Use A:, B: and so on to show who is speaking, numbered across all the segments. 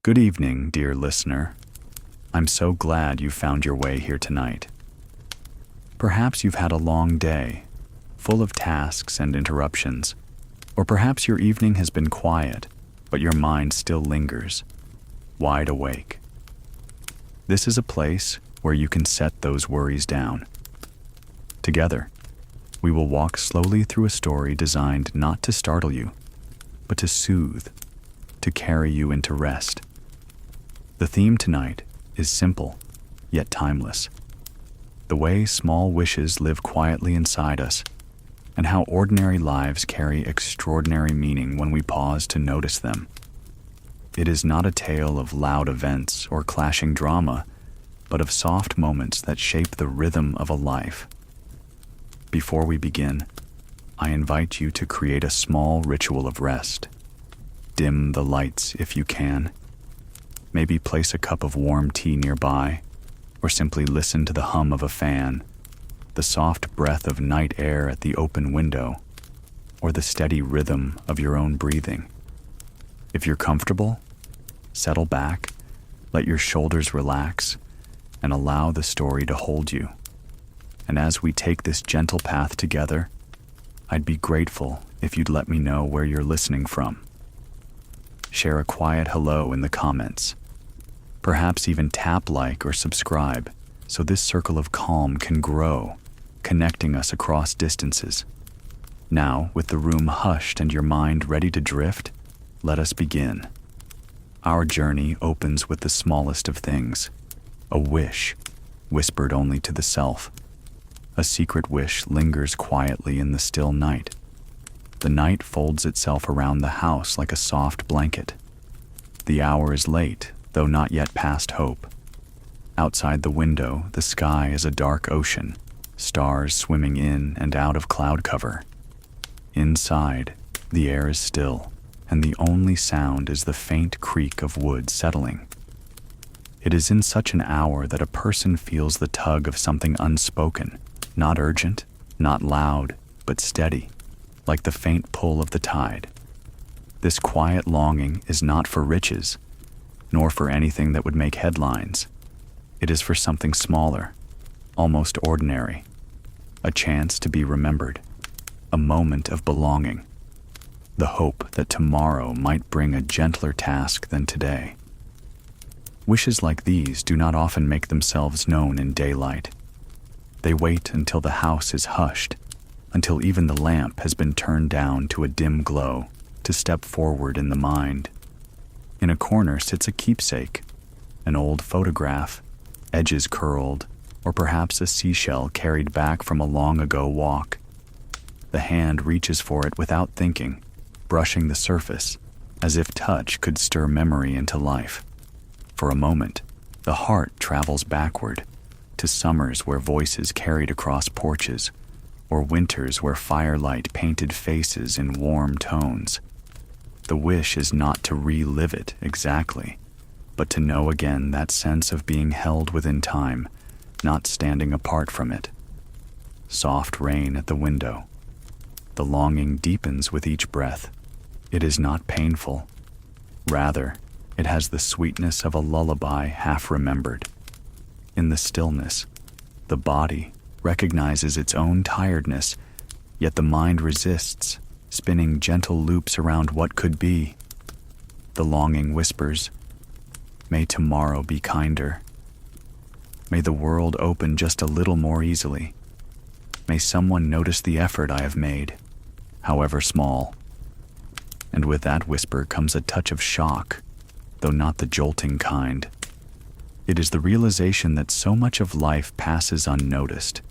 A: Good evening, dear listener. I'm so glad you found your way here tonight. Perhaps you've had a long day, full of tasks and interruptions, or perhaps your evening has been quiet, but your mind still lingers, wide awake. This is a place where you can set those worries down. Together, we will walk slowly through a story designed not to startle you, but to soothe, to carry you into rest. The theme tonight is simple, yet timeless. The way small wishes live quietly inside us, and how ordinary lives carry extraordinary meaning when we pause to notice them. It is not a tale of loud events or clashing drama, but of soft moments that shape the rhythm of a life. Before we begin, I invite you to create a small ritual of rest. Dim the lights if you can. Maybe place a cup of warm tea nearby, or simply listen to the hum of a fan, the soft breath of night air at the open window, or the steady rhythm of your own breathing. If you're comfortable, settle back, let your shoulders relax, and allow the story to hold you. And as we take this gentle path together, I'd be grateful if you'd let me know where you're listening from. Share a quiet hello in the comments. Perhaps even tap like or subscribe so this circle of calm can grow, connecting us across distances. Now, with the room hushed and your mind ready to drift, let us begin. Our journey opens with the smallest of things, a wish, whispered only to the self. A secret wish lingers quietly in the still night. The night folds itself around the house like a soft blanket. The hour is late, though not yet past hope. Outside the window, the sky is a dark ocean, stars swimming in and out of cloud cover. Inside, the air is still, and the only sound is the faint creak of wood settling. It is in such an hour that a person feels the tug of something unspoken, not urgent, not loud, but steady, like the faint pull of the tide. This quiet longing is not for riches, nor for anything that would make headlines. It is for something smaller, almost ordinary, a chance to be remembered, a moment of belonging, the hope that tomorrow might bring a gentler task than today. Wishes like these do not often make themselves known in daylight. They wait until the house is hushed, until even the lamp has been turned down to a dim glow, to step forward in the mind. In a corner sits a keepsake, an old photograph, edges curled, or perhaps a seashell carried back from a long-ago walk. The hand reaches for it without thinking, brushing the surface, as if touch could stir memory into life. For a moment, the heart travels backward, to summers where voices carried across porches, or winters where firelight painted faces in warm tones. The wish is not to relive it exactly, but to know again that sense of being held within time, not standing apart from it. Soft rain at the window. The longing deepens with each breath. It is not painful. Rather, it has the sweetness of a lullaby half remembered. In the stillness, the body recognizes its own tiredness, yet the mind resists, spinning gentle loops around what could be. The longing whispers, "May tomorrow be kinder. May the world open just a little more easily. May someone notice the effort I have made, however small." And with that whisper comes a touch of shock, though not the jolting kind. It is the realization that so much of life passes unnoticed,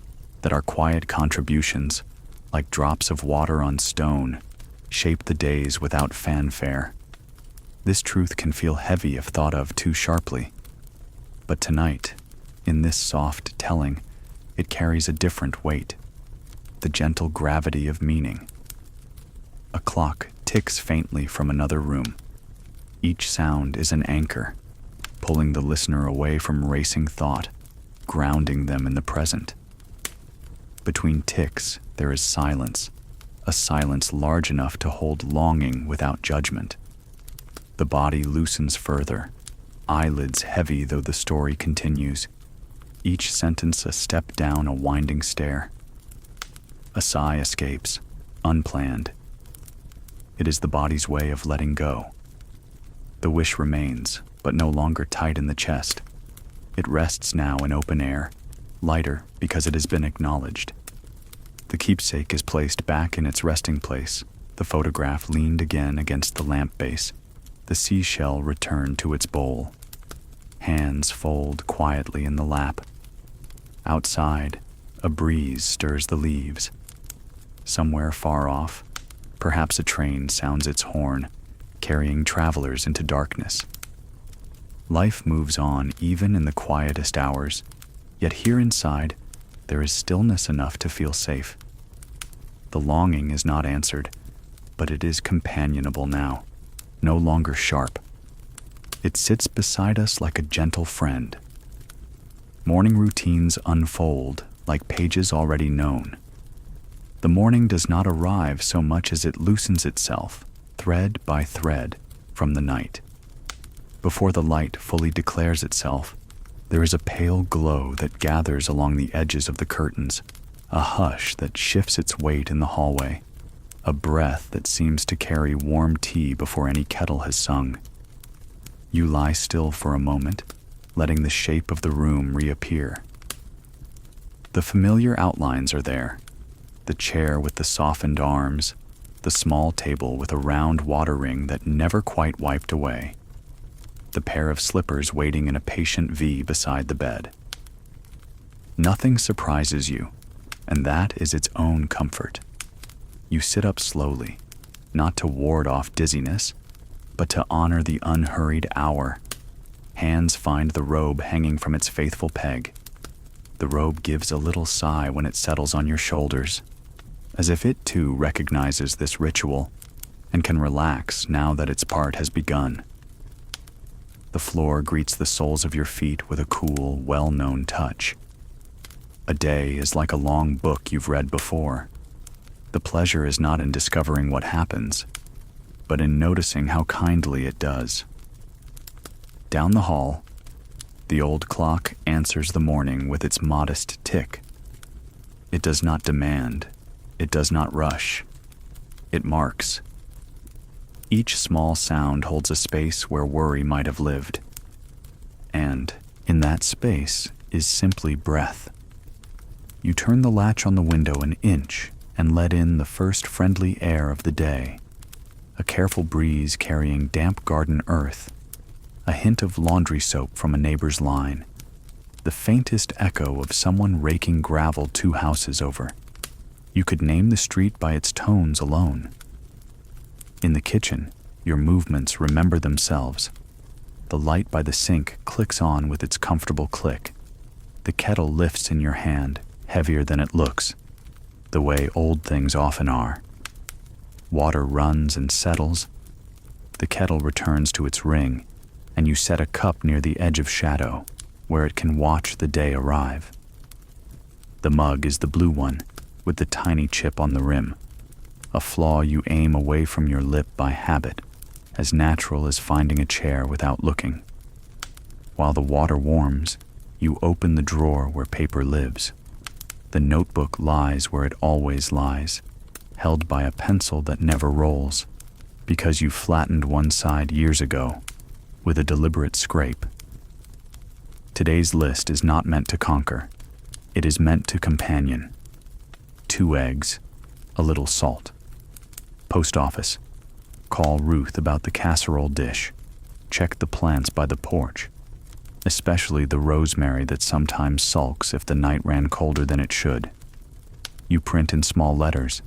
A: that our quiet contributions, like drops of water on stone, shape the days without fanfare. This truth can feel heavy if thought of too sharply. But tonight, in this soft telling, it carries a different weight, the gentle gravity of meaning. A clock ticks faintly from another room. Each sound is an anchor, pulling the listener away from racing thought, grounding them in the present. Between ticks, there is silence, a silence large enough to hold longing without judgment. The body loosens further, eyelids heavy though the story continues, each sentence a step down a winding stair. A sigh escapes, unplanned. It is the body's way of letting go. The wish remains, but no longer tight in the chest. It rests now in open air, lighter because it has been acknowledged. The keepsake is placed back in its resting place, the photograph leaned again against the lamp base, the seashell returned to its bowl. Hands fold quietly in the lap. Outside, a breeze stirs the leaves. Somewhere far off, perhaps a train sounds its horn, carrying travelers into darkness. Life moves on even in the quietest hours, yet here inside, there is stillness enough to feel safe. The longing is not answered, but it is companionable now, no longer sharp. It sits beside us like a gentle friend. Morning routines unfold like pages already known. The morning does not arrive so much as it loosens itself, thread by thread, from the night. Before the light fully declares itself, there is a pale glow that gathers along the edges of the curtains, a hush that shifts its weight in the hallway, a breath that seems to carry warm tea before any kettle has sung. You lie still for a moment, letting the shape of the room reappear. The familiar outlines are there, the chair with the softened arms, the small table with a round water ring that never quite wiped away, the pair of slippers waiting in a patient V beside the bed. Nothing surprises you, and that is its own comfort. You sit up slowly, not to ward off dizziness, but to honor the unhurried hour. Hands find the robe hanging from its faithful peg. The robe gives a little sigh when it settles on your shoulders, as if it too recognizes this ritual and can relax now that its part has begun. The floor greets the soles of your feet with a cool, well-known touch. A day is like a long book you've read before. The pleasure is not in discovering what happens, but in noticing how kindly it does. Down the hall, the old clock answers the morning with its modest tick. It does not demand, it does not rush, it marks. Each small sound holds a space where worry might have lived. And in that space is simply breath. You turn the latch on the window an inch and let in the first friendly air of the day. A careful breeze carrying damp garden earth, a hint of laundry soap from a neighbor's line, the faintest echo of someone raking gravel 2 houses over. You could name the street by its tones alone. In the kitchen, your movements remember themselves. The light by the sink clicks on with its comfortable click. The kettle lifts in your hand, heavier than it looks, the way old things often are. Water runs and settles. The kettle returns to its ring, and you set a cup near the edge of shadow, where it can watch the day arrive. The mug is the blue one, with the tiny chip on the rim, a flaw you aim away from your lip by habit, as natural as finding a chair without looking. While the water warms, you open the drawer where paper lives. The notebook lies where it always lies, held by a pencil that never rolls, because you flattened one side years ago, with a deliberate scrape. Today's list is not meant to conquer. It is meant to companion. 2 eggs, a little salt. Post office. Call Ruth about the casserole dish. Check the plants by the porch, especially the rosemary that sometimes sulks if the night ran colder than it should. You print in small letters,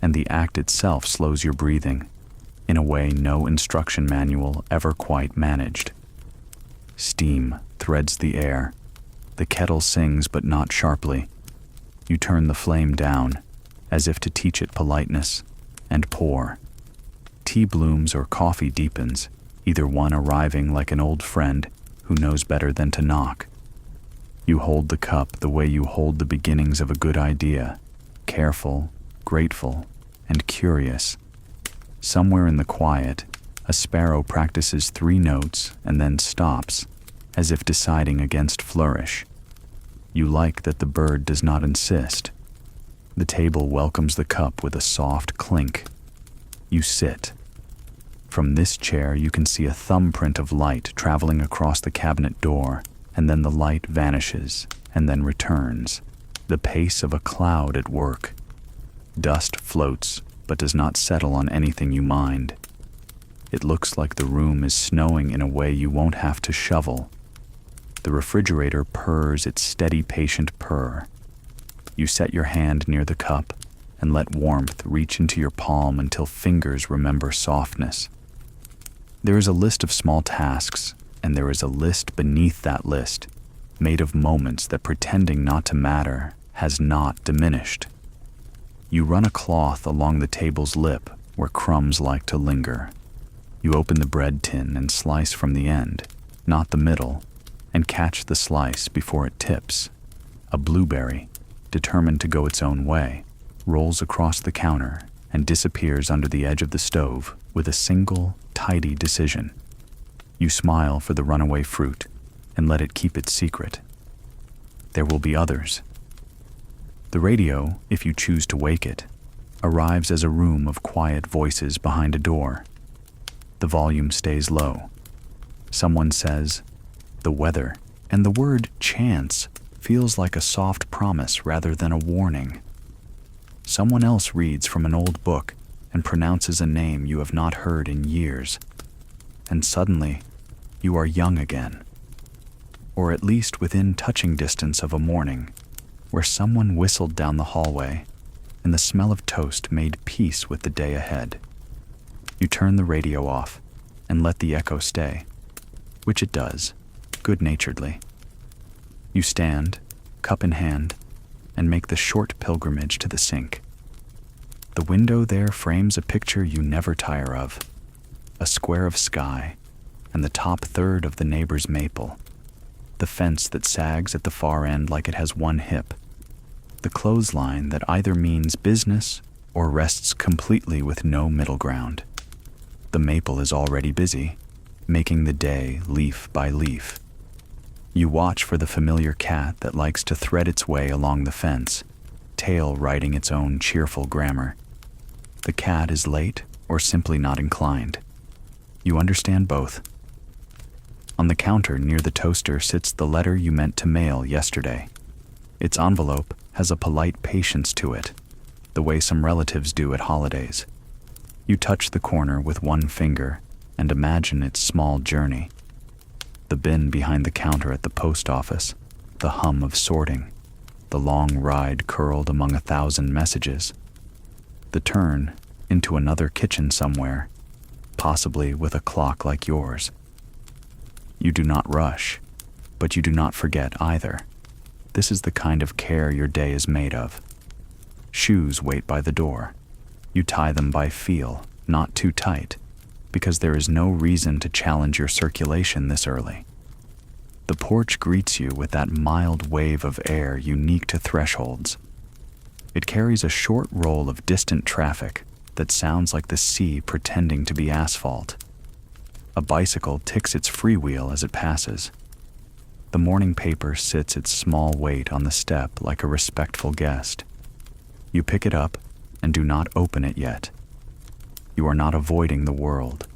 A: and the act itself slows your breathing, in a way no instruction manual ever quite managed. Steam threads the air. The kettle sings, but not sharply. You turn the flame down, as if to teach it politeness, and pour. Tea blooms or coffee deepens, either one arriving like an old friend who knows better than to knock. You hold the cup the way you hold the beginnings of a good idea, careful, grateful, and curious. Somewhere in the quiet, A sparrow practices 3 notes and then stops, as if deciding against flourish. You like that the bird does not insist. The table welcomes the cup with a soft clink. You sit. From this chair you can see a thumbprint of light traveling across the cabinet door, and then the light vanishes and then returns, the pace of a cloud at work. Dust floats but does not settle on anything you mind. It looks like the room is snowing in a way you won't have to shovel. The refrigerator purrs its steady, patient purr. You set your hand near the cup and let warmth reach into your palm until fingers remember softness. There is a list of small tasks, and there is a list beneath that list, made of moments that pretending not to matter has not diminished. You run a cloth along the table's lip where crumbs like to linger. You open the bread tin and slice from the end, not the middle, and catch the slice before it tips. A blueberry, determined to go its own way, rolls across the counter and disappears under the edge of the stove with a single, tidy decision. You smile for the runaway fruit and let it keep its secret. There will be others. The radio, if you choose to wake it, arrives as a room of quiet voices behind a door. The volume stays low. Someone says, "The weather," and the word "chance" feels like a soft promise rather than a warning. Someone else reads from an old book and pronounces a name you have not heard in years. And suddenly, you are young again. Or at least within touching distance of a morning, where someone whistled down the hallway and the smell of toast made peace with the day ahead. You turn the radio off and let the echo stay, which it does, good-naturedly. You stand, cup in hand, and make the short pilgrimage to the sink. The window there frames a picture you never tire of, a square of sky, and the top third of the neighbor's maple, the fence that sags at the far end like it has one hip, the clothesline that either means business or rests completely with no middle ground. The maple is already busy, making the day leaf by leaf. You watch for the familiar cat that likes to thread its way along the fence, tail writing its own cheerful grammar. The cat is late or simply not inclined. You understand both. On the counter near the toaster sits the letter you meant to mail yesterday. Its envelope has a polite patience to it, the way some relatives do at holidays. You touch the corner with one finger and imagine its small journey. The bin behind the counter at the post office, the hum of sorting, the long ride curled among 1,000 messages, the turn into another kitchen somewhere, possibly with a clock like yours. You do not rush, but you do not forget either. This is the kind of care your day is made of. Shoes wait by the door. You tie them by feel, not too tight, because there is no reason to challenge your circulation this early. The porch greets you with that mild wave of air unique to thresholds. It carries a short roll of distant traffic that sounds like the sea pretending to be asphalt. A bicycle ticks its freewheel as it passes. The morning paper sits its small weight on the step like a respectful guest. You pick it up and do not open it yet. You are not avoiding the world.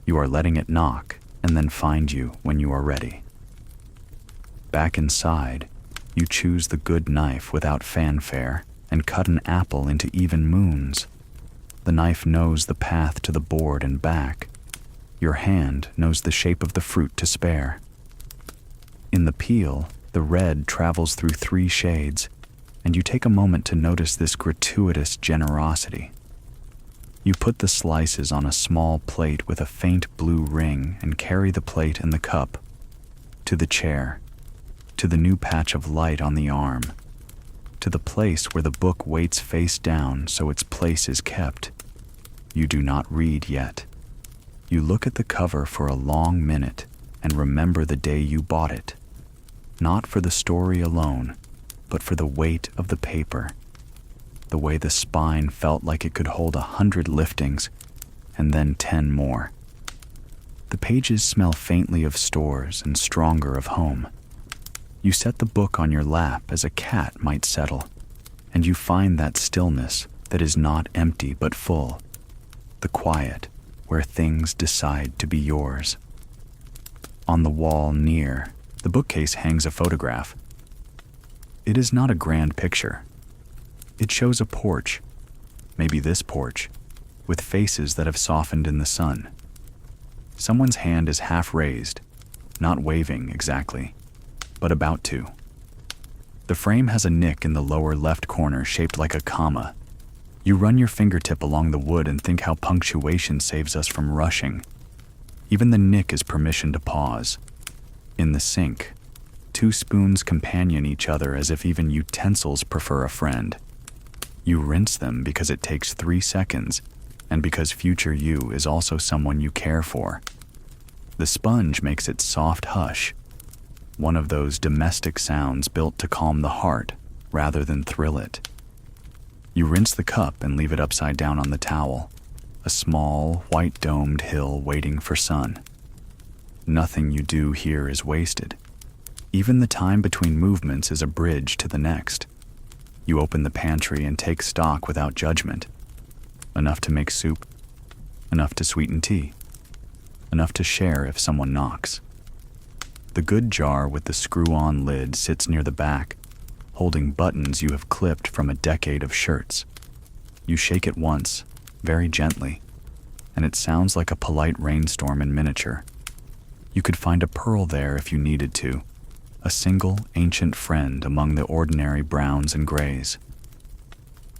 A: You are letting it knock and then find you when you are ready. Back inside, you choose the good knife without fanfare and cut an apple into even moons. The knife knows the path to the board and back. Your hand knows the shape of the fruit to spare. In the peel, the red travels through 3 shades, and you take a moment to notice this gratuitous generosity. You put the slices on a small plate with a faint blue ring and carry the plate and the cup to the chair, to the new patch of light on the arm, to the place where the book waits face down so its place is kept. You do not read yet. You look at the cover for a long minute and remember the day you bought it, not for the story alone, but for the weight of the paper, the way the spine felt like it could hold 100 liftings and then 10 more. The pages smell faintly of stores and stronger of home. You set the book on your lap as a cat might settle, and you find that stillness that is not empty but full, the quiet where things decide to be yours. On the wall near, the bookcase hangs a photograph. It is not a grand picture. It shows a porch, maybe this porch, with faces that have softened in the sun. Someone's hand is half raised, not waving exactly, but about to. The frame has a nick in the lower left corner shaped like a comma. You run your fingertip along the wood and think how punctuation saves us from rushing. Even the nick is permission to pause. In the sink, 2 spoons companion each other as if even utensils prefer a friend. You rinse them because it takes 3 seconds, and because future you is also someone you care for. The sponge makes its soft hush, one of those domestic sounds built to calm the heart rather than thrill it. You rinse the cup and leave it upside down on the towel, a small, white-domed hill waiting for sun. Nothing you do here is wasted. Even the time between movements is a bridge to the next. You open the pantry and take stock without judgment. Enough to make soup, enough to sweeten tea, enough to share if someone knocks. The good jar with the screw-on lid sits near the back, holding buttons you have clipped from a decade of shirts. You shake it once, very gently, and it sounds like a polite rainstorm in miniature. You could find a pearl there if you needed to, a single ancient friend among the ordinary browns and grays.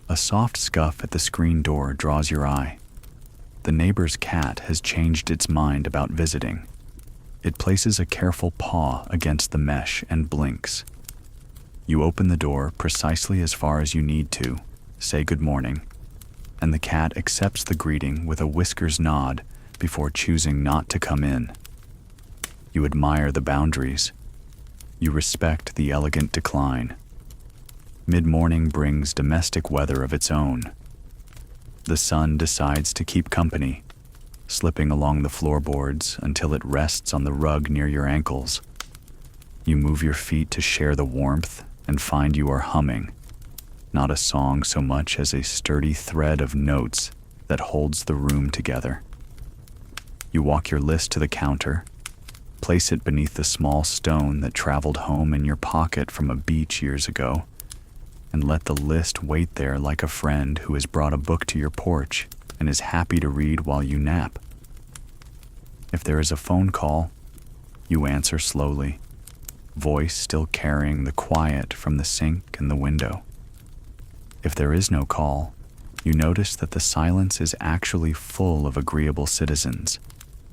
A: A soft scuff at the screen door draws your eye. The neighbor's cat has changed its mind about visiting. It places a careful paw against the mesh and blinks. You open the door precisely as far as you need to, say good morning, and the cat accepts the greeting with a whiskers nod before choosing not to come in. You admire the boundaries. You respect the elegant decline. Mid-morning brings domestic weather of its own. The sun decides to keep company, slipping along the floorboards until it rests on the rug near your ankles. You move your feet to share the warmth and find you are humming, not a song so much as a sturdy thread of notes that holds the room together. You walk your list to the counter, place it beneath the small stone that traveled home in your pocket from a beach years ago, and let the list wait there like a friend who has brought a book to your porch and is happy to read while you nap. If there is a phone call, you answer slowly, voice still carrying the quiet from the sink and the window. If there is no call, you notice that the silence is actually full of agreeable citizens.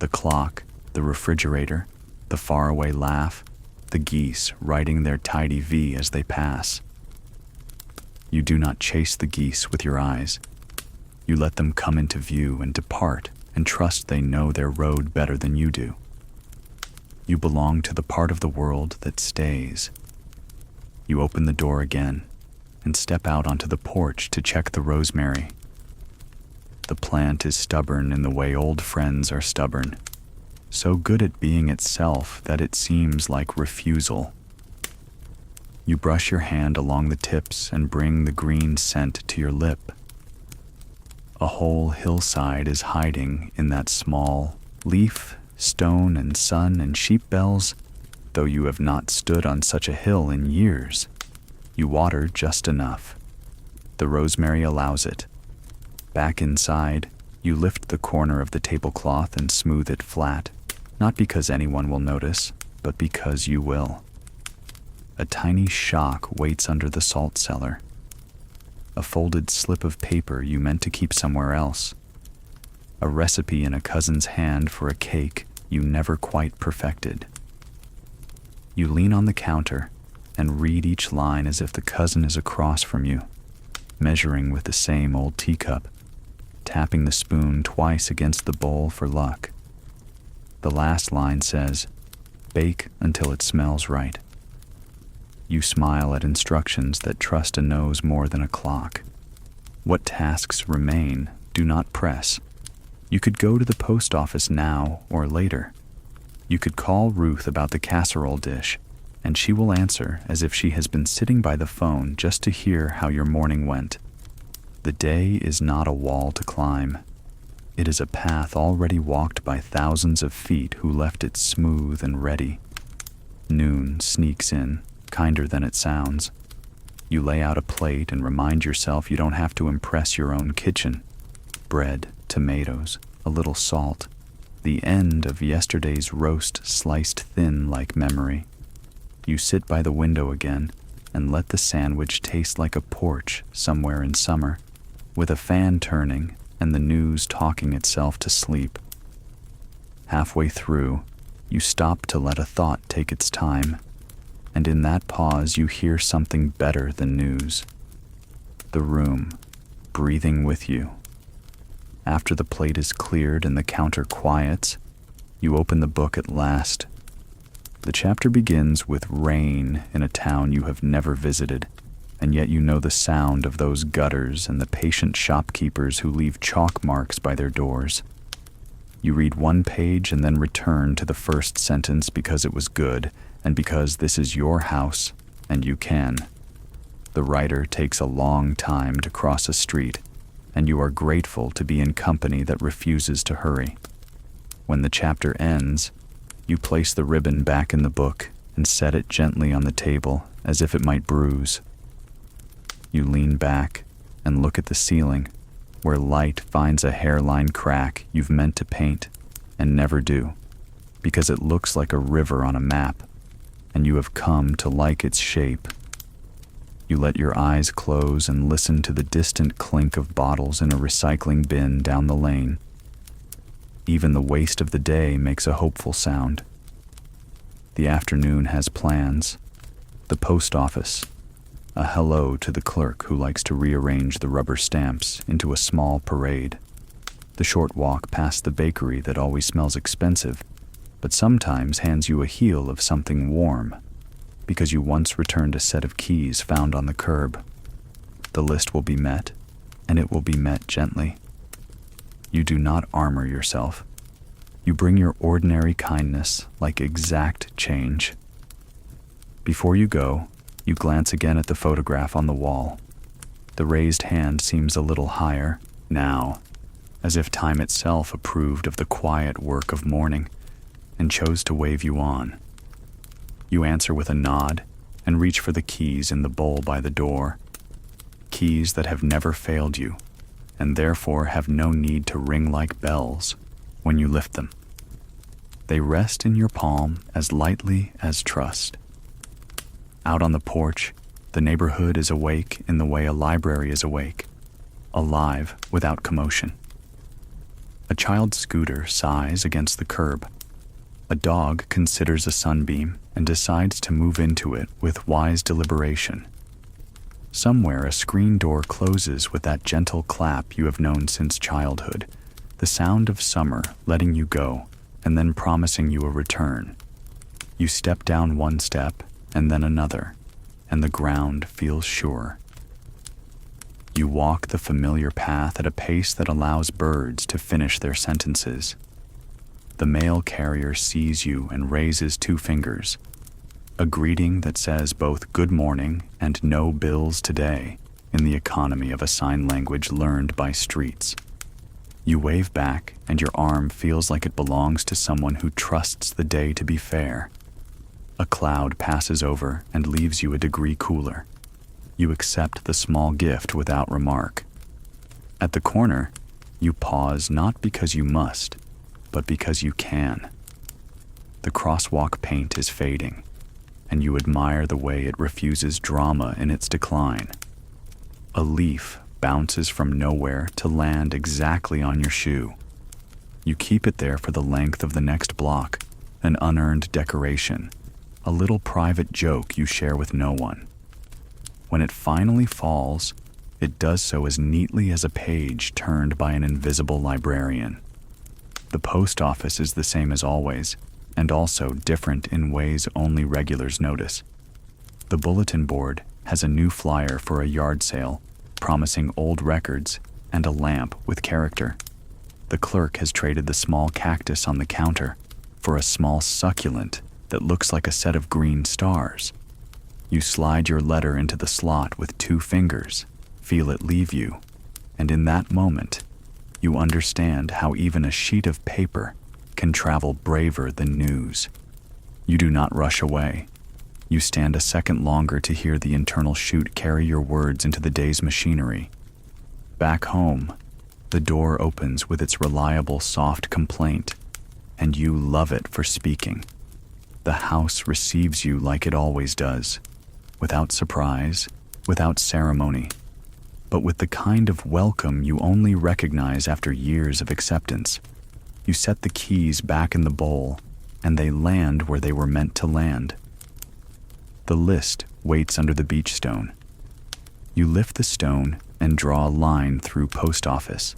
A: The clock, the refrigerator, the faraway laugh, the geese writing their tidy V as they pass. You do not chase the geese with your eyes. You let them come into view and depart and trust they know their road better than you do. You belong to the part of the world that stays. You open the door again and step out onto the porch to check the rosemary. The plant is stubborn in the way old friends are stubborn, so good at being itself that it seems like refusal. You brush your hand along the tips and bring the green scent to your lip. A whole hillside is hiding in that small leaf, stone and sun and sheep bells, though you have not stood on such a hill in years. You water just enough. The rosemary allows it. Back inside, you lift the corner of the tablecloth and smooth it flat, not because anyone will notice, but because you will. A tiny shock waits under the salt cellar. A folded slip of paper you meant to keep somewhere else. A recipe in a cousin's hand for a cake you never quite perfected. You lean on the counter and read each line as if the cousin is across from you, measuring with the same old teacup, tapping the spoon twice against the bowl for luck. The last line says, "Bake until it smells right." You smile at instructions that trust a nose more than a clock. What tasks remain, do not press. You could go to the post office now or later. You could call Ruth about the casserole dish, and she will answer as if she has been sitting by the phone just to hear how your morning went. The day is not a wall to climb. It is a path already walked by thousands of feet who left it smooth and ready. Noon sneaks in, kinder than it sounds. You lay out a plate and remind yourself you don't have to impress your own kitchen. Bread, tomatoes, a little salt. The end of yesterday's roast sliced thin like memory. You sit by the window again and let the sandwich taste like a porch somewhere in summer, with a fan turning and the news talking itself to sleep. Halfway through, you stop to let a thought take its time, and in that pause you hear something better than news. The room, breathing with you. After the plate is cleared and the counter quiets, you open the book at last. The chapter begins with rain in a town you have never visited, and yet you know the sound of those gutters and the patient shopkeepers who leave chalk marks by their doors. You read one page and then return to the first sentence because it was good and because this is your house and you can. The writer takes a long time to cross a street, and you are grateful to be in company that refuses to hurry. When the chapter ends, you place the ribbon back in the book and set it gently on the table as if it might bruise. You lean back and look at the ceiling, where light finds a hairline crack you've meant to paint and never do, because it looks like a river on a map, and you have come to like its shape. You let your eyes close and listen to the distant clink of bottles in a recycling bin down the lane. Even the waste of the day makes a hopeful sound. The afternoon has plans. The post office. A hello to the clerk who likes to rearrange the rubber stamps into a small parade. The short walk past the bakery that always smells expensive, but sometimes hands you a heel of something warm, because you once returned a set of keys found on the curb. The list will be met, and it will be met gently. You do not armor yourself. You bring your ordinary kindness like exact change. Before you go, you glance again at the photograph on the wall. The raised hand seems a little higher now, as if time itself approved of the quiet work of mourning and chose to wave you on. You answer with a nod and reach for the keys in the bowl by the door. Keys that have never failed you, and therefore have no need to ring like bells when you lift them. They rest in your palm as lightly as trust. Out on the porch, the neighborhood is awake in the way a library is awake, alive without commotion. A child's scooter sighs against the curb. A dog considers a sunbeam and decides to move into it with wise deliberation. Somewhere a screen door closes with that gentle clap you have known since childhood, the sound of summer letting you go and then promising you a return. You step down one step and then another, and the ground feels sure. You walk the familiar path at a pace that allows birds to finish their sentences. The mail carrier sees you and raises 2 fingers, a greeting that says both good morning and no bills today in the economy of a sign language learned by streets. You wave back and your arm feels like it belongs to someone who trusts the day to be fair. A cloud passes over and leaves you a degree cooler. You accept the small gift without remark. At the corner, you pause not because you must, but because you can. The crosswalk paint is fading, and you admire the way it refuses drama in its decline. A leaf bounces from nowhere to land exactly on your shoe. You keep it there for the length of the next block, an unearned decoration, a little private joke you share with no one. When it finally falls, it does so as neatly as a page turned by an invisible librarian. The post office is the same as always, and also different in ways only regulars notice. The bulletin board has a new flyer for a yard sale, promising old records and a lamp with character. The clerk has traded the small cactus on the counter for a small succulent that looks like a set of green stars. You slide your letter into the slot with 2 fingers, feel it leave you, and in that moment, you understand how even a sheet of paper can travel braver than news. You do not rush away. You stand a second longer to hear the internal chute carry your words into the day's machinery. Back home, the door opens with its reliable, soft complaint, and you love it for speaking. The house receives you like it always does, without surprise, without ceremony, but with the kind of welcome you only recognize after years of acceptance. You set the keys back in the bowl, and they land where they were meant to land. The list waits under the beach stone. You lift the stone and draw a line through post office.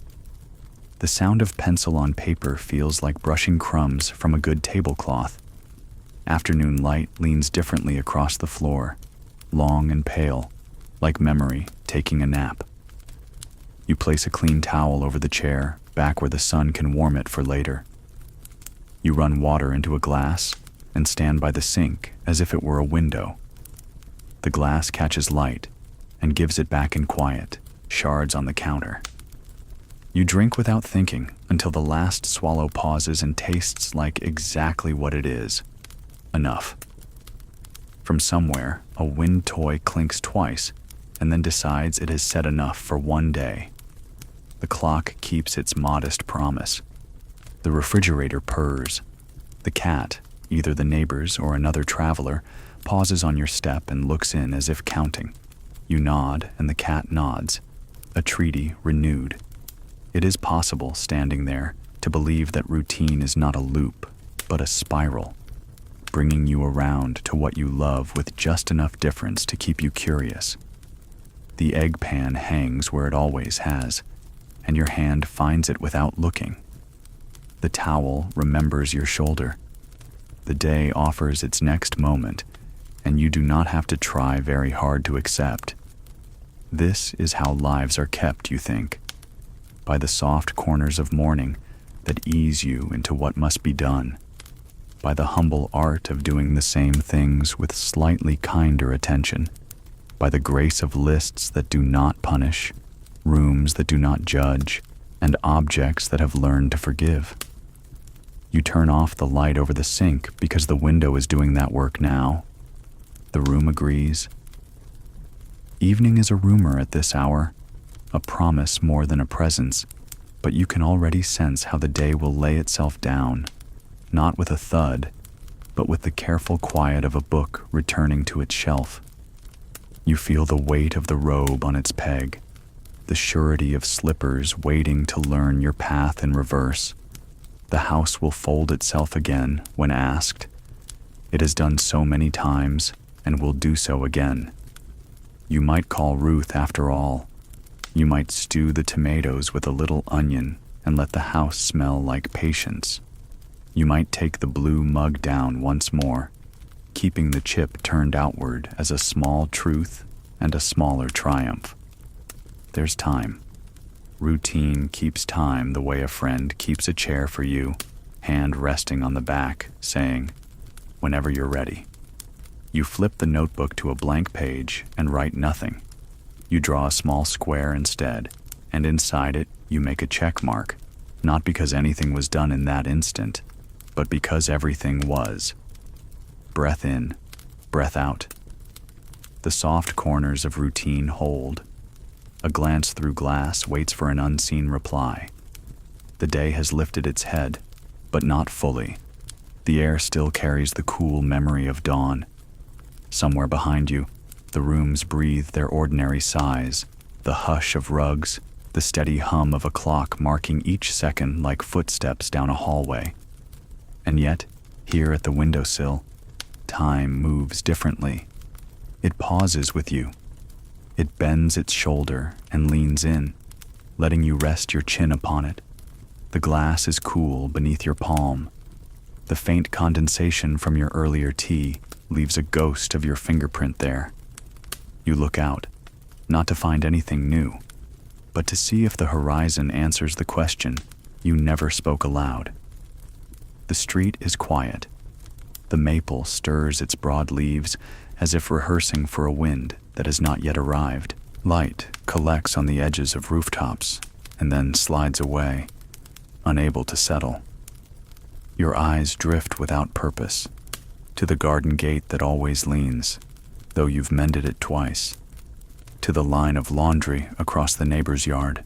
A: The sound of pencil on paper feels like brushing crumbs from a good tablecloth. Afternoon light leans differently across the floor, long and pale, like memory taking a nap. You place a clean towel over the chair, back where the sun can warm it for later. You run water into a glass and stand by the sink as if it were a window. The glass catches light and gives it back in quiet, shards on the counter. You drink without thinking until the last swallow pauses and tastes like exactly what it is: enough. From somewhere, a wind toy clinks twice and then decides it has said enough for one day. The clock keeps its modest promise. The refrigerator purrs. The cat, either the neighbor's or another traveler, pauses on your step and looks in as if counting. You nod and the cat nods. A treaty renewed. It is possible, standing there, to believe that routine is not a loop, but a spiral, bringing you around to what you love with just enough difference to keep you curious. The egg pan hangs where it always has, and your hand finds it without looking. The towel remembers your shoulder. The day offers its next moment, and you do not have to try very hard to accept. This is how lives are kept, you think, by the soft corners of morning that ease you into what must be done, by the humble art of doing the same things with slightly kinder attention, by the grace of lists that do not punish, rooms that do not judge, and objects that have learned to forgive. You turn off the light over the sink because the window is doing that work now. The room agrees. Evening is a rumor at this hour, a promise more than a presence, but you can already sense how the day will lay itself down, not with a thud, but with the careful quiet of a book returning to its shelf. You feel the weight of the robe on its peg, the surety of slippers waiting to learn your path in reverse. The house will fold itself again when asked. It has done so many times and will do so again. You might call Ruth after all. You might stew the tomatoes with a little onion and let the house smell like patience. You might take the blue mug down once more, keeping the chip turned outward as a small truth and a smaller triumph. There's time. Routine keeps time the way a friend keeps a chair for you, hand resting on the back, saying, "Whenever you're ready." You flip the notebook to a blank page and write nothing. You draw a small square instead, and inside it you make a check mark, not because anything was done in that instant, but because everything was. Breath in, breath out. The soft corners of routine hold. A glance through glass waits for an unseen reply. The day has lifted its head, but not fully. The air still carries the cool memory of dawn. Somewhere behind you, the rooms breathe their ordinary sighs, the hush of rugs, the steady hum of a clock marking each second like footsteps down a hallway. And yet, here at the windowsill, time moves differently. It pauses with you. It bends its shoulder and leans in, letting you rest your chin upon it. The glass is cool beneath your palm. The faint condensation from your earlier tea leaves a ghost of your fingerprint there. You look out, not to find anything new, but to see if the horizon answers the question, you never spoke aloud. The street is quiet. The maple stirs its broad leaves as if rehearsing for a wind that has not yet arrived. Light collects on the edges of rooftops and then slides away, unable to settle. Your eyes drift without purpose to the garden gate that always leans, though you've mended it twice, to the line of laundry across the neighbor's yard,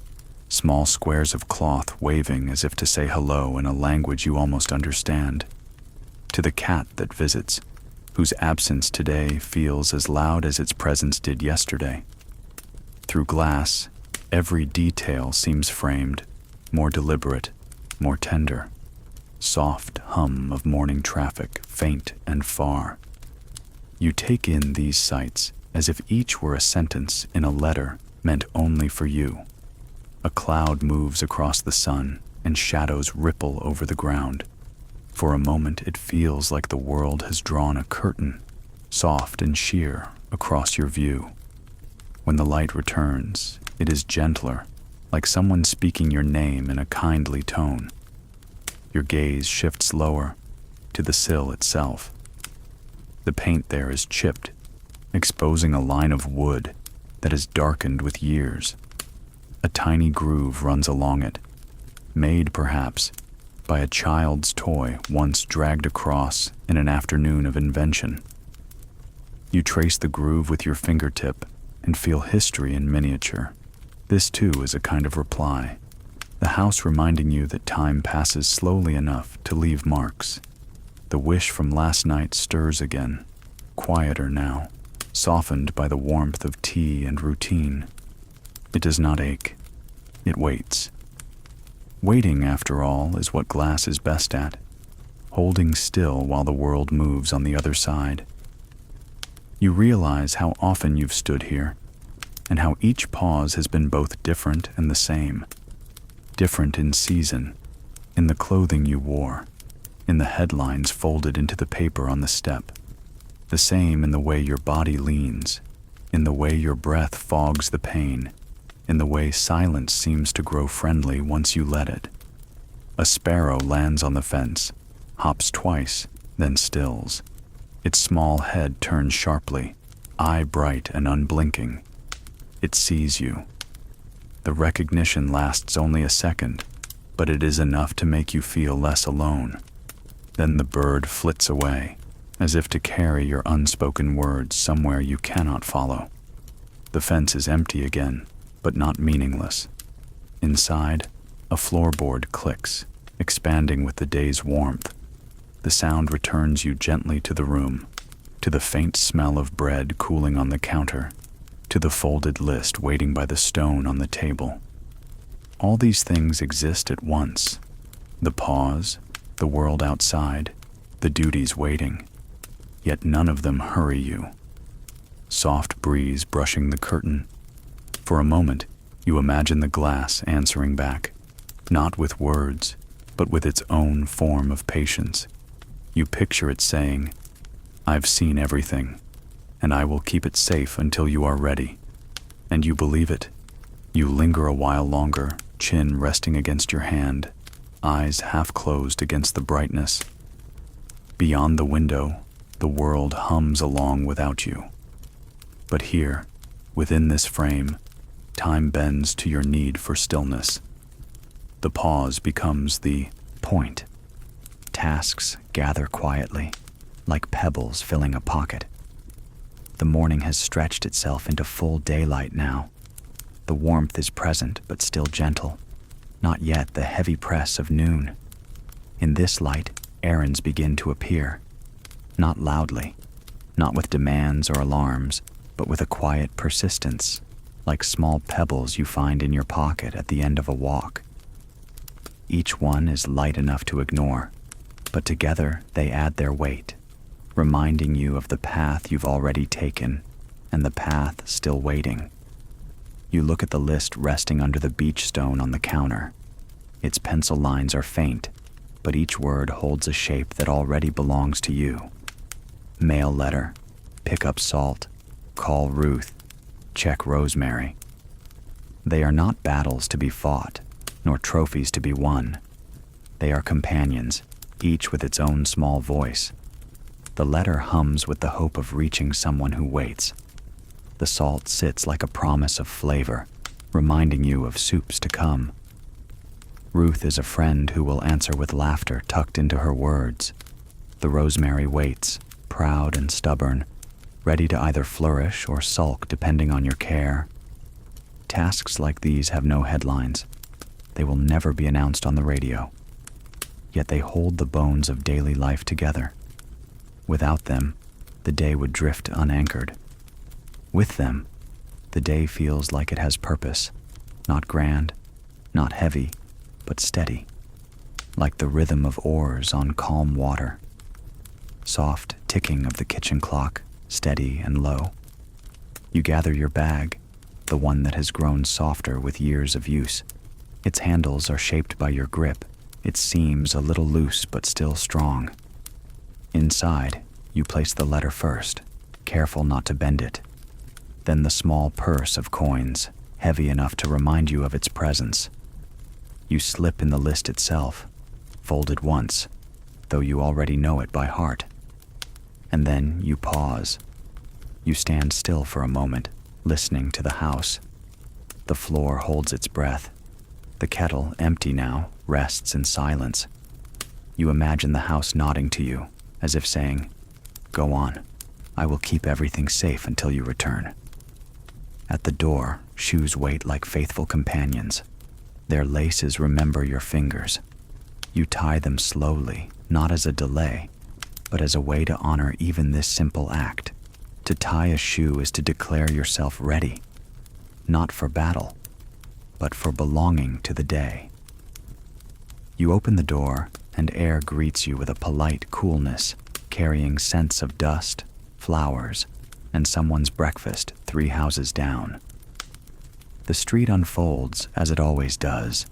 A: small squares of cloth waving as if to say hello in a language you almost understand, to the cat that visits, whose absence today feels as loud as its presence did yesterday. Through glass, every detail seems framed, more deliberate, more tender. Soft hum of morning traffic, faint and far. You take in these sights as if each were a sentence in a letter meant only for you. A cloud moves across the sun and shadows ripple over the ground. For a moment it feels like the world has drawn a curtain, soft and sheer, across your view. When the light returns, it is gentler, like someone speaking your name in a kindly tone. Your gaze shifts lower, to the sill itself. The paint there is chipped, exposing a line of wood that is darkened with years. A tiny groove runs along it, made perhaps by a child's toy once dragged across in an afternoon of invention. You trace the groove with your fingertip and feel history in miniature. This too is a kind of reply. The house reminding you that time passes slowly enough to leave marks. The wish from last night stirs again, quieter now, softened by the warmth of tea and routine. It does not ache. It waits. Waiting, after all, is what glass is best at, holding still while the world moves on the other side. You realize how often you've stood here, and how each pause has been both different and the same. Different in season, in the clothing you wore, in the headlines folded into the paper on the step. The same in the way your body leans, in the way your breath fogs the pain, in the way silence seems to grow friendly once you let it. A sparrow lands on the fence, hops twice, then stills. Its small head turns sharply, eye bright and unblinking. It sees you. The recognition lasts only a second, but it is enough to make you feel less alone. Then the bird flits away, as if to carry your unspoken words somewhere you cannot follow. The fence is empty again, but not meaningless. Inside, a floorboard clicks, expanding with the day's warmth. The sound returns you gently to the room, to the faint smell of bread cooling on the counter, to the folded list waiting by the stone on the table. All these things exist at once. The pause, the world outside, the duties waiting. Yet none of them hurry you. Soft breeze brushing the curtain. For a moment, you imagine the glass answering back, not with words, but with its own form of patience. You picture it saying, "I've seen everything, and I will keep it safe until you are ready." And you believe it. You linger a while longer, chin resting against your hand, eyes half closed against the brightness. Beyond the window, the world hums along without you. But here, within this frame, time bends to your need for stillness. The pause becomes the point. Tasks gather quietly, like pebbles filling a pocket. The morning has stretched itself into full daylight now. The warmth is present, but still gentle. Not yet the heavy press of noon. In this light, errands begin to appear. Not loudly, not with demands or alarms, but with a quiet persistence, like small pebbles you find in your pocket at the end of a walk. Each one is light enough to ignore, but together they add their weight, reminding you of the path you've already taken and the path still waiting. You look at the list resting under the beach stone on the counter. Its pencil lines are faint, but each word holds a shape that already belongs to you. Mail letter, pick up salt, call Ruth, check Rosemary. They are not battles to be fought, nor trophies to be won, They are companions, each with its own small voice. The letter hums with the hope of reaching someone who waits. The salt sits like a promise of flavor, reminding you of soups to come. Ruth is a friend who will answer with laughter tucked into her words. The rosemary waits, proud and stubborn, ready to either flourish or sulk depending on your care. Tasks like these have no headlines. They will never be announced on the radio. Yet they hold the bones of daily life together. Without them, the day would drift unanchored. With them, the day feels like it has purpose, not grand, not heavy, but steady, like the rhythm of oars on calm water. Soft ticking of the kitchen clock, steady and low. You gather your bag, the one that has grown softer with years of use. Its handles are shaped by your grip, its seams a little loose but still strong. Inside, you place the letter first, careful not to bend it. Then the small purse of coins, heavy enough to remind you of its presence. You slip in the list itself, folded once, though you already know it by heart. And then you pause. You stand still for a moment, listening to the house. The floor holds its breath. The kettle, empty now, rests in silence. You imagine the house nodding to you, as if saying, "Go on. I will keep everything safe until you return." At the door, shoes wait like faithful companions. Their laces remember your fingers. You tie them slowly, not as a delay, but as a way to honor even this simple act. To tie a shoe is to declare yourself ready, not for battle, but for belonging to the day. You open the door, and air greets you with a polite coolness, carrying scents of dust, flowers, and someone's breakfast 3 houses down. The street unfolds as it always does.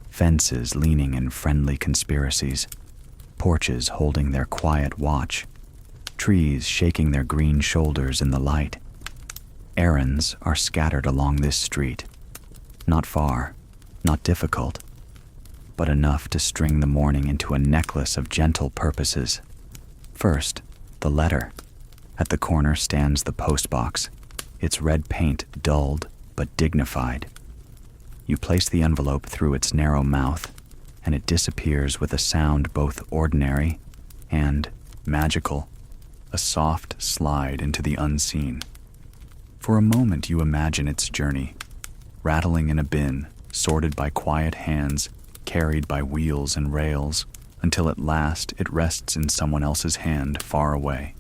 A: Fences leaning in friendly conspiracies, porches holding their quiet watch, trees shaking their green shoulders in the light. Errands are scattered along this street. Not far, not difficult, but enough to string the morning into a necklace of gentle purposes. First, the letter. At the corner stands the postbox, its red paint dulled but dignified. You place the envelope through its narrow mouth, and it disappears with a sound both ordinary and magical, a soft slide into the unseen. For a moment you imagine its journey, rattling in a bin, sorted by quiet hands, carried by wheels and rails, until at last it rests in someone else's hand far away.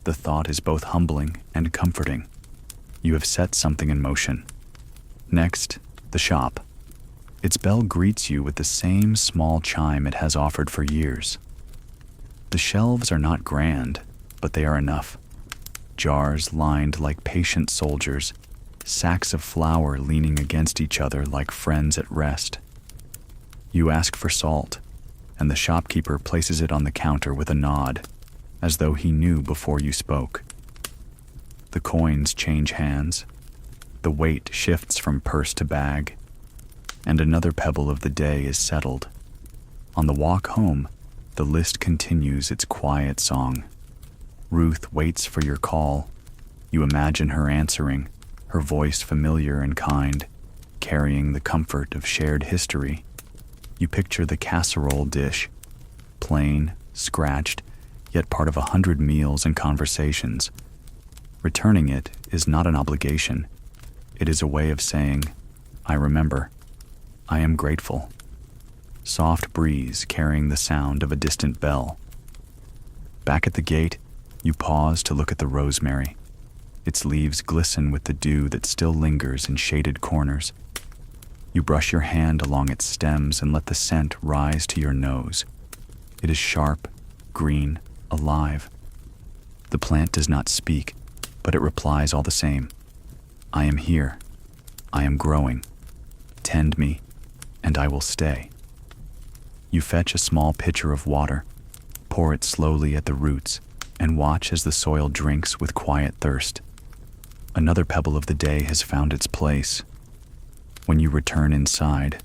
A: The thought is both humbling and comforting. You have set something in motion. Next, the shop. Its bell greets you with the same small chime it has offered for years. The shelves are not grand, but they are enough. Jars lined like patient soldiers, sacks of flour leaning against each other like friends at rest. You ask for salt, and the shopkeeper places it on the counter with a nod, as though he knew before you spoke. The coins change hands. The weight shifts from purse to bag, and another pebble of the day is settled. On the walk home, the list continues its quiet song. Ruth waits for your call. You imagine her answering, her voice familiar and kind, carrying the comfort of shared history. You picture the casserole dish, plain, scratched, yet part of 100 meals and conversations. Returning it is not an obligation. It is a way of saying, "I remember. I am grateful." Soft breeze carrying the sound of a distant bell. Back at the gate, you pause to look at the rosemary. Its leaves glisten with the dew that still lingers in shaded corners. You brush your hand along its stems and let the scent rise to your nose. It is sharp, green, alive. The plant does not speak, but it replies all the same. "I am here. I am growing. Tend me, and I will stay." You fetch a small pitcher of water, pour it slowly at the roots, and watch as the soil drinks with quiet thirst. Another pebble of the day has found its place. When you return inside,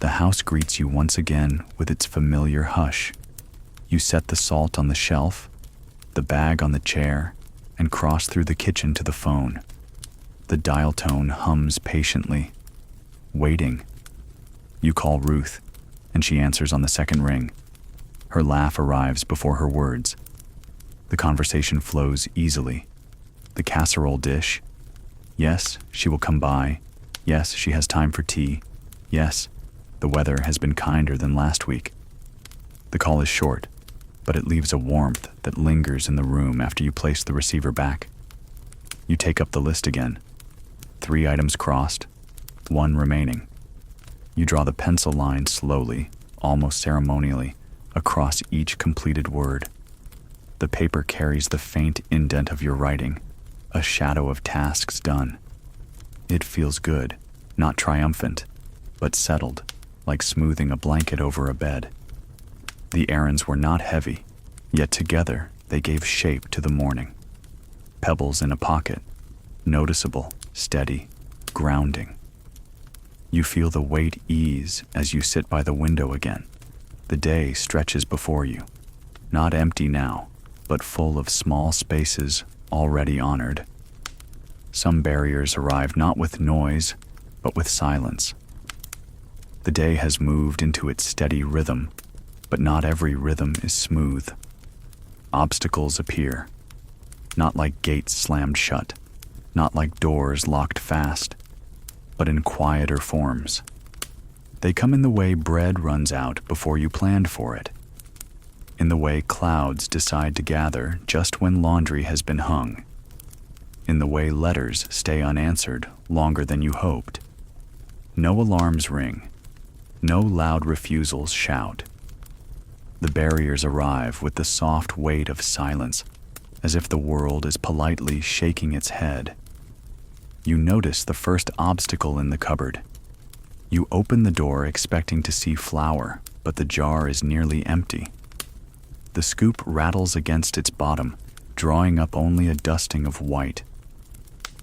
A: The house greets you once again with its familiar hush. You set the salt on the shelf, the bag on the chair, and cross through the kitchen to the phone. The dial tone hums patiently. Waiting. You call Ruth, and she answers on the second ring. Her laugh arrives before her words. The conversation flows easily. The casserole dish. Yes, she will come by. Yes, she has time for tea. Yes, the weather has been kinder than last week. The call is short, but it leaves a warmth that lingers in the room after you place the receiver back. You take up the list again. 3 items crossed, 1 remaining. You draw the pencil line slowly, almost ceremonially, across each completed word. The paper carries the faint indent of your writing, a shadow of tasks done. It feels good, not triumphant, but settled, like smoothing a blanket over a bed. The errands were not heavy, yet together they gave shape to the morning. Pebbles in a pocket, noticeable, steady, grounding. You feel the weight ease as you sit by the window again. The day stretches before you, not empty now, but full of small spaces already honored. Some barriers arrive not with noise, but with silence. The day has moved into its steady rhythm, but not every rhythm is smooth. Obstacles appear, not like gates slammed shut, not like doors locked fast, but in quieter forms. They come in the way bread runs out before you planned for it, in the way clouds decide to gather just when laundry has been hung, in the way letters stay unanswered longer than you hoped. No alarms ring, no loud refusals shout. The barriers arrive with the soft weight of silence, as if the world is politely shaking its head. You notice the first obstacle in the cupboard. You open the door expecting to see flour, but the jar is nearly empty. The scoop rattles against its bottom, drawing up only a dusting of white.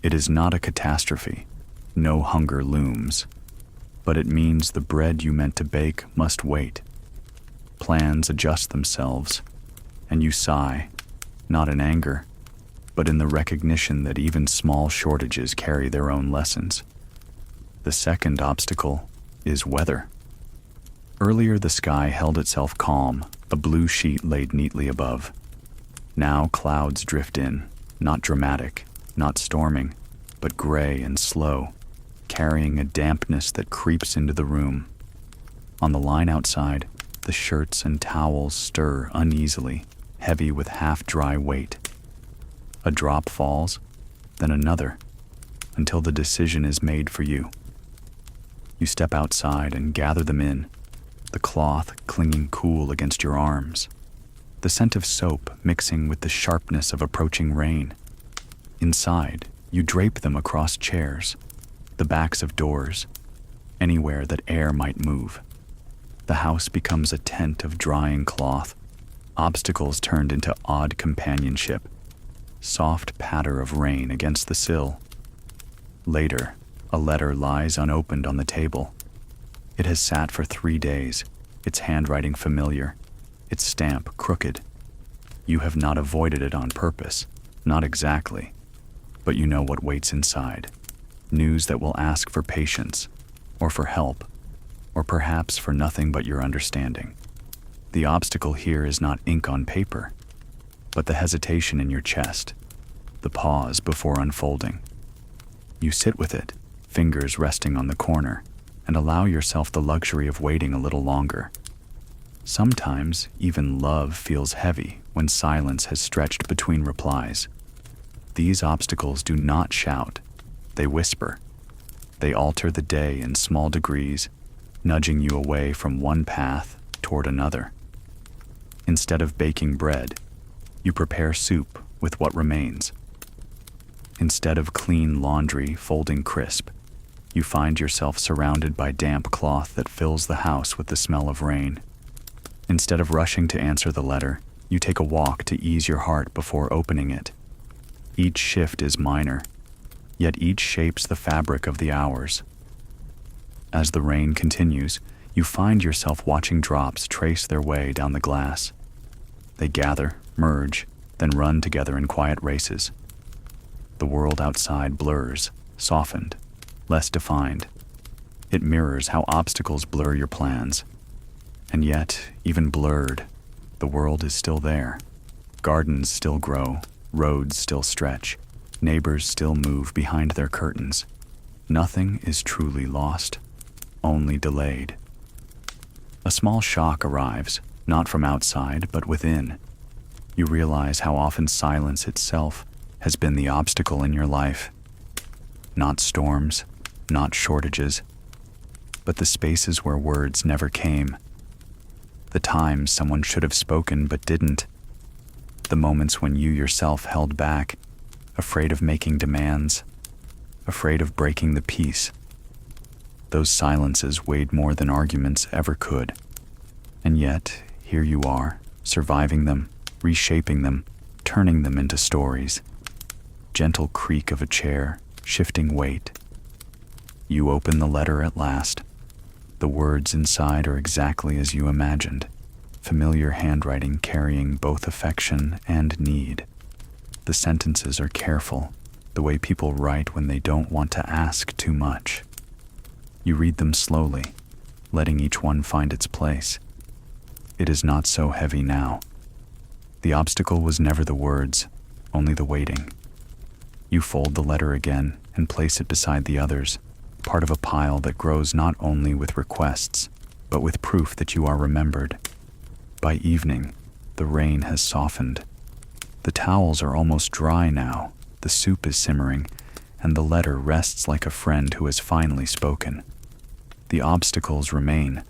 A: It is not a catastrophe. No hunger looms. But it means the bread you meant to bake must wait. Plans adjust themselves, and you sigh, not in anger, but in the recognition that even small shortages carry their own lessons. The second obstacle is weather. Earlier the sky held itself calm, a blue sheet laid neatly above. Now clouds drift in, not dramatic, not storming, but gray and slow, carrying a dampness that creeps into the room. On the line outside, the shirts and towels stir uneasily, heavy with half-dry weight. A drop falls, then another, until the decision is made for you. You step outside and gather them in, the cloth clinging cool against your arms, the scent of soap mixing with the sharpness of approaching rain. Inside, you drape them across chairs, the backs of doors, anywhere that air might move. The house becomes a tent of drying cloth, obstacles turned into odd companionship, soft patter of rain against the sill. Later, a letter lies unopened on the table. It has sat for 3 days, its handwriting familiar, its stamp crooked. You have not avoided it on purpose, not exactly, but you know what waits inside. News that will ask for patience, or for help, or perhaps for nothing but your understanding. The obstacle here is not ink on paper, but the hesitation in your chest, the pause before unfolding. You sit with it, fingers resting on the corner, and allow yourself the luxury of waiting a little longer. Sometimes even love feels heavy when silence has stretched between replies. These obstacles do not shout, they whisper. They alter the day in small degrees, nudging you away from one path toward another. Instead of baking bread, you prepare soup with what remains. Instead of clean laundry folding crisp, you find yourself surrounded by damp cloth that fills the house with the smell of rain. Instead of rushing to answer the letter, you take a walk to ease your heart before opening it. Each shift is minor, yet each shapes the fabric of the hours. As the rain continues, You find yourself watching drops trace their way down the glass. They gather, merge, then run together in quiet races. The world outside blurs, softened, less defined. It mirrors how obstacles blur your plans. And yet, even blurred, the world is still there. Gardens still grow, roads still stretch, neighbors still move behind their curtains. Nothing is truly lost, only delayed. A small shock arrives, not from outside, but within. You realize how often silence itself has been the obstacle in your life. Not storms, not shortages, but the spaces where words never came. The times someone should have spoken but didn't. The moments when you yourself held back, afraid of making demands, afraid of breaking the peace. Those silences weighed more than arguments ever could. And yet, here you are, surviving them, reshaping them, turning them into stories. Gentle creak of a chair, shifting weight. You open the letter at last. The words inside are exactly as you imagined. Familiar handwriting carrying both affection and need. The sentences are careful, the way people write when they don't want to ask too much. You read them slowly, letting each one find its place. It is not so heavy now. The obstacle was never the words, only the waiting. You fold the letter again and place it beside the others, part of a pile that grows not only with requests, but with proof that you are remembered. By evening, the rain has softened. The towels are almost dry now, the soup is simmering, and the letter rests like a friend who has finally spoken. The obstacles remain,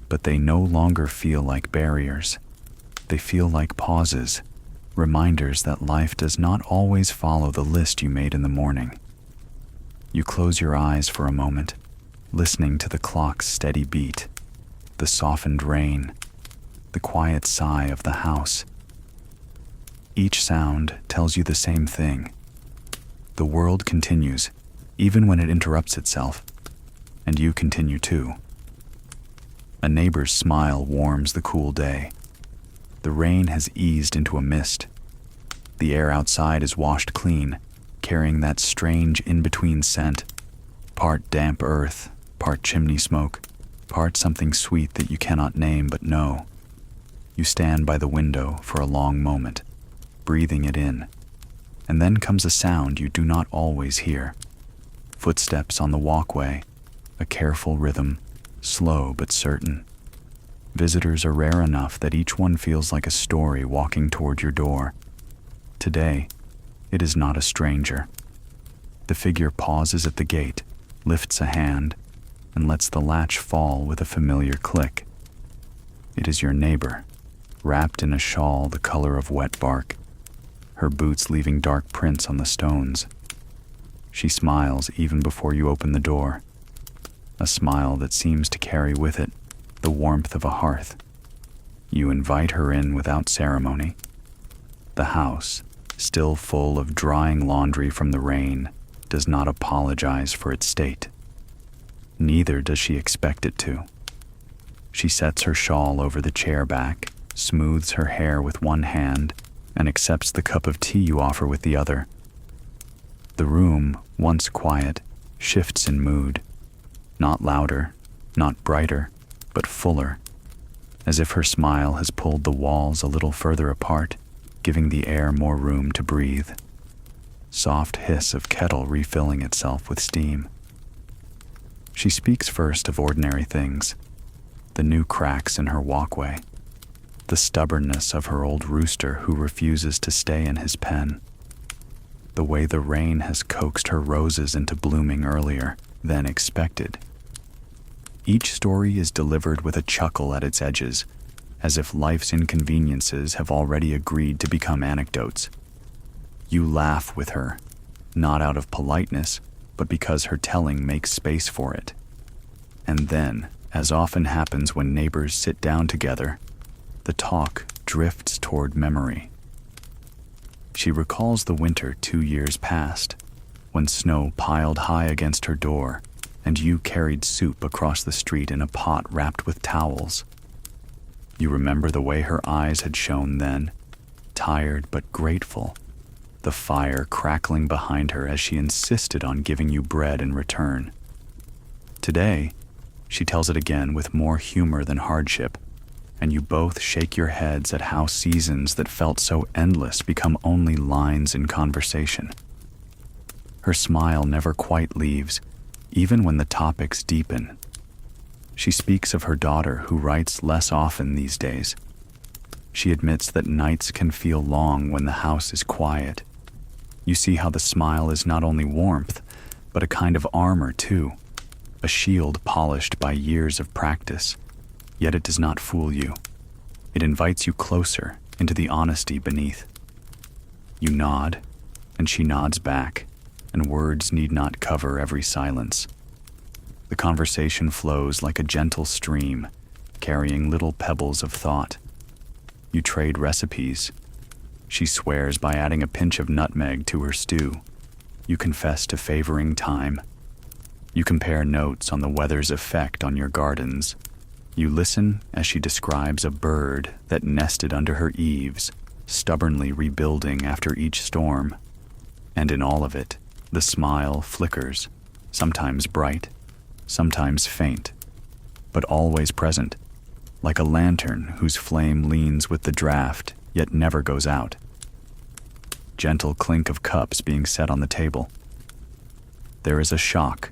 A: but they no longer feel like barriers. They feel like pauses, reminders that life does not always follow the list you made in the morning. You close your eyes for a moment, listening to the clock's steady beat, the softened rain, the quiet sigh of the house. Each sound tells you the same thing. The world continues, even when it interrupts itself, and you continue too. A neighbor's smile warms the cool day. The rain has eased into a mist. The air outside is washed clean, carrying that strange in-between scent, part damp earth, part chimney smoke, part something sweet that you cannot name but know. You stand by the window for a long moment, breathing it in, and then comes a sound you do not always hear. Footsteps on the walkway, a careful rhythm, slow but certain. Visitors are rare enough that each one feels like a story walking toward your door. Today, it is not a stranger. The figure pauses at the gate, lifts a hand, and lets the latch fall with a familiar click. It is your neighbor, wrapped in a shawl the color of wet bark, her boots leaving dark prints on the stones. She smiles even before you open the door, a smile that seems to carry with it the warmth of a hearth. You invite her in without ceremony. The house, still full of drying laundry from the rain, does not apologize for its state. Neither does she expect it to. She sets her shawl over the chair back, smooths her hair with one hand, and accepts the cup of tea you offer with the other. The room, once quiet, shifts in mood. Not louder, not brighter, but fuller, as if her smile has pulled the walls a little further apart, giving the air more room to breathe. Soft hiss of kettle refilling itself with steam. She speaks first of ordinary things, the new cracks in her walkway, the stubbornness of her old rooster who refuses to stay in his pen, the way the rain has coaxed her roses into blooming earlier than expected. Each story is delivered with a chuckle at its edges, as if life's inconveniences have already agreed to become anecdotes. You laugh with her, not out of politeness, but because her telling makes space for it. And then, as often happens when neighbors sit down together, the talk drifts toward memory. She recalls the winter 2 years past, when snow piled high against her door and you carried soup across the street in a pot wrapped with towels. You remember the way her eyes had shone then, tired but grateful, the fire crackling behind her as she insisted on giving you bread in return. Today, she tells it again with more humor than hardship, and you both shake your heads at how seasons that felt so endless become only lines in conversation. Her smile never quite leaves, even when the topics deepen. She speaks of her daughter, who writes less often these days. She admits that nights can feel long when the house is quiet. You see how the smile is not only warmth, but a kind of armor too, a shield polished by years of practice, yet it does not fool you. It invites you closer into the honesty beneath. You nod, and she nods back, and words need not cover every silence. The conversation flows like a gentle stream, carrying little pebbles of thought. You trade recipes. She swears by adding a pinch of nutmeg to her stew. You confess to favoring thyme. You compare notes on the weather's effect on your gardens. You listen as she describes a bird that nested under her eaves, stubbornly rebuilding after each storm. And in all of it, the smile flickers, sometimes bright, sometimes faint, but always present, like a lantern whose flame leans with the draft yet never goes out. Gentle clink of cups being set on the table. There is a shock,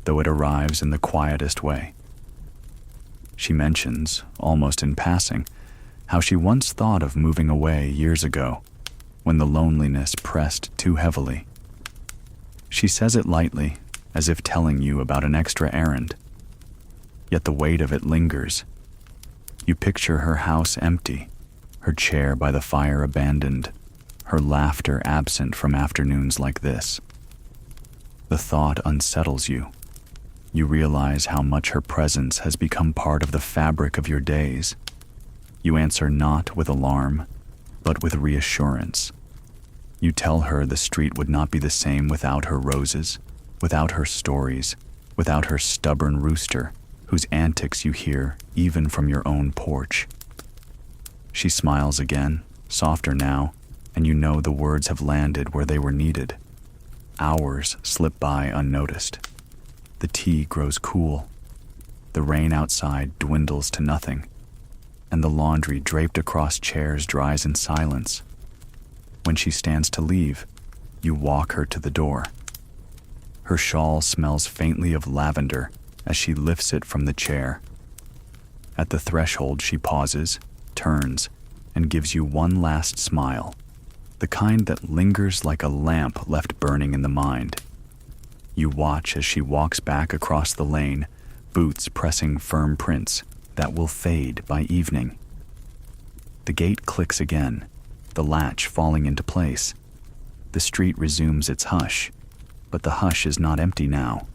A: though it arrives in the quietest way. She mentions, almost in passing, how she once thought of moving away years ago, when the loneliness pressed too heavily. She says it lightly, as if telling you about an extra errand. Yet the weight of it lingers. You picture her house empty, her chair by the fire abandoned, her laughter absent from afternoons like this. The thought unsettles you. You realize how much her presence has become part of the fabric of your days. You answer not with alarm, but with reassurance. You tell her the street would not be the same without her roses, without her stories, without her stubborn rooster, whose antics you hear even from your own porch. She smiles again, softer now, and you know the words have landed where they were needed. Hours slip by unnoticed. The tea grows cool. The rain outside dwindles to nothing, and the laundry draped across chairs dries in silence. When she stands to leave, you walk her to the door. Her shawl smells faintly of lavender as she lifts it from the chair. At the threshold she pauses, turns, and gives you one last smile, the kind that lingers like a lamp left burning in the mind. You watch as she walks back across the lane, boots pressing firm prints that will fade by evening. The gate clicks again, the latch falling into place. The street resumes its hush, but the hush is not empty now.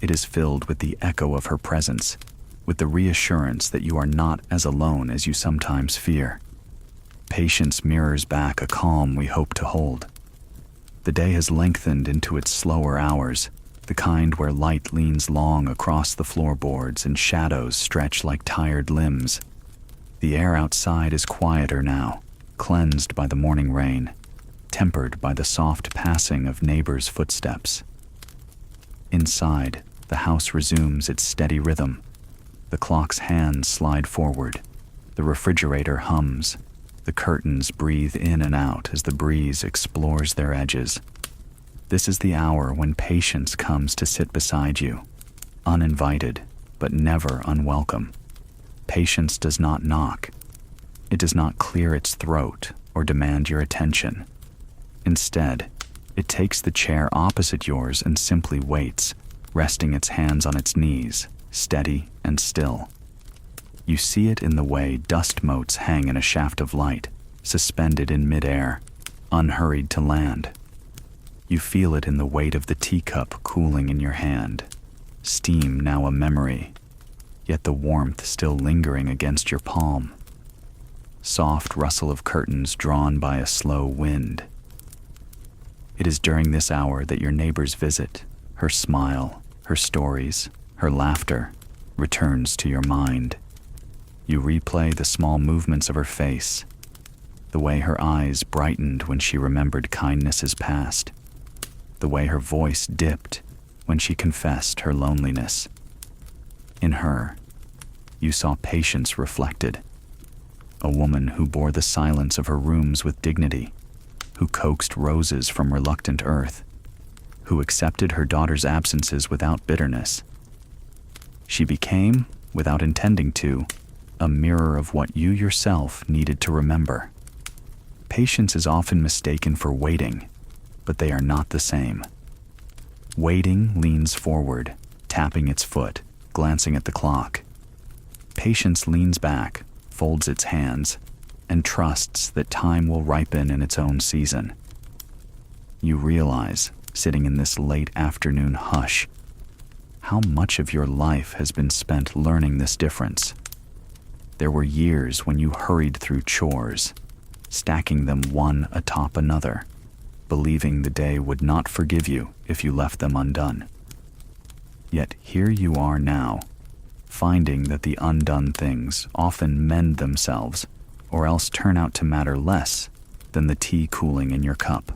A: It is filled with the echo of her presence, with the reassurance that you are not as alone as you sometimes fear. Patience mirrors back a calm we hope to hold. The day has lengthened into its slower hours, the kind where light leans long across the floorboards and shadows stretch like tired limbs. The air outside is quieter now, cleansed by the morning rain, tempered by the soft passing of neighbors' footsteps. Inside, the house resumes its steady rhythm. The clock's hands slide forward. The refrigerator hums. The curtains breathe in and out as the breeze explores their edges. This is the hour when patience comes to sit beside you, uninvited, but never unwelcome. Patience does not knock. It does not clear its throat or demand your attention. Instead, it takes the chair opposite yours and simply waits, resting its hands on its knees, steady and still. You see it in the way dust motes hang in a shaft of light, suspended in midair, unhurried to land. You feel it in the weight of the teacup cooling in your hand, steam now a memory, yet the warmth still lingering against your palm. Soft rustle of curtains drawn by a slow wind. It is during this hour that your neighbors visit, her smile, Her stories, her laughter, returns to your mind. You replay the small movements of her face, the way her eyes brightened when she remembered kindnesses past, the way her voice dipped when she confessed her loneliness. In her, you saw patience reflected, a woman who bore the silence of her rooms with dignity, who coaxed roses from reluctant earth, who accepted her daughter's absences without bitterness. She became, without intending to, a mirror of what you yourself needed to remember. Patience is often mistaken for waiting, but they are not the same. Waiting leans forward, tapping its foot, glancing at the clock. Patience leans back, folds its hands, and trusts that time will ripen in its own season. You realize, sitting in this late afternoon hush, how much of your life has been spent learning this difference. There were years when you hurried through chores, stacking them one atop another, believing the day would not forgive you if you left them undone. Yet here you are now, finding that the undone things often mend themselves, or else turn out to matter less than the tea cooling in your cup.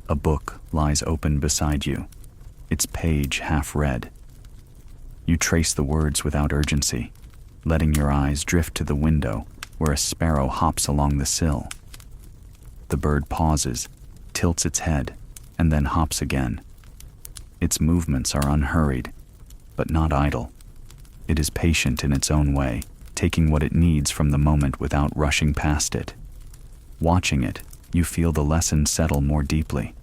A: A book lies open beside you, its page half read. You trace the words without urgency, letting your eyes drift to the window where a sparrow hops along the sill. The bird pauses, tilts its head, and then hops again. Its movements are unhurried, but not idle. It is patient in its own way, taking what it needs from the moment without rushing past it. Watching it, you feel the lesson settle more deeply.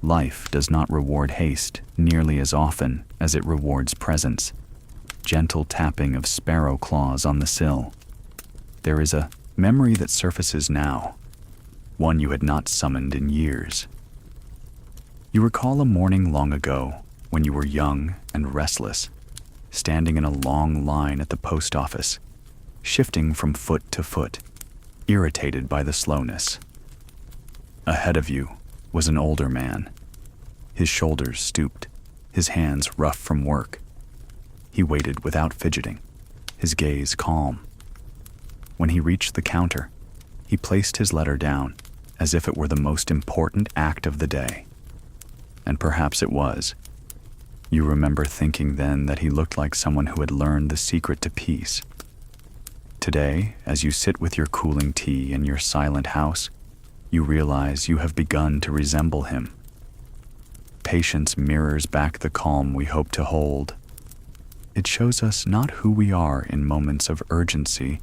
A: Life does not reward haste nearly as often as it rewards presence. Gentle tapping of sparrow claws on the sill. There is a memory that surfaces now, one you had not summoned in years. You recall a morning long ago when you were young and restless, standing in a long line at the post office, shifting from foot to foot, irritated by the slowness. Ahead of you was an older man. His shoulders stooped, his hands rough from work. He waited without fidgeting, his gaze calm. When he reached the counter, he placed his letter down as if it were the most important act of the day. And perhaps it was. You remember thinking then that he looked like someone who had learned the secret to peace. Today, as you sit with your cooling tea in your silent house, you realize you have begun to resemble him. Patience mirrors back the calm we hope to hold. It shows us not who we are in moments of urgency,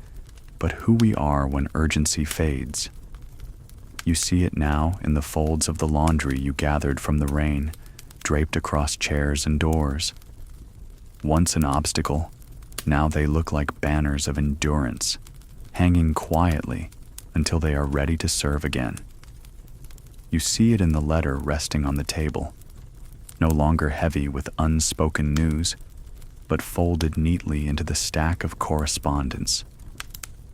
A: but who we are when urgency fades. You see it now in the folds of the laundry you gathered from the rain, draped across chairs and doors. Once an obstacle, now they look like banners of endurance, hanging quietly until they are ready to serve again. You see it in the letter resting on the table, no longer heavy with unspoken news, but folded neatly into the stack of correspondence,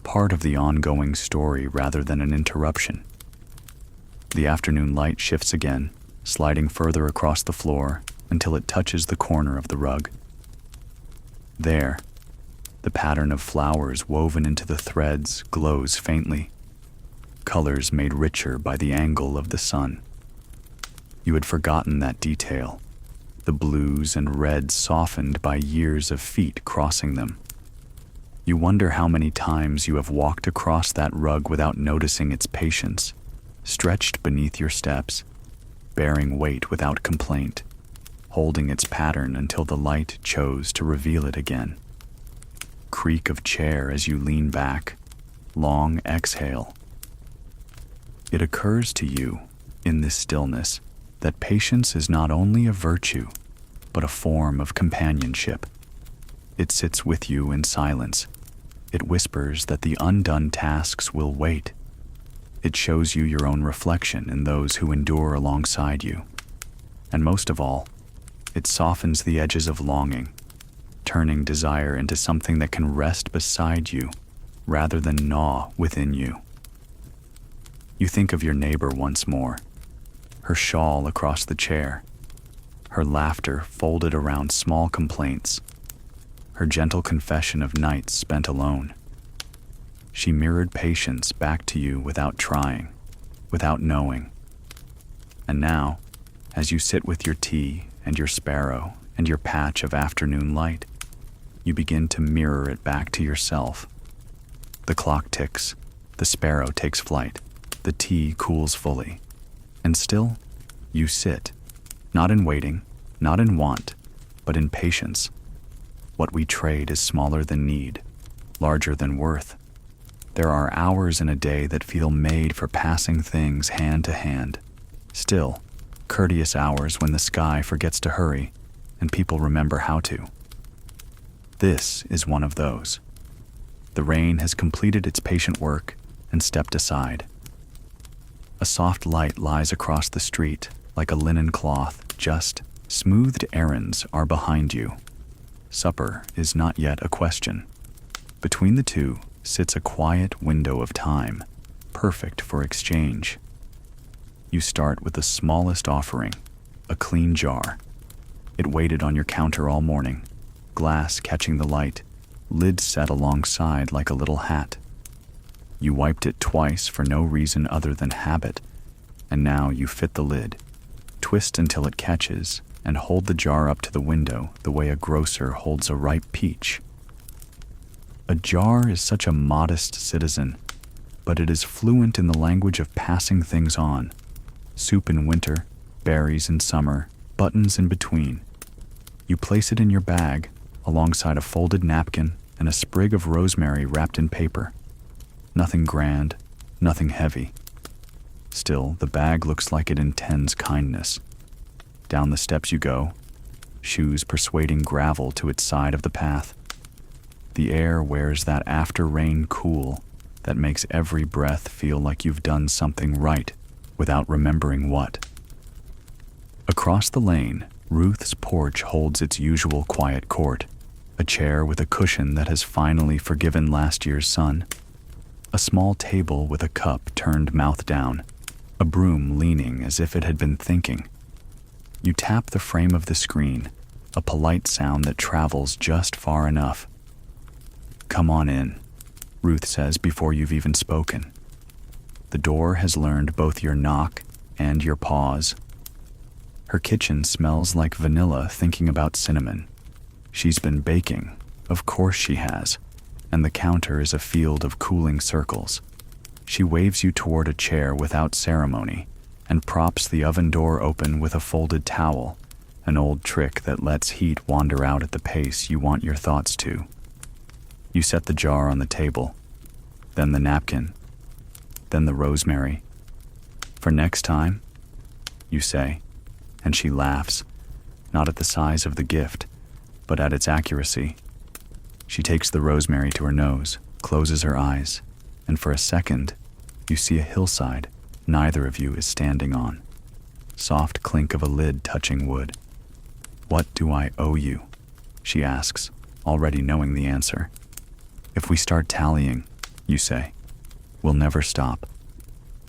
A: part of the ongoing story rather than an interruption. The afternoon light shifts again, sliding further across the floor until it touches the corner of the rug. There, the pattern of flowers woven into the threads glows faintly, colors made richer by the angle of the sun. You had forgotten that detail, the blues and reds softened by years of feet crossing them. You wonder how many times you have walked across that rug without noticing its patience, stretched beneath your steps, bearing weight without complaint, holding its pattern until the light chose to reveal it again. Creak of chair as you lean back, long exhale. It occurs to you, in this stillness, that patience is not only a virtue, but a form of companionship. It sits with you in silence. It whispers that the undone tasks will wait. It shows you your own reflection in those who endure alongside you. And most of all, it softens the edges of longing, turning desire into something that can rest beside you rather than gnaw within you. You think of your neighbor once more, her shawl across the chair, her laughter folded around small complaints, her gentle confession of nights spent alone. She mirrored patience back to you without trying, without knowing. And now, as you sit with your tea and your sparrow and your patch of afternoon light, you begin to mirror it back to yourself. The clock ticks, the sparrow takes flight, the tea cools fully, and still, you sit, not in waiting, not in want, but in patience. What we trade is smaller than need, larger than worth. There are hours in a day that feel made for passing things hand to hand. Still, courteous hours when the sky forgets to hurry and people remember how to. This is one of those. The rain has completed its patient work and stepped aside. A soft light lies across the street like a linen cloth, just smoothed errands are behind you. Supper is not yet a question. Between the two sits a quiet window of time, perfect for exchange. You start with the smallest offering, a clean jar. It waited on your counter all morning, glass catching the light, lid set alongside like a little hat. You wiped it twice for no reason other than habit, and now you fit the lid, twist until it catches, and hold the jar up to the window the way a grocer holds a ripe peach. A jar is such a modest citizen, but it is fluent in the language of passing things on. Soup in winter, berries in summer, buttons in between. You place it in your bag, alongside a folded napkin and a sprig of rosemary wrapped in paper. Nothing grand, nothing heavy. Still, the bag looks like it intends kindness. Down the steps you go, shoes persuading gravel to its side of the path. The air wears that after-rain cool that makes every breath feel like you've done something right without remembering what. Across the lane, Ruth's porch holds its usual quiet court, a chair with a cushion that has finally forgiven last year's sun, a small table with a cup turned mouth down, a broom leaning as if it had been thinking. You tap the frame of the screen, a polite sound that travels just far enough. "Come on in," Ruth says before you've even spoken. The door has learned both your knock and your pause. Her kitchen smells like vanilla thinking about cinnamon. She's been baking, of course she has, and the counter is a field of cooling circles. She waves you toward a chair without ceremony and props the oven door open with a folded towel, an old trick that lets heat wander out at the pace you want your thoughts to. You set the jar on the table, then the napkin, then the rosemary. "For next time," you say, and she laughs, not at the size of the gift, but at its accuracy. She takes the rosemary to her nose, closes her eyes, and for a second, you see a hillside neither of you is standing on. Soft clink of a lid touching wood. "What do I owe you?" she asks, already knowing the answer. "If we start tallying," you say, "we'll never stop."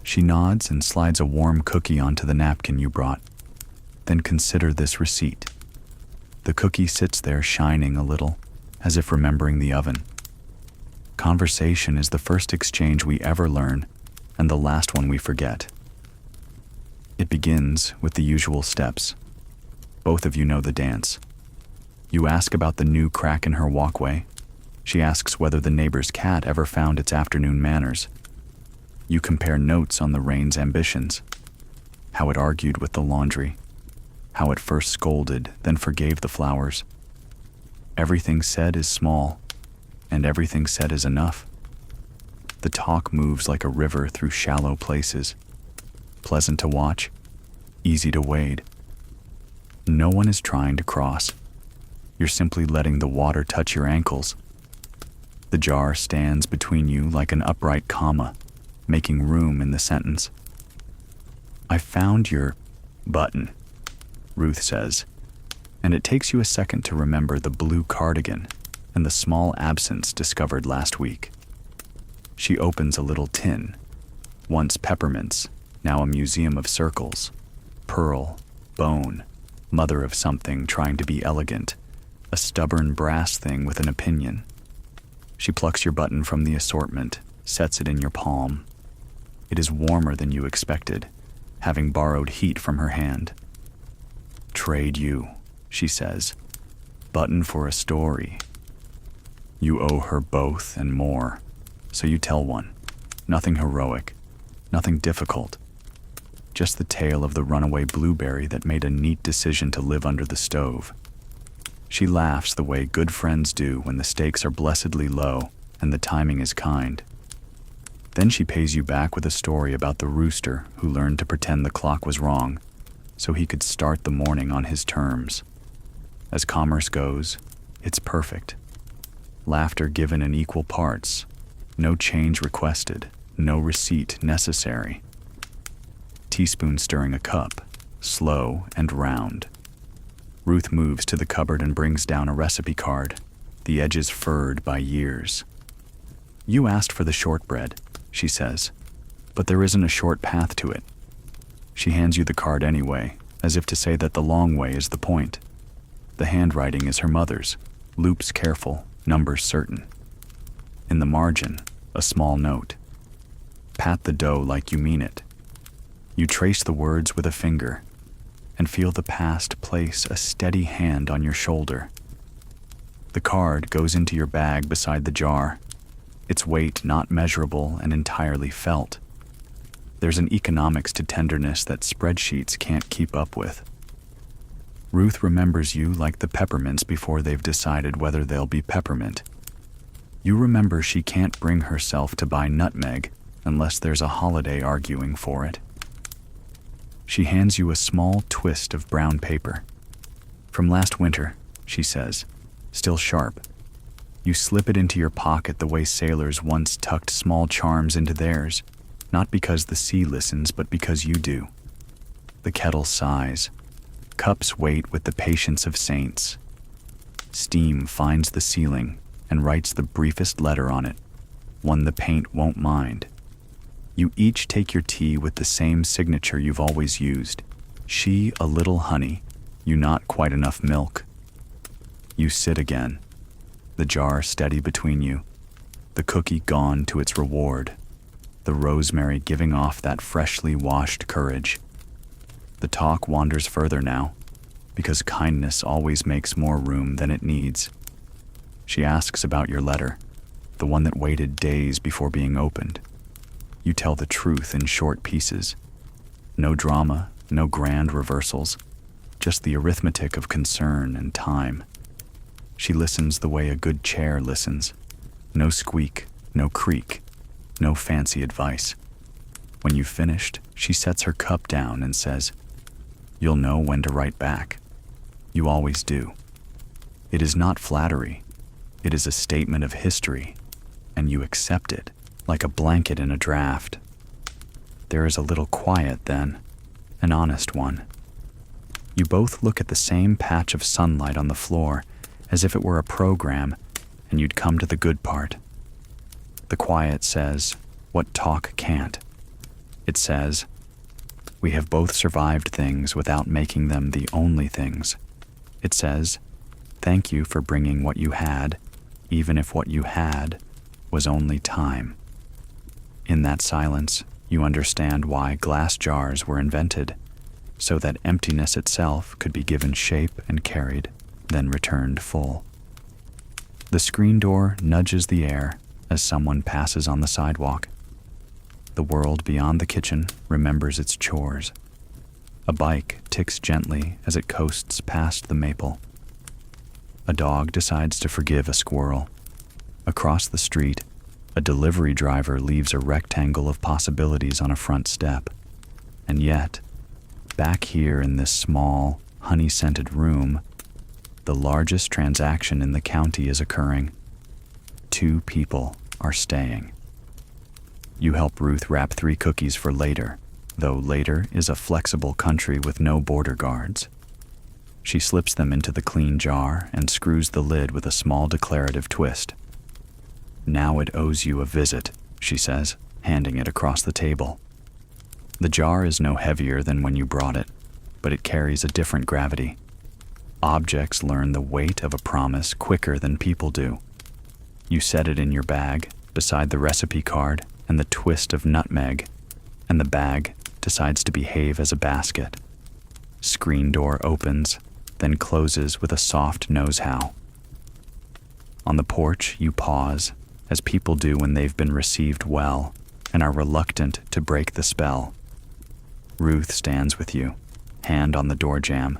A: She nods and slides a warm cookie onto the napkin you brought. "Then consider this receipt." The cookie sits there shining a little, as if remembering the oven. Conversation is the first exchange we ever learn, and the last one we forget. It begins with the usual steps. Both of you know the dance. You ask about the new crack in her walkway. She asks whether the neighbor's cat ever found its afternoon manners. You compare notes on the rain's ambitions, how it argued with the laundry, how it first scolded, then forgave the flowers. Everything said is small, and everything said is enough. The talk moves like a river through shallow places. Pleasant to watch, easy to wade. No one is trying to cross. You're simply letting the water touch your ankles. The jar stands between you like an upright comma, making room in the sentence. "I found your button," Ruth says, and it takes you a second to remember the blue cardigan and the small absence discovered last week. She opens a little tin, once peppermints, now a museum of circles, pearl, bone, mother of something trying to be elegant, a stubborn brass thing with an opinion. She plucks your button from the assortment, sets it in your palm. It is warmer than you expected, having borrowed heat from her hand. "Trade you," she says. "Button for a story." You owe her both and more, so you tell one. Nothing heroic, nothing difficult. Just the tale of the runaway blueberry that made a neat decision to live under the stove. She laughs the way good friends do when the stakes are blessedly low and the timing is kind. Then she pays you back with a story about the rooster who learned to pretend the clock was wrong so he could start the morning on his terms. As commerce goes, it's perfect. Laughter given in equal parts, no change requested, no receipt necessary. Teaspoon stirring a cup, slow and round. Ruth moves to the cupboard and brings down a recipe card, the edges furred by years. "You asked for the shortbread," she says, "but there isn't a short path to it." She hands you the card anyway, as if to say that the long way is the point. The handwriting is her mother's, loops careful, numbers certain. In the margin, a small note. Pat the dough like you mean it. You trace the words with a finger and feel the past place a steady hand on your shoulder. The card goes into your bag beside the jar, its weight not measurable and entirely felt. There's an economics to tenderness that spreadsheets can't keep up with. Ruth remembers you like the peppermints before they've decided whether they'll be peppermint. You remember she can't bring herself to buy nutmeg unless there's a holiday arguing for it. She hands you a small twist of brown paper. "From last winter," she says, still sharp. You slip it into your pocket the way sailors once tucked small charms into theirs, not because the sea listens, but because you do. The kettle sighs. Cups wait with the patience of saints. Steam finds the ceiling and writes the briefest letter on it, one the paint won't mind. You each take your tea with the same signature you've always used. She a little honey, you not quite enough milk. You sit again, the jar steady between you, the cookie gone to its reward, the rosemary giving off that freshly washed courage. The talk wanders further now, because kindness always makes more room than it needs. She asks about your letter, the one that waited days before being opened. You tell the truth in short pieces. No drama, no grand reversals, just the arithmetic of concern and time. She listens the way a good chair listens. No squeak, no creak, no fancy advice. When you've finished, she sets her cup down and says, "You'll know when to write back. You always do." It is not flattery. It is a statement of history, and you accept it like a blanket in a draft. There is a little quiet then, an honest one. You both look at the same patch of sunlight on the floor as if it were a program and you'd come to the good part. The quiet says what talk can't. It says, "We have both survived things without making them the only things." It says, "Thank you for bringing what you had, even if what you had was only time." In that silence, you understand why glass jars were invented, so that emptiness itself could be given shape and carried, then returned full. The screen door nudges the air as someone passes on the sidewalk. The world beyond the kitchen remembers its chores. A bike ticks gently as it coasts past the maple. A dog decides to forgive a squirrel. Across the street, a delivery driver leaves a rectangle of possibilities on a front step. And yet, back here in this small, honey-scented room, the largest transaction in the county is occurring. 2 people are staying. You help Ruth wrap 3 cookies for later, though later is a flexible country with no border guards. She slips them into the clean jar and screws the lid with a small declarative twist. "Now it owes you a visit," she says, handing it across the table. The jar is no heavier than when you brought it, but it carries a different gravity. Objects learn the weight of a promise quicker than people do. You set it in your bag, beside the recipe card and the twist of nutmeg, and the bag decides to behave as a basket. Screen door opens, then closes with a soft nose-how. On the porch, you pause, as people do when they've been received well and are reluctant to break the spell. Ruth stands with you, hand on the door jamb,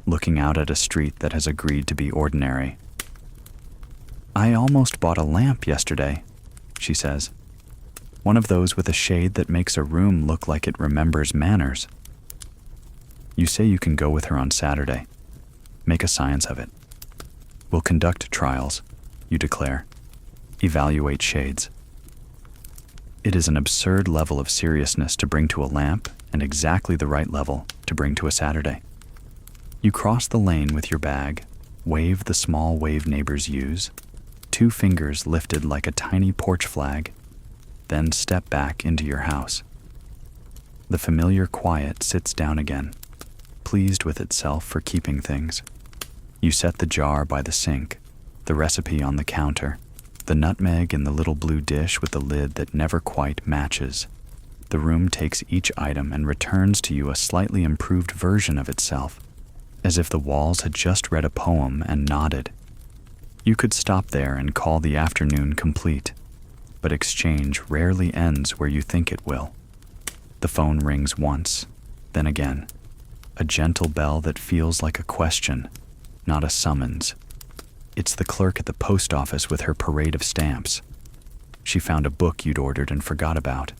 A: looking out at a street that has agreed to be ordinary. "I almost bought a lamp yesterday," she says. "One of those with a shade that makes a room look like it remembers manners." You say you can go with her on Saturday. Make a science of it. "We'll conduct trials," you declare. "Evaluate shades." It is an absurd level of seriousness to bring to a lamp and exactly the right level to bring to a Saturday. You cross the lane with your bag, wave the small wave neighbors use, 2 fingers lifted like a tiny porch flag, then step back into your house. The familiar quiet sits down again, pleased with itself for keeping things. You set the jar by the sink, the recipe on the counter, the nutmeg in the little blue dish with the lid that never quite matches. The room takes each item and returns to you a slightly improved version of itself, as if the walls had just read a poem and nodded. You could stop there and call the afternoon complete, but exchange rarely ends where you think it will. The phone rings once, then again, a gentle bell that feels like a question, not a summons. It's the clerk at the post office with her parade of stamps. She found a book you'd ordered and forgot about,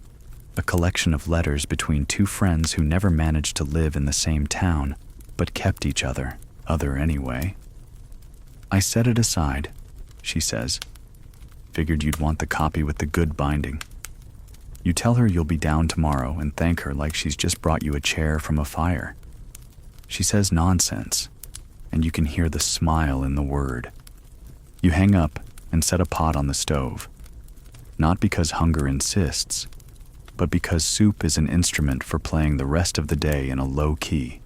A: a collection of letters between 2 friends who never managed to live in the same town, but kept each other anyway. "I set it aside," she says. "Figured you'd want the copy with the good binding." You tell her you'll be down tomorrow and thank her like she's just brought you a chair from a fire. She says nonsense, and you can hear the smile in the word. You hang up and set a pot on the stove, not because hunger insists, but because soup is an instrument for playing the rest of the day in a low key.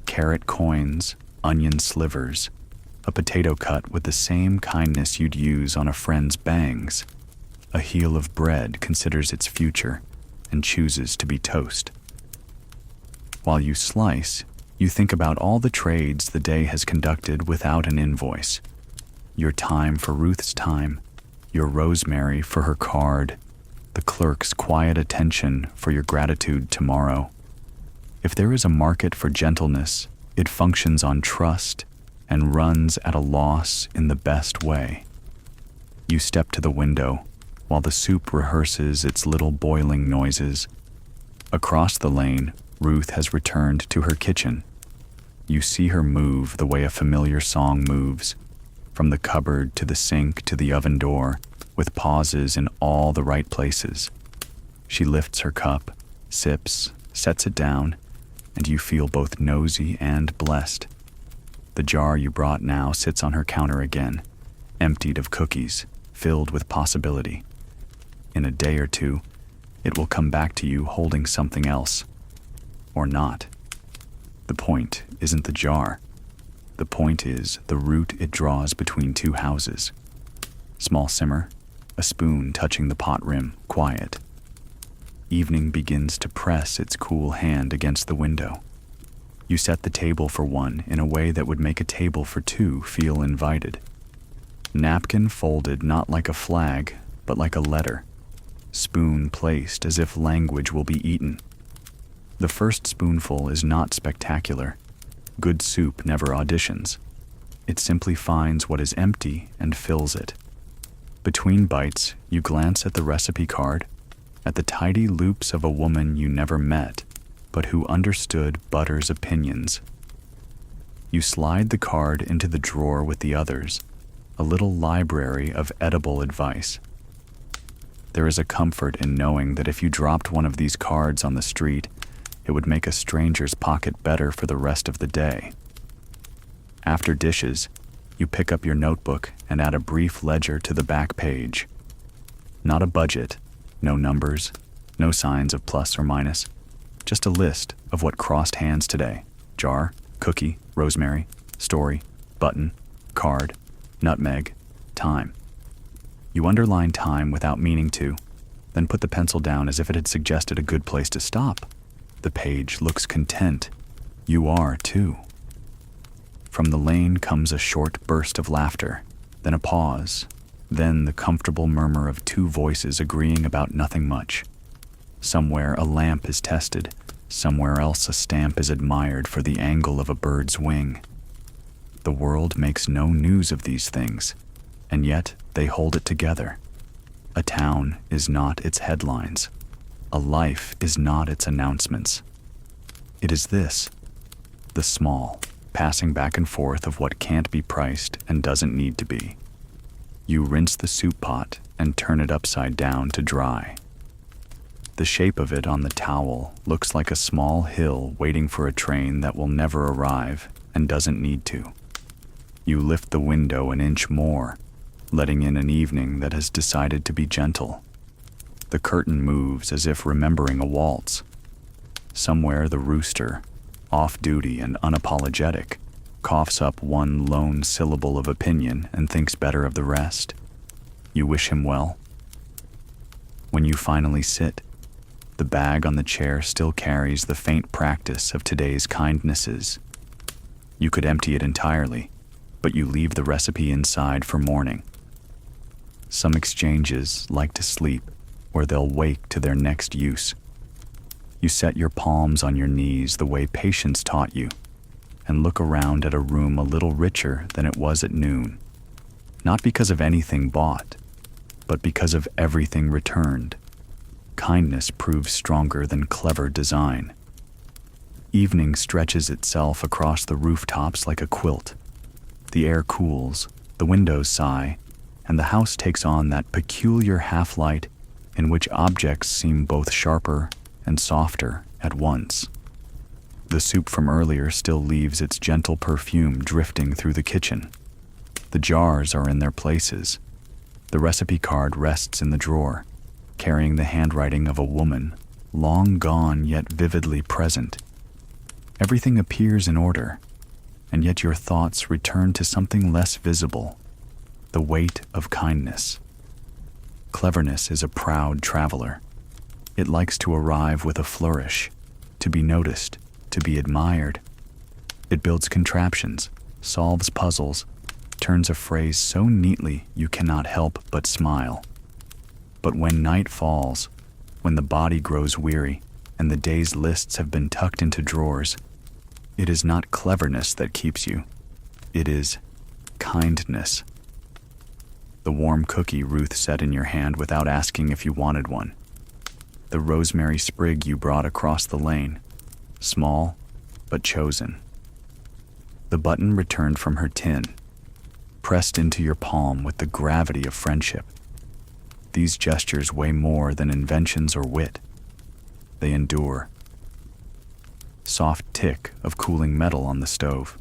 A: Carrot coins, onion slivers, a potato cut with the same kindness you'd use on a friend's bangs. A heel of bread considers its future and chooses to be toast. While you slice, you think about all the trades the day has conducted without an invoice. Your time for Ruth's time, your rosemary for her card, the clerk's quiet attention for your gratitude tomorrow. If there is a market for gentleness, it functions on trust and runs at a loss in the best way. You step to the window while the soup rehearses its little boiling noises. Across the lane, Ruth has returned to her kitchen. You see her move the way a familiar song moves, from the cupboard to the sink to the oven door, with pauses in all the right places. She lifts her cup, sips, sets it down, and you feel both nosy and blessed. The jar you brought now sits on her counter again, emptied of cookies, filled with possibility. In a day or 2, it will come back to you holding something else. Or not. The point isn't the jar. The point is the route it draws between 2 houses. Small simmer, a spoon touching the pot rim, quiet. Evening begins to press its cool hand against the window. You set the table for 1 in a way that would make a table for 2 feel invited. Napkin folded not like a flag, but like a letter. Spoon placed as if language will be eaten. The first spoonful is not spectacular. Good soup never auditions. It simply finds what is empty and fills it. Between bites, you glance at the recipe card, at the tidy loops of a woman you never met, but who understood butter's opinions. You slide the card into the drawer with the others, a little library of edible advice. There is a comfort in knowing that if you dropped one of these cards on the street, it would make a stranger's pocket better for the rest of the day. After dishes, you pick up your notebook and add a brief ledger to the back page. Not a budget, no numbers, no signs of plus or minus, just a list of what crossed hands today, jar, cookie, rosemary, story, button, card, nutmeg, time. You underline time without meaning to, then put the pencil down as if it had suggested a good place to stop. The page looks content. You are, too. From the lane comes a short burst of laughter, then a pause, then the comfortable murmur of two voices agreeing about nothing much. Somewhere a lamp is tested, somewhere else a stamp is admired for the angle of a bird's wing. The world makes no news of these things, and yet they hold it together. A town is not its headlines. A life is not its announcements. It is this, the small, passing back and forth of what can't be priced and doesn't need to be. You rinse the soup pot and turn it upside down to dry. The shape of it on the towel looks like a small hill waiting for a train that will never arrive and doesn't need to. You lift the window an inch more, letting in an evening that has decided to be gentle. The curtain moves as if remembering a waltz. Somewhere the rooster, off-duty and unapologetic, coughs up one lone syllable of opinion and thinks better of the rest. You wish him well. When you finally sit, the bag on the chair still carries the faint practice of today's kindnesses. You could empty it entirely, but you leave the recipe inside for morning. Some exchanges like to sleep, where they'll wake to their next use. You set your palms on your knees the way patience taught you, and look around at a room a little richer than it was at noon, not because of anything bought, but because of everything returned. Kindness proves stronger than clever design. Evening stretches itself across the rooftops like a quilt. The air cools, the windows sigh, and the house takes on that peculiar half-light in which objects seem both sharper and softer at once. The soup from earlier still leaves its gentle perfume drifting through the kitchen. The jars are in their places. The recipe card rests in the drawer, carrying the handwriting of a woman, long gone yet vividly present. Everything appears in order, and yet your thoughts return to something less visible, the weight of kindness. Cleverness is a proud traveler. It likes to arrive with a flourish, to be noticed, to be admired. It builds contraptions, solves puzzles, turns a phrase so neatly you cannot help but smile. But when night falls, when the body grows weary, and the day's lists have been tucked into drawers, it is not cleverness that keeps you. It is kindness. The warm cookie Ruth set in your hand without asking if you wanted one. The rosemary sprig you brought across the lane, small but chosen. The button returned from her tin, pressed into your palm with the gravity of friendship. These gestures weigh more than inventions or wit. They endure. Soft tick of cooling metal on the stove.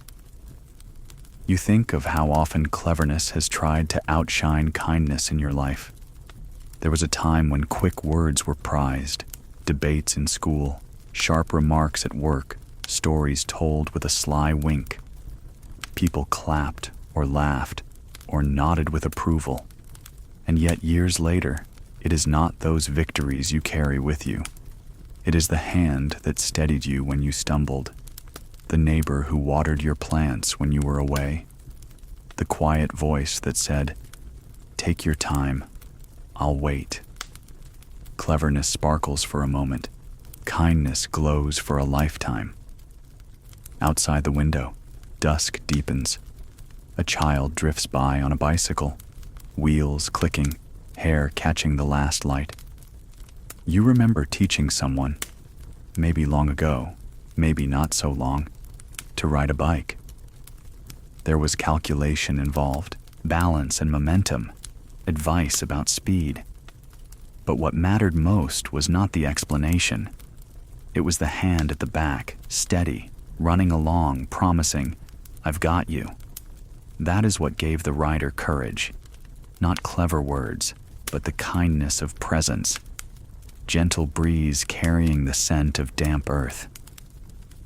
A: You think of how often cleverness has tried to outshine kindness in your life. There was a time when quick words were prized, debates in school, sharp remarks at work, stories told with a sly wink. People clapped or laughed or nodded with approval. And yet years later, it is not those victories you carry with you. It is the hand that steadied you when you stumbled, the neighbor who watered your plants when you were away, the quiet voice that said, "Take your time, I'll wait." Cleverness sparkles for a moment. Kindness glows for a lifetime. Outside the window, dusk deepens. A child drifts by on a bicycle, wheels clicking, hair catching the last light. You remember teaching someone, maybe long ago, maybe not so long, to ride a bike. There was calculation involved, balance and momentum, advice about speed. But what mattered most was not the explanation. It was the hand at the back, steady, running along, promising, "I've got you." That is what gave the rider courage. Not clever words, but the kindness of presence. Gentle breeze carrying the scent of damp earth.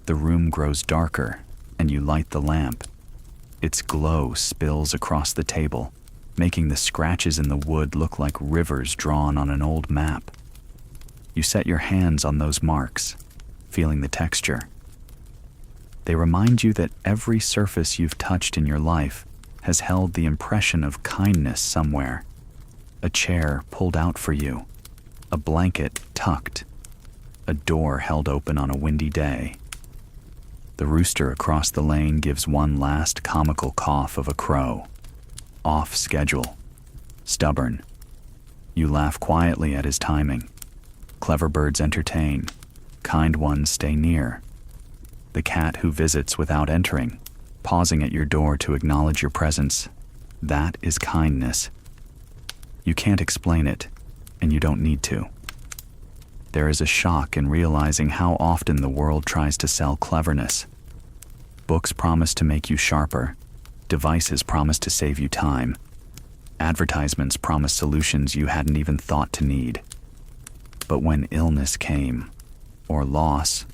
A: The room grows darker, and you light the lamp. Its glow spills across the table, making the scratches in the wood look like rivers drawn on an old map. You set your hands on those marks, feeling the texture. They remind you that every surface you've touched in your life has held the impression of kindness somewhere. A chair pulled out for you, a blanket tucked, a door held open on a windy day. The rooster across the lane gives one last comical cough of a crow. Off schedule. Stubborn. You laugh quietly at his timing. Clever birds entertain. Kind ones stay near. The cat who visits without entering, pausing at your door to acknowledge your presence. That is kindness. You can't explain it, and you don't need to. There is a shock in realizing how often the world tries to sell cleverness. Books promise to make you sharper. Devices promise to save you time. Advertisements promise solutions you hadn't even thought to need. But when illness came, or loss,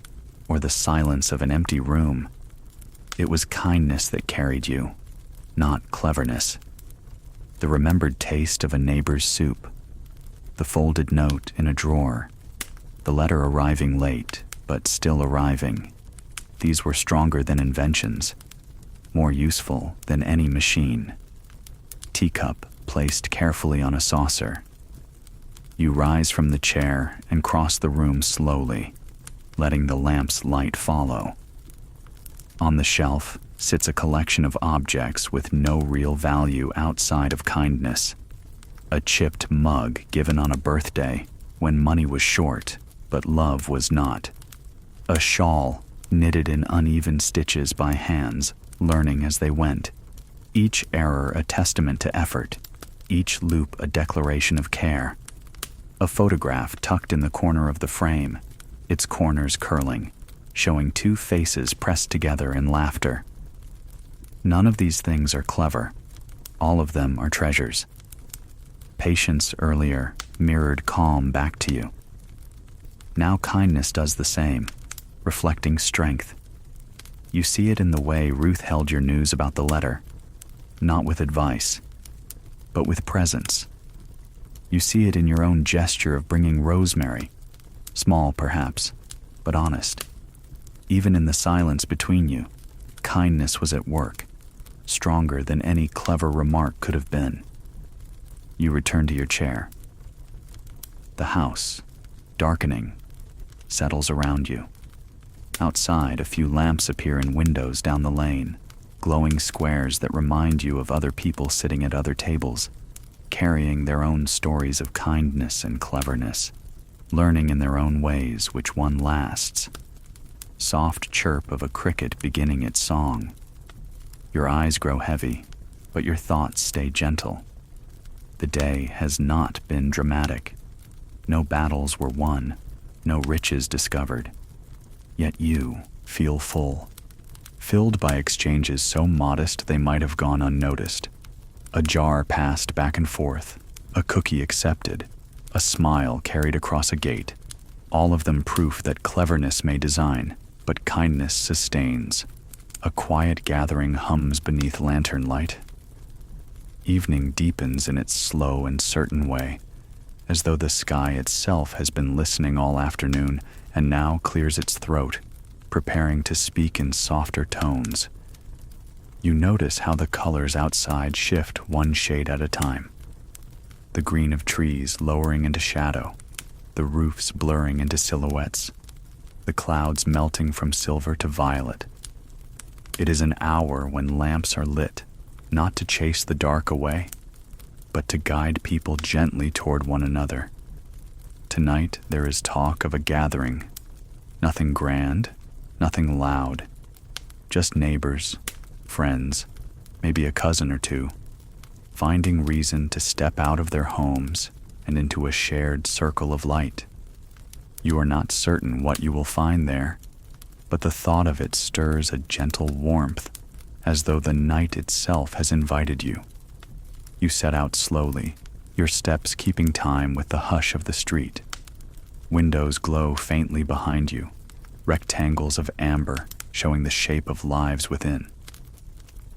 A: or the silence of an empty room, it was kindness that carried you, not cleverness. The remembered taste of a neighbor's soup, the folded note in a drawer, the letter arriving late, but still arriving. These were stronger than inventions, more useful than any machine. Teacup placed carefully on a saucer. You rise from the chair and cross the room slowly, letting the lamp's light follow. On the shelf sits a collection of objects with no real value outside of kindness. A chipped mug given on a birthday when money was short, but love was not. A shawl knitted in uneven stitches by hands, learning as they went. Each error a testament to effort, each loop a declaration of care. A photograph tucked in the corner of the frame, its corners curling, showing two faces pressed together in laughter. None of these things are clever. All of them are treasures. Patience earlier mirrored calm back to you. Now kindness does the same, reflecting strength. You see it in the way Ruth held your news about the letter, not with advice, but with presence. You see it in your own gesture of bringing rosemary, small perhaps, but honest. Even in the silence between you, kindness was at work, stronger than any clever remark could have been. You return to your chair. The house, darkening, settles around you. Outside, a few lamps appear in windows down the lane, glowing squares that remind you of other people sitting at other tables, carrying their own stories of kindness and cleverness, learning in their own ways which one lasts. Soft chirp of a cricket beginning its song. Your eyes grow heavy, but your thoughts stay gentle. The day has not been dramatic. No battles were won, no riches discovered. Yet you feel full, filled by exchanges so modest they might have gone unnoticed. A jar passed back and forth, a cookie accepted, a smile carried across a gate, all of them proof that cleverness may design, but kindness sustains. A quiet gathering hums beneath lantern light. Evening deepens in its slow and certain way, as though the sky itself has been listening all afternoon and now clears its throat, preparing to speak in softer tones. You notice how the colors outside shift one shade at a time. The green of trees lowering into shadow, the roofs blurring into silhouettes, the clouds melting from silver to violet. It is an hour when lamps are lit, not to chase the dark away, but to guide people gently toward one another. Tonight there is talk of a gathering, nothing grand, nothing loud, just neighbors, friends, maybe a cousin or two, finding reason to step out of their homes and into a shared circle of light. You are not certain what you will find there, but the thought of it stirs a gentle warmth, as though the night itself has invited you. You set out slowly, your steps keeping time with the hush of the street. Windows glow faintly behind you, rectangles of amber showing the shape of lives within.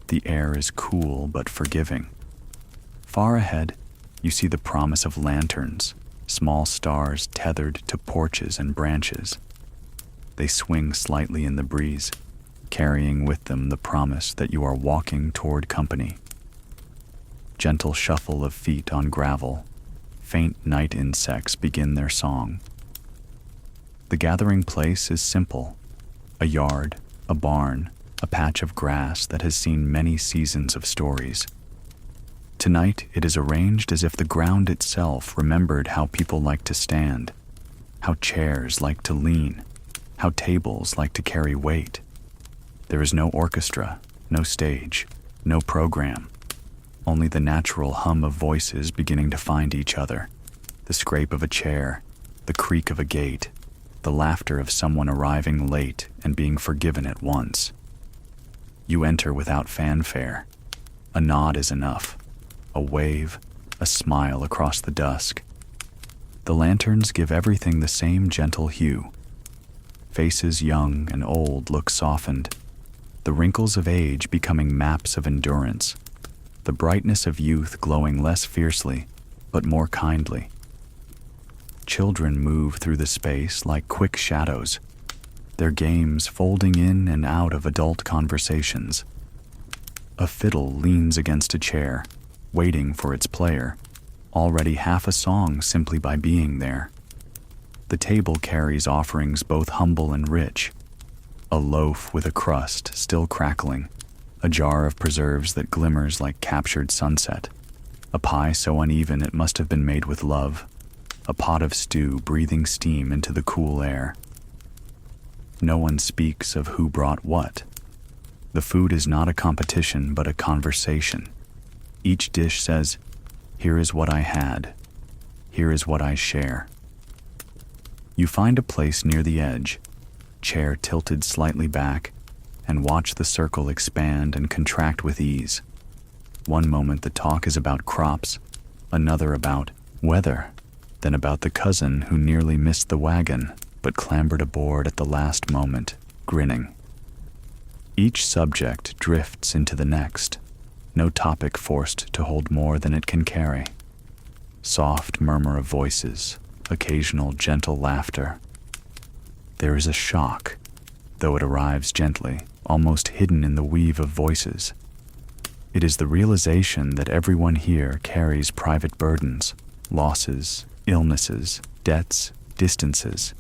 A: The air is cool but forgiving. Far ahead, you see the promise of lanterns, small stars tethered to porches and branches. They swing slightly in the breeze, carrying with them the promise that you are walking toward company. Gentle shuffle of feet on gravel, faint night insects begin their song. The gathering place is simple: a yard, a barn, a patch of grass that has seen many seasons of stories. Tonight it is arranged as if the ground itself remembered how people like to stand, how chairs like to lean, how tables like to carry weight. There is no orchestra, no stage, no program, only the natural hum of voices beginning to find each other, the scrape of a chair, the creak of a gate, the laughter of someone arriving late and being forgiven at once. You enter without fanfare. A nod is enough, a wave, a smile across the dusk. The lanterns give everything the same gentle hue. Faces young and old look softened, the wrinkles of age becoming maps of endurance, the brightness of youth glowing less fiercely, but more kindly. Children move through the space like quick shadows, their games folding in and out of adult conversations. A fiddle leans against a chair, waiting for its player, already half a song simply by being there. The table carries offerings both humble and rich: a loaf with a crust still crackling, a jar of preserves that glimmers like captured sunset, a pie so uneven it must have been made with love, a pot of stew breathing steam into the cool air. No one speaks of who brought what. The food is not a competition but a conversation. Each dish says, "Here is what I had. Here is what I share." You find a place near the edge, chair tilted slightly back, and watch the circle expand and contract with ease. One moment the talk is about crops, another about weather, then about the cousin who nearly missed the wagon but clambered aboard at the last moment, grinning. Each subject drifts into the next, no topic forced to hold more than it can carry. Soft murmur of voices, occasional gentle laughter. There is a shock, though it arrives gently, almost hidden in the weave of voices. It is the realization that everyone here carries private burdens, losses, illnesses, debts, distances.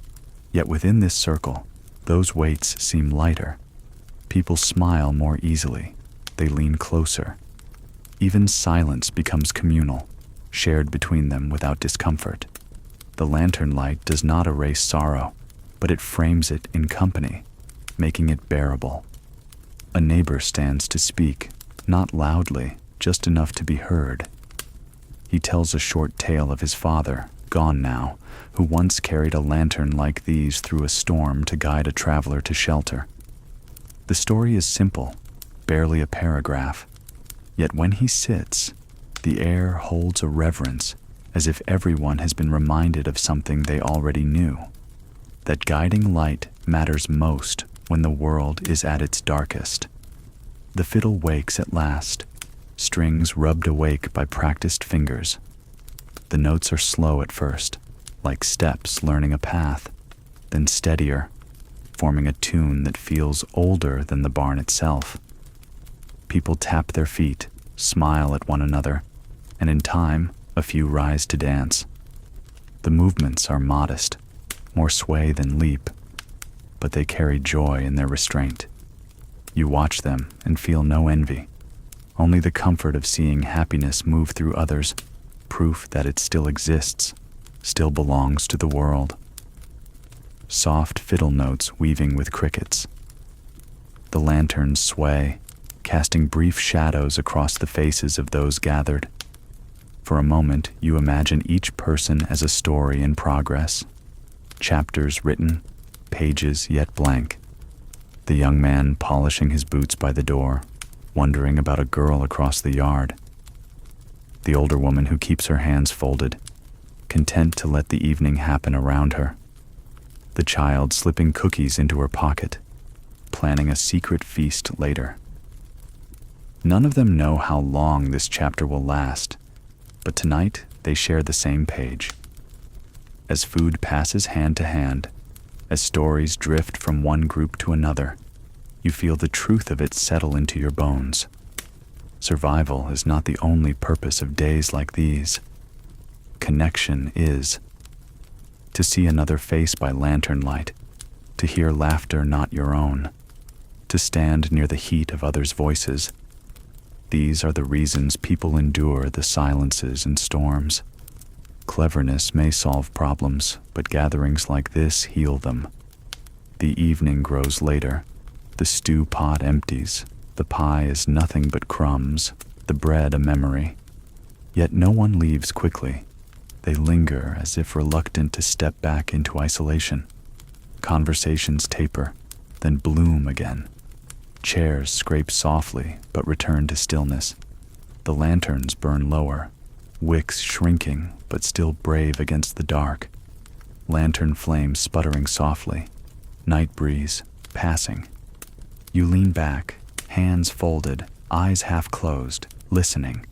A: Yet within this circle, those weights seem lighter. People smile more easily. They lean closer. Even silence becomes communal, shared between them without discomfort. The lantern light does not erase sorrow, but it frames it in company, making it bearable. A neighbor stands to speak, not loudly, just enough to be heard. He tells a short tale of his father, gone now, who once carried a lantern like these through a storm to guide a traveler to shelter. The story is simple, barely a paragraph, yet when he sits, the air holds a reverence, as if everyone has been reminded of something they already knew. That guiding light matters most when the world is at its darkest. The fiddle wakes at last, strings rubbed awake by practiced fingers. The notes are slow at first, like steps learning a path, then steadier, forming a tune that feels older than the barn itself. People tap their feet, smile at one another, and in time, a few rise to dance. The movements are modest, more sway than leap, but they carry joy in their restraint. You watch them and feel no envy, only the comfort of seeing happiness move through others, proof that it still exists, still belongs to the world. Soft fiddle notes weaving with crickets. The lanterns sway, casting brief shadows across the faces of those gathered. For a moment, you imagine each person as a story in progress. Chapters written, pages yet blank. The young man polishing his boots by the door, wondering about a girl across the yard. The older woman who keeps her hands folded, content to let the evening happen around her. the child slipping cookies into her pocket, planning a secret feast later. None of them know how long this chapter will last, but tonight they share the same page. As food passes hand to hand, as stories drift from one group to another, you feel the truth of it settle into your bones. Survival is not the only purpose of days like these. Connection is. To see another face by lantern light, to hear laughter not your own, to stand near the heat of others' voices. These are the reasons people endure the silences and storms. Cleverness may solve problems, but gatherings like this heal them. The evening grows later. The stew pot empties. The pie is nothing but crumbs, the bread a memory. Yet no one leaves quickly. They linger as if reluctant to step back into isolation. Conversations taper, then bloom again. Chairs scrape softly, but return to stillness. The lanterns burn lower, wicks shrinking, but still brave against the dark. Lantern flames sputtering softly. Night breeze, passing. You lean back, hands folded, eyes half closed, listening.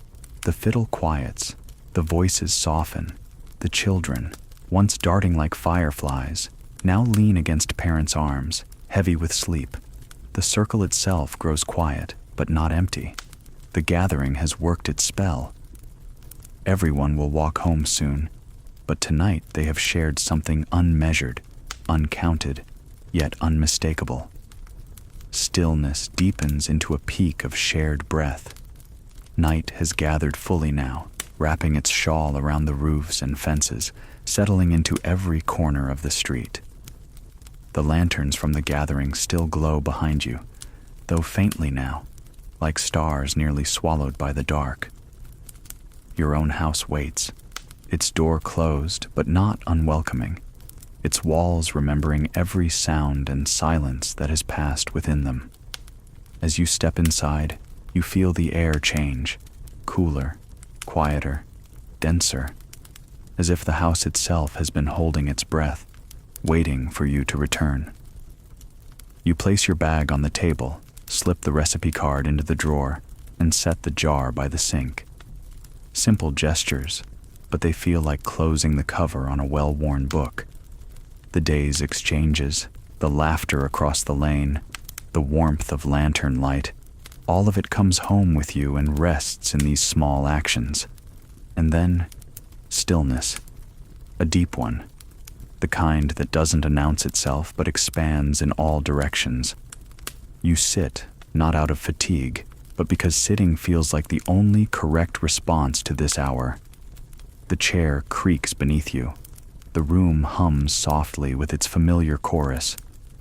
A: The fiddle quiets, the voices soften. The children, once darting like fireflies, now lean against parents' arms, heavy with sleep. The circle itself grows quiet, but not empty. The gathering has worked its spell. Everyone will walk home soon, but tonight they have shared something unmeasured, uncounted, yet unmistakable. Stillness deepens into a peak of shared breath. Night has gathered fully now, wrapping its shawl around the roofs and fences, settling into every corner of the street. The lanterns from the gathering still glow behind you, though faintly now, like stars nearly swallowed by the dark. Your own house waits, its door closed but not unwelcoming, its walls remembering every sound and silence that has passed within them. As you step inside, you feel the air change, cooler, quieter, denser, as if the house itself has been holding its breath, waiting for you to return. You place your bag on the table, slip the recipe card into the drawer, and set the jar by the sink. Simple gestures, but they feel like closing the cover on a well-worn book. The day's exchanges, the laughter across the lane, the warmth of lantern light, all of it comes home with you and rests in these small actions. And then, stillness, a deep one, the kind that doesn't announce itself but expands in all directions. You sit, not out of fatigue, but because sitting feels like the only correct response to this hour. The chair creaks beneath you. The room hums softly with its familiar chorus,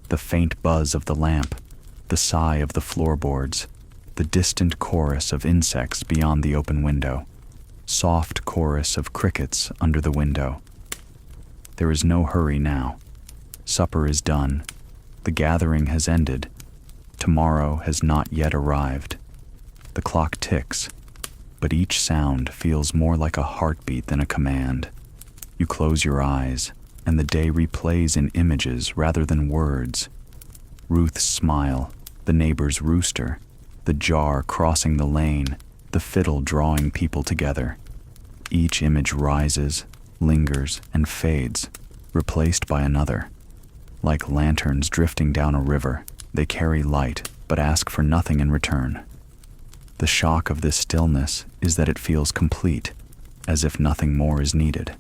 A: the faint buzz of the lamp, the sigh of the floorboards, the distant chorus of insects beyond the open window, soft chorus of crickets under the window. There is no hurry now. Supper is done. The gathering has ended. Tomorrow has not yet arrived. The clock ticks, but each sound feels more like a heartbeat than a command. You close your eyes, and the day replays in images rather than words. Ruth's smile, the neighbor's rooster, the jar crossing the lane, the fiddle drawing people together. Each image rises, lingers, and fades, replaced by another. Like lanterns drifting down a river, they carry light, but ask for nothing in return. The shock of this stillness is that it feels complete, as if nothing more is needed.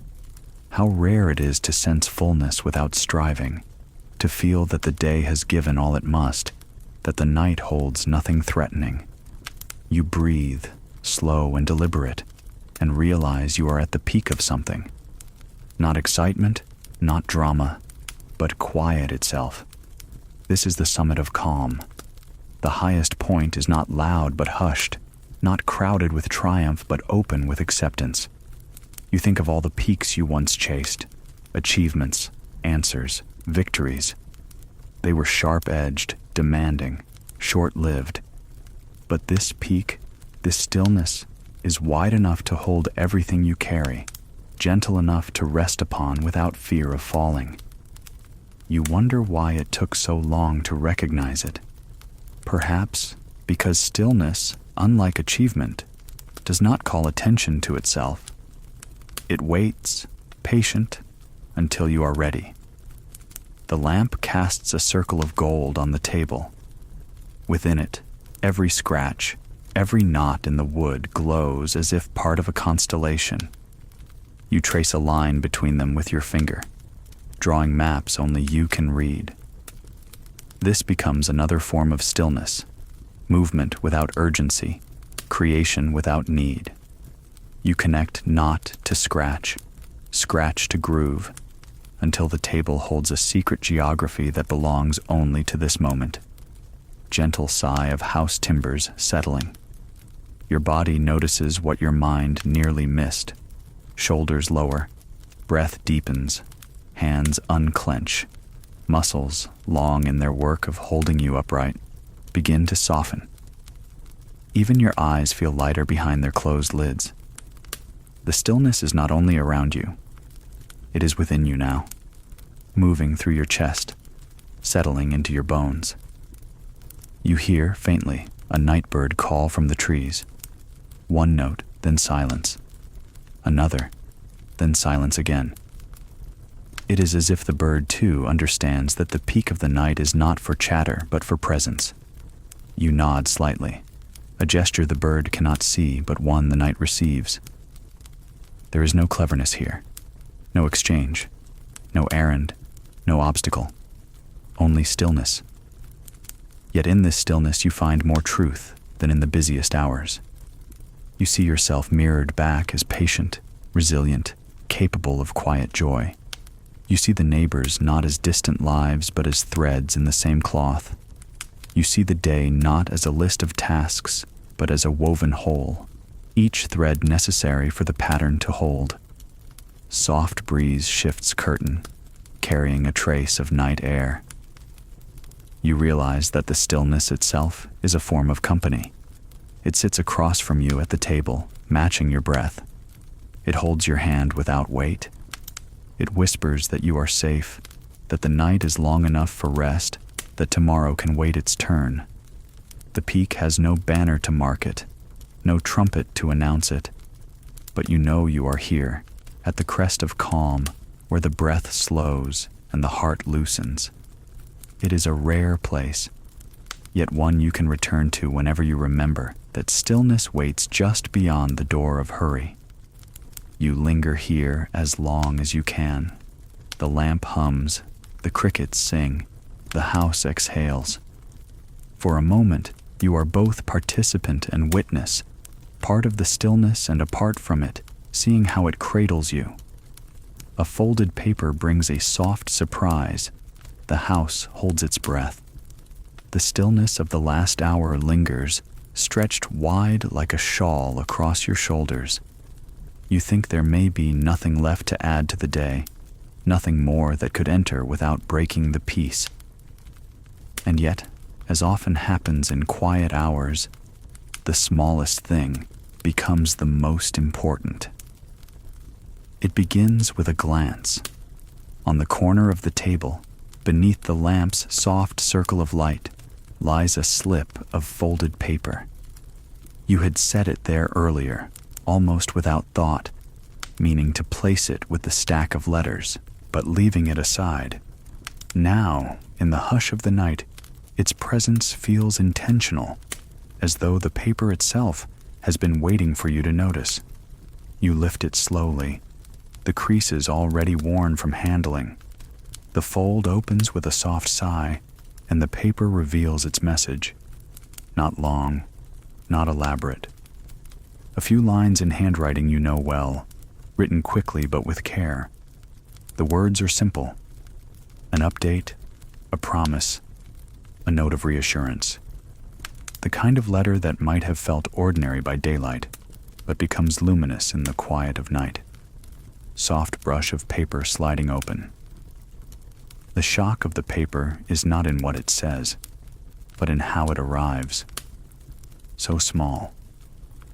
A: How rare it is to sense fullness without striving, to feel that the day has given all it must, that the night holds nothing threatening. You breathe, slow and deliberate, and realize you are at the peak of something. Not excitement, not drama, but quiet itself. This is the summit of calm. The highest point is not loud but hushed, not crowded with triumph but open with acceptance. You think of all the peaks you once chased, achievements, answers, victories. They were sharp-edged, demanding, short-lived. But this peak, this stillness, is wide enough to hold everything you carry, gentle enough to rest upon without fear of falling. You wonder why it took so long to recognize it. Perhaps because stillness, unlike achievement, does not call attention to itself. It waits, patient, until you are ready. The lamp casts a circle of gold on the table. Within it, every scratch, every knot in the wood glows as if part of a constellation. You trace a line between them with your finger, drawing maps only you can read. This becomes another form of stillness, movement without urgency, creation without need. You connect knot to scratch, scratch to groove, until the table holds a secret geography that belongs only to this moment. Gentle sigh of house timbers settling. Your body notices what your mind nearly missed. Shoulders lower, breath deepens, hands unclench. Muscles, long in their work of holding you upright, begin to soften. Even your eyes feel lighter behind their closed lids. The stillness is not only around you, it is within you now, moving through your chest, settling into your bones. You hear, faintly, a night bird call from the trees. One note, then silence. Another, then silence again. It is as if the bird, too, understands that the peak of the night is not for chatter, but for presence. You nod slightly, a gesture the bird cannot see, but one the night receives. There is no cleverness here, no exchange, no errand, no obstacle, only stillness. Yet in this stillness you find more truth than in the busiest hours. You see yourself mirrored back as patient, resilient, capable of quiet joy. You see the neighbors not as distant lives, but as threads in the same cloth. You see the day not as a list of tasks, but as a woven whole, each thread necessary for the pattern to hold. Soft breeze shifts curtain, carrying a trace of night air. You realize that the stillness itself is a form of company. It sits across from you at the table, matching your breath. It holds your hand without weight. It whispers that you are safe, that the night is long enough for rest, that tomorrow can wait its turn. The peak has no banner to mark it, no trumpet to announce it, but you know you are here, at the crest of calm, where the breath slows and the heart loosens. It is a rare place, yet one you can return to whenever you remember that stillness waits just beyond the door of hurry. You linger here as long as you can. The lamp hums, the crickets sing, the house exhales. For a moment, you are both participant and witness, part of the stillness and apart from it, seeing how it cradles you. A folded paper brings a soft surprise. The house holds its breath. The stillness of the last hour lingers, stretched wide like a shawl across your shoulders. You think there may be nothing left to add to the day, nothing more that could enter without breaking the peace. And yet, as often happens in quiet hours, the smallest thing becomes the most important. It begins with a glance. On the corner of the table, beneath the lamp's soft circle of light, lies a slip of folded paper. You had set it there earlier, almost without thought, meaning to place it with the stack of letters, but leaving it aside. Now, in the hush of the night, its presence feels intentional, as though the paper itself has been waiting for you to notice. You lift it slowly, the creases already worn from handling. The fold opens with a soft sigh, and the paper reveals its message. Not long, not elaborate. A few lines in handwriting you know well, written quickly but with care. The words are simple. An update, a promise, a note of reassurance. The kind of letter that might have felt ordinary by daylight, but becomes luminous in the quiet of night. Soft brush of paper sliding open. The shock of the paper is not in what it says, but in how it arrives. So small,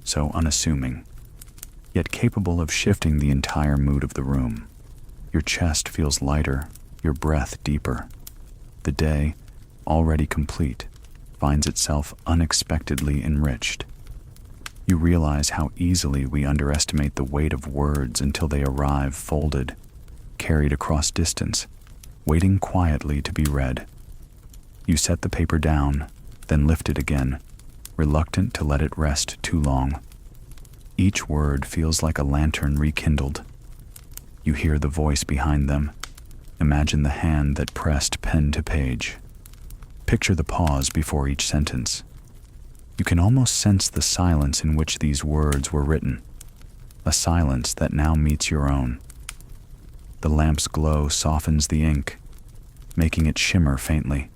A: so unassuming, yet capable of shifting the entire mood of the room. Your chest feels lighter, your breath deeper. The day, already complete, finds itself unexpectedly enriched. You realize how easily we underestimate the weight of words until they arrive folded, carried across distance, waiting quietly to be read. You set the paper down, then lift it again, reluctant to let it rest too long. Each word feels like a lantern rekindled. You hear the voice behind them. Imagine the hand that pressed pen to page. Picture the pause before each sentence. You can almost sense the silence in which these words were written, a silence that now meets your own. The lamp's glow softens the ink, making it shimmer faintly.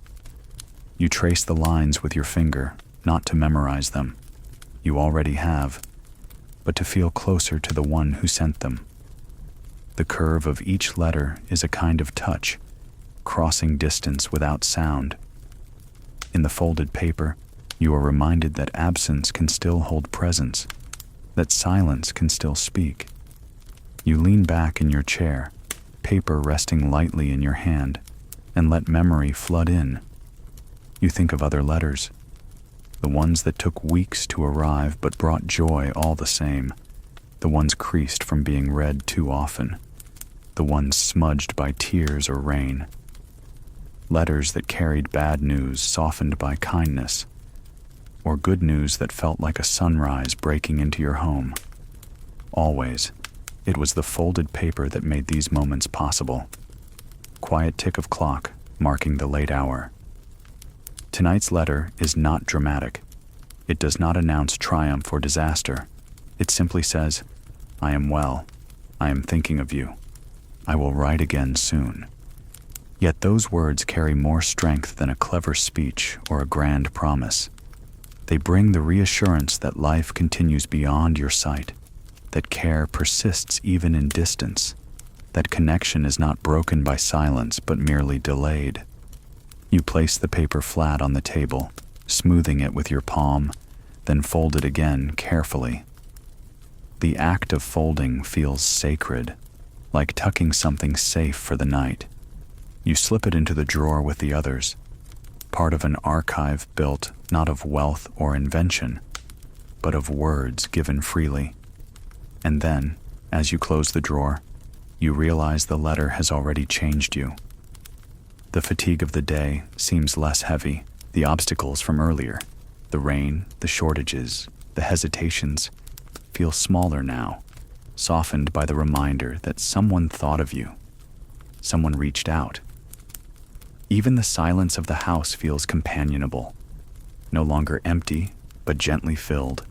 A: You trace the lines with your finger, not to memorize them. You already have, but to feel closer to the one who sent them. The curve of each letter is a kind of touch, crossing distance without sound. In the folded paper, you are reminded that absence can still hold presence, that silence can still speak. You lean back in your chair, paper resting lightly in your hand, and let memory flood in. You think of other letters, the ones that took weeks to arrive but brought joy all the same, the ones creased from being read too often, the ones smudged by tears or rain. Letters that carried bad news softened by kindness, or good news that felt like a sunrise breaking into your home. Always, it was the folded paper that made these moments possible. Quiet tick of clock marking the late hour. Tonight's letter is not dramatic. It does not announce triumph or disaster. It simply says, "I am well. I am thinking of you. I will write again soon." Yet those words carry more strength than a clever speech or a grand promise. They bring the reassurance that life continues beyond your sight, that care persists even in distance, that connection is not broken by silence but merely delayed. You place the paper flat on the table, smoothing it with your palm, then fold it again carefully. The act of folding feels sacred, like tucking something safe for the night. You slip it into the drawer with the others, part of an archive built not of wealth or invention, but of words given freely. And then, as you close the drawer, you realize the letter has already changed you. The fatigue of the day seems less heavy, the obstacles from earlier, the rain, the shortages, the hesitations, feel smaller now, softened by the reminder that someone thought of you. Someone reached out. Even the silence of the house feels companionable, no longer empty, but gently filled.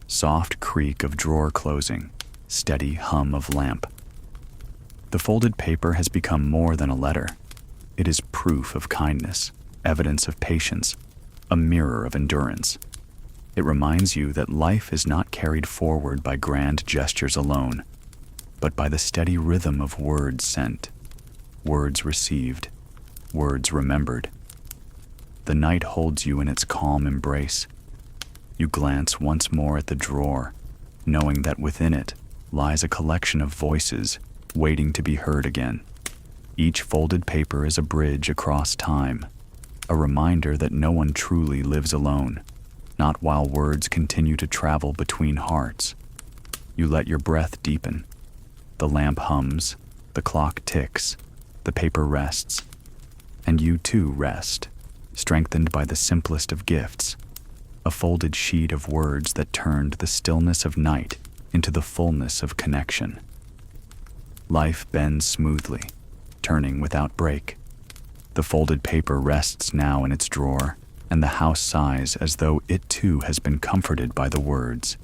A: Soft creak of drawer closing, steady hum of lamp. The folded paper has become more than a letter. It is proof of kindness, evidence of patience, a mirror of endurance. It reminds you that life is not carried forward by grand gestures alone, but by the steady rhythm of words sent, words received, words remembered. The night holds you in its calm embrace. You glance once more at the drawer, knowing that within it lies a collection of voices waiting to be heard again. Each folded paper is a bridge across time, a reminder that no one truly lives alone, not while words continue to travel between hearts. You let your breath deepen. The lamp hums, the clock ticks, the paper rests, and you too rest, strengthened by the simplest of gifts, a folded sheet of words that turned the stillness of night into the fullness of connection. Life bends smoothly, turning without break. The folded paper rests now in its drawer, and the house sighs as though it too has been comforted by the words.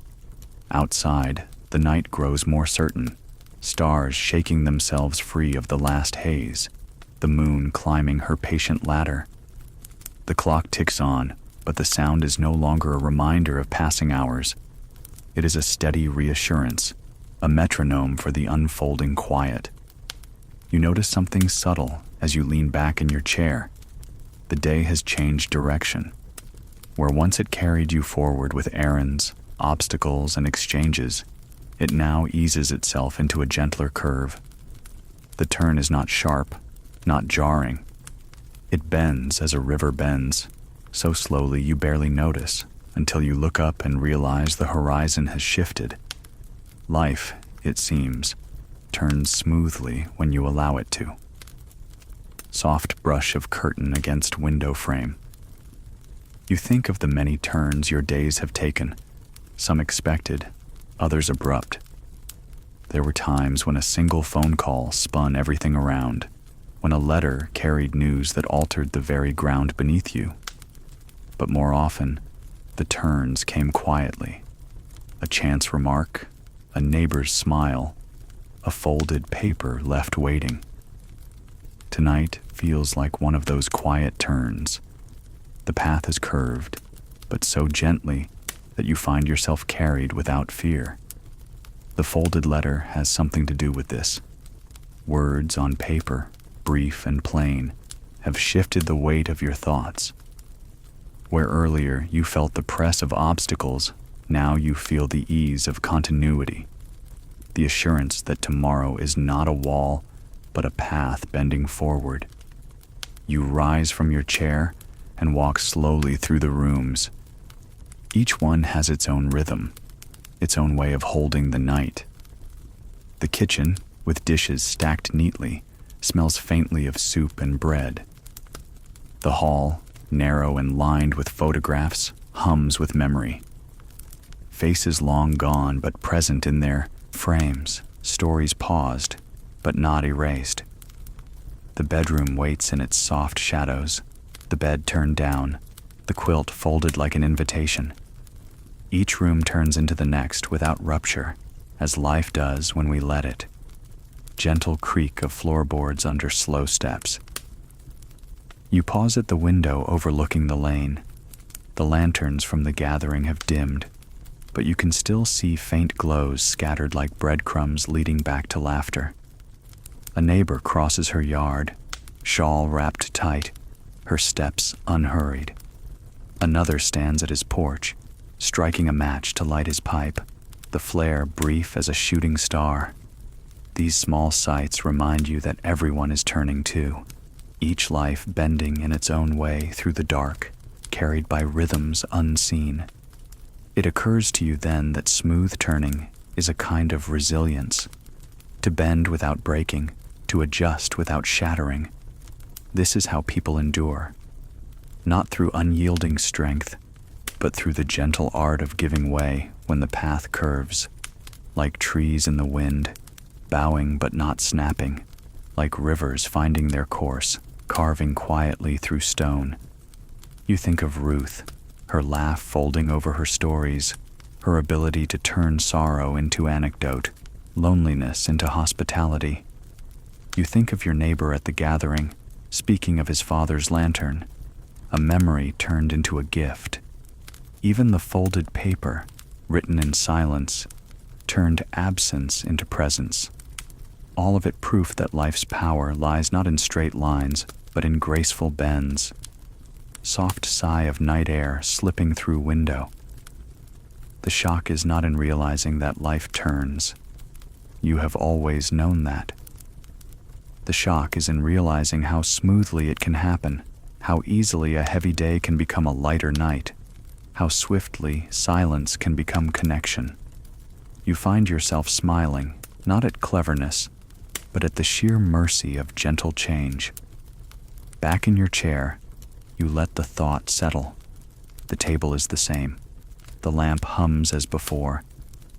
A: Outside, the night grows more certain, stars shaking themselves free of the last haze, the moon climbing her patient ladder. The clock ticks on, but the sound is no longer a reminder of passing hours. It is a steady reassurance, a metronome for the unfolding quiet. You notice something subtle as you lean back in your chair. The day has changed direction. Where once it carried you forward with errands, obstacles, and exchanges, it now eases itself into a gentler curve. The turn is not sharp, not jarring. It bends as a river bends, so slowly you barely notice, until you look up and realize the horizon has shifted. Life, it seems, turns smoothly when you allow it to. Soft brush of curtain against window frame. You think of the many turns your days have taken, some expected, others abrupt. There were times when a single phone call spun everything around, when a letter carried news that altered the very ground beneath you. But more often, the turns came quietly. A chance remark, a neighbor's smile, a folded paper left waiting. Tonight feels like one of those quiet turns. The path is curved, but so gently that you find yourself carried without fear. The folded letter has something to do with this. Words on paper, brief and plain, have shifted the weight of your thoughts. Where earlier you felt the press of obstacles, now you feel the ease of continuity. The assurance that tomorrow is not a wall, but a path bending forward. You rise from your chair and walk slowly through the rooms. Each one has its own rhythm, its own way of holding the night. The kitchen, with dishes stacked neatly, smells faintly of soup and bread. The hall, narrow and lined with photographs, hums with memory. Faces long gone but present in their frames, stories paused but not erased. The bedroom waits in its soft shadows, the bed turned down, the quilt folded like an invitation. Each room turns into the next without rupture, as life does when we let it. Gentle creak of floorboards under slow steps. You pause at the window overlooking the lane. The lanterns from the gathering have dimmed, but you can still see faint glows scattered like breadcrumbs leading back to laughter. A neighbor crosses her yard, shawl wrapped tight, her steps unhurried. Another stands at his porch, striking a match to light his pipe, the flare brief as a shooting star. These small sights remind you that everyone is turning too, each life bending in its own way through the dark, carried by rhythms unseen. It occurs to you then that smooth turning is a kind of resilience, to bend without breaking, to adjust without shattering. This is how people endure, not through unyielding strength, but through the gentle art of giving way when the path curves, like trees in the wind, bowing but not snapping, like rivers finding their course, carving quietly through stone. You think of Ruth, her laugh folding over her stories, her ability to turn sorrow into anecdote, loneliness into hospitality. You think of your neighbor at the gathering, speaking of his father's lantern, a memory turned into a gift. Even the folded paper, written in silence, turned absence into presence. All of it proof that life's power lies not in straight lines, but in graceful bends. Soft sigh of night air slipping through window. The shock is not in realizing that life turns. You have always known that. The shock is in realizing how smoothly it can happen, how easily a heavy day can become a lighter night, how swiftly silence can become connection. You find yourself smiling, not at cleverness, but at the sheer mercy of gentle change. Back in your chair, you let the thought settle. The table is the same. The lamp hums as before,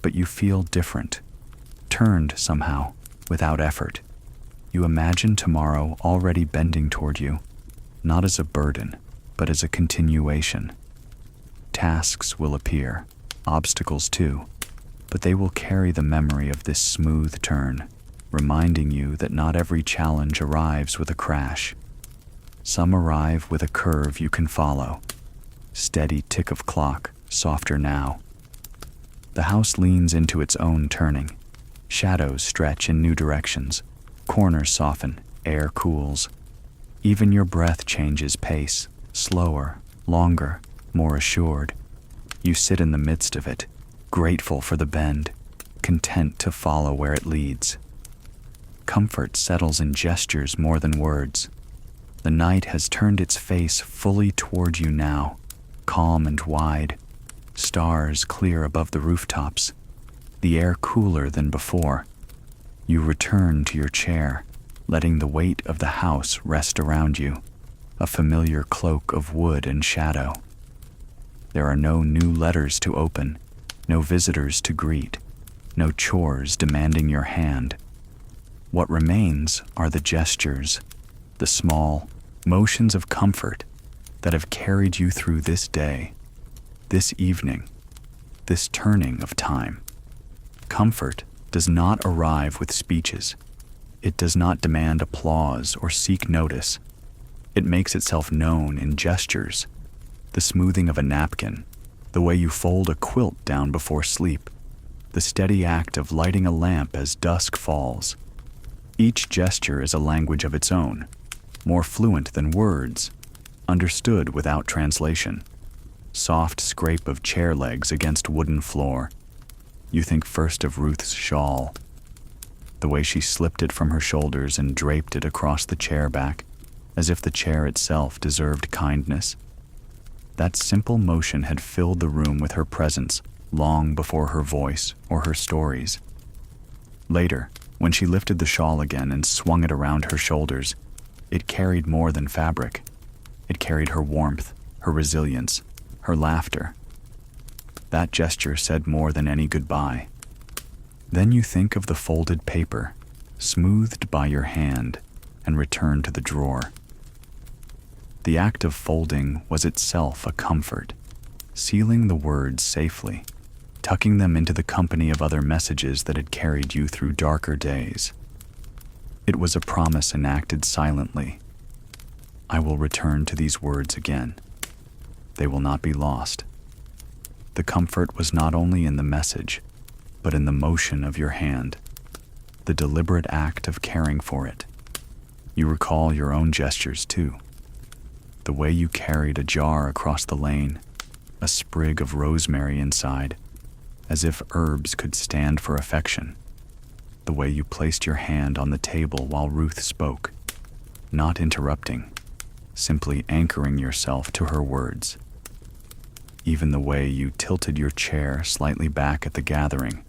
A: but you feel different, turned somehow, without effort. You imagine tomorrow already bending toward you, not as a burden, but as a continuation. Tasks will appear, obstacles too, but they will carry the memory of this smooth turn, reminding you that not every challenge arrives with a crash. Some arrive with a curve you can follow. Steady tick of clock, softer now. The house leans into its own turning. Shadows stretch in new directions. Corners soften, air cools. Even your breath changes pace, slower, longer, more assured. You sit in the midst of it, grateful for the bend, content to follow where it leads. Comfort settles in gestures more than words. The night has turned its face fully toward you now, calm and wide, stars clear above the rooftops, the air cooler than before. You return to your chair, letting the weight of the house rest around you, a familiar cloak of wood and shadow. There are no new letters to open, no visitors to greet, no chores demanding your hand. What remains are the gestures, the small motions of comfort that have carried you through this day, this evening, this turning of time. Comfort does not arrive with speeches. It does not demand applause or seek notice. It makes itself known in gestures, the smoothing of a napkin, the way you fold a quilt down before sleep, the steady act of lighting a lamp as dusk falls. Each gesture is a language of its own, more fluent than words, understood without translation. Soft scrape of chair legs against wooden floor. You think first of Ruth's shawl, the way she slipped it from her shoulders and draped it across the chair back, as if the chair itself deserved kindness. That simple motion had filled the room with her presence long before her voice or her stories. Later, when she lifted the shawl again and swung it around her shoulders, it carried more than fabric. It carried her warmth, her resilience, her laughter. That gesture said more than any goodbye. Then you think of the folded paper, smoothed by your hand, and returned to the drawer. The act of folding was itself a comfort, sealing the words safely, tucking them into the company of other messages that had carried you through darker days. It was a promise enacted silently. I will return to these words again. They will not be lost. The comfort was not only in the message, but in the motion of your hand, the deliberate act of caring for it. You recall your own gestures too. The way you carried a jar across the lane, a sprig of rosemary inside, as if herbs could stand for affection. The way you placed your hand on the table while Ruth spoke, not interrupting, simply anchoring yourself to her words. Even the way you tilted your chair slightly back at the gathering,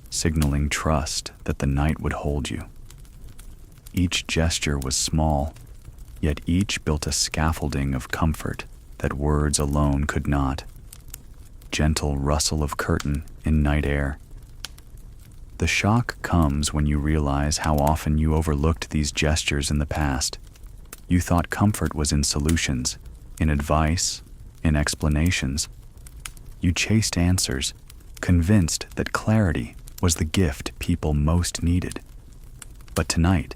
A: signaling trust that the night would hold you. Each gesture was small, yet each built a scaffolding of comfort that words alone could not. Gentle rustle of curtain in night air. The shock comes when you realize how often you overlooked these gestures in the past. You thought comfort was in solutions, in advice, in explanations. You chased answers, convinced that clarity was the gift people most needed. But tonight,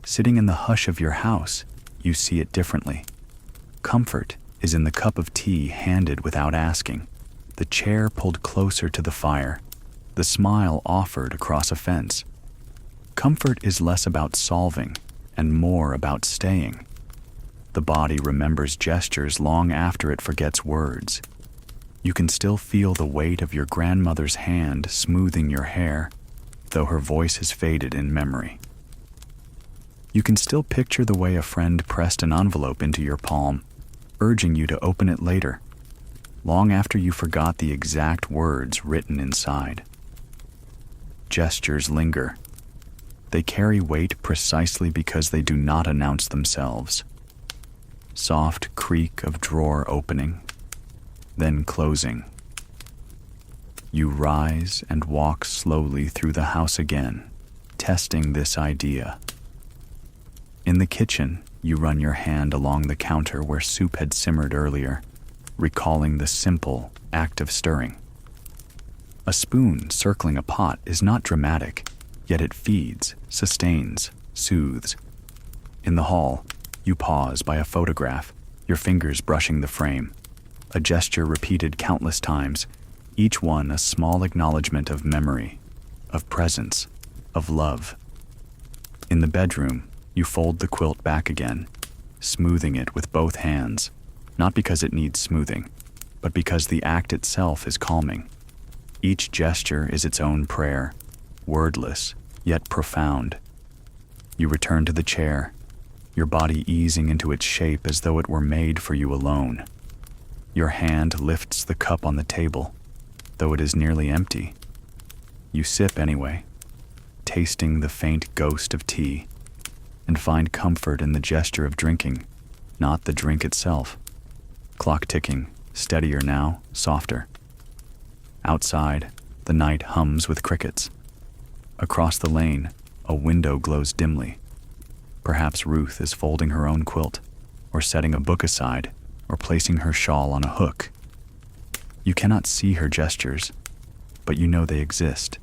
A: sitting in the hush of your house, you see it differently. Comfort is in the cup of tea handed without asking, the chair pulled closer to the fire, the smile offered across a fence. Comfort is less about solving and more about staying. The body remembers gestures long after it forgets words. You can still feel the weight of your grandmother's hand smoothing your hair, though her voice has faded in memory. You can still picture the way a friend pressed an envelope into your palm, urging you to open it later, long after you forgot the exact words written inside. Gestures linger. They carry weight precisely because they do not announce themselves. Soft creak of drawer opening, then closing. You rise and walk slowly through the house again, testing this idea. In the kitchen, you run your hand along the counter where soup had simmered earlier, recalling the simple act of stirring. A spoon circling a pot is not dramatic, yet it feeds, sustains, soothes. In the hall, you pause by a photograph, your fingers brushing the frame. A gesture repeated countless times, each one a small acknowledgement of memory, of presence, of love. In the bedroom, you fold the quilt back again, smoothing it with both hands, not because it needs smoothing, but because the act itself is calming. Each gesture is its own prayer, wordless, yet profound. You return to the chair, your body easing into its shape as though it were made for you alone. Your hand lifts the cup on the table, though it is nearly empty. You sip anyway, tasting the faint ghost of tea, and find comfort in the gesture of drinking, not the drink itself. Clock ticking, steadier now, softer. Outside, the night hums with crickets. Across the lane, a window glows dimly. Perhaps Ruth is folding her own quilt, or setting a book aside, or placing her shawl on a hook. You cannot see her gestures, but you know they exist,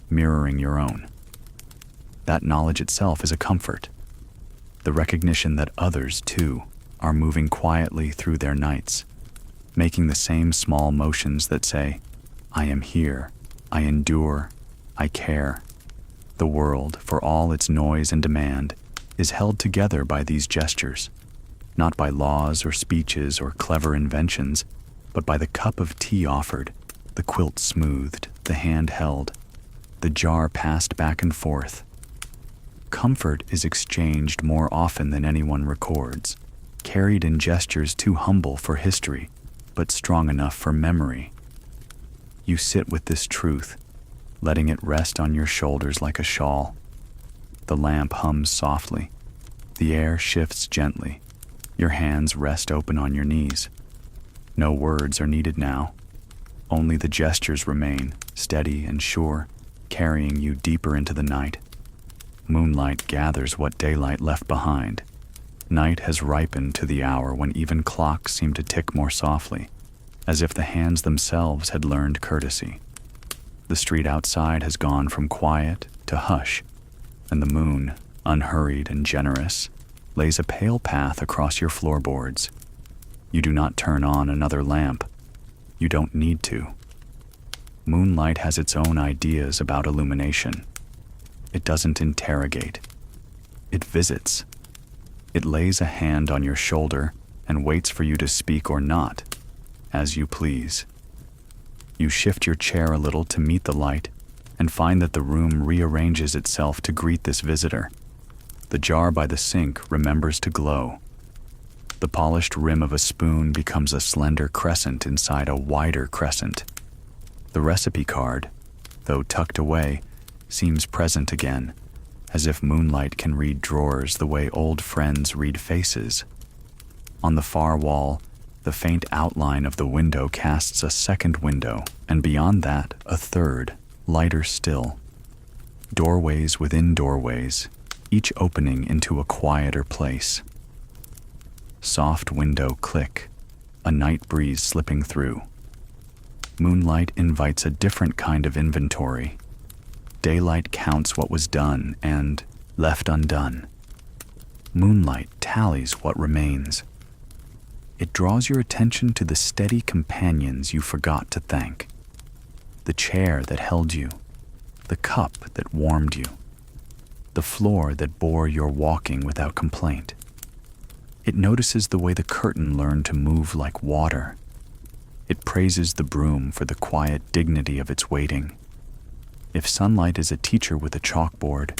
A: mirroring your own. That knowledge itself is a comfort. The recognition that others, too, are moving quietly through their nights, making the same small motions that say, I am here, I endure, I care. The world, for all its noise and demand, is held together by these gestures, not by laws or speeches or clever inventions, but by the cup of tea offered, the quilt smoothed, the hand held, the jar passed back and forth. Comfort is exchanged more often than anyone records, carried in gestures too humble for history, but strong enough for memory. You sit with this truth, letting it rest on your shoulders like a shawl. The lamp hums softly. The air shifts gently. Your hands rest open on your knees. No words are needed now. Only the gestures remain, steady and sure, carrying you deeper into the night. Moonlight gathers what daylight left behind. Night has ripened to the hour when even clocks seem to tick more softly, as if the hands themselves had learned courtesy. The street outside has gone from quiet to hush, and the moon, unhurried and generous, lays a pale path across your floorboards. You do not turn on another lamp. You don't need to. Moonlight has its own ideas about illumination. It doesn't interrogate. It visits. It lays a hand on your shoulder and waits for you to speak or not, as you please. You shift your chair a little to meet the light and find that the room rearranges itself to greet this visitor. The jar by the sink remembers to glow. The polished rim of a spoon becomes a slender crescent inside a wider crescent. The recipe card, though tucked away, seems present again, as if moonlight can read drawers the way old friends read faces. On the far wall, the faint outline of the window casts a second window, and beyond that, a third, lighter still. Doorways within doorways, each opening into a quieter place. Soft window click, a night breeze slipping through. Moonlight invites a different kind of inventory. Daylight counts what was done and left undone. Moonlight tallies what remains. It draws your attention to the steady companions you forgot to thank. The chair that held you, the cup that warmed you, the floor that bore your walking without complaint. It notices the way the curtain learned to move like water. It praises the broom for the quiet dignity of its waiting. If sunlight is a teacher with a chalkboard,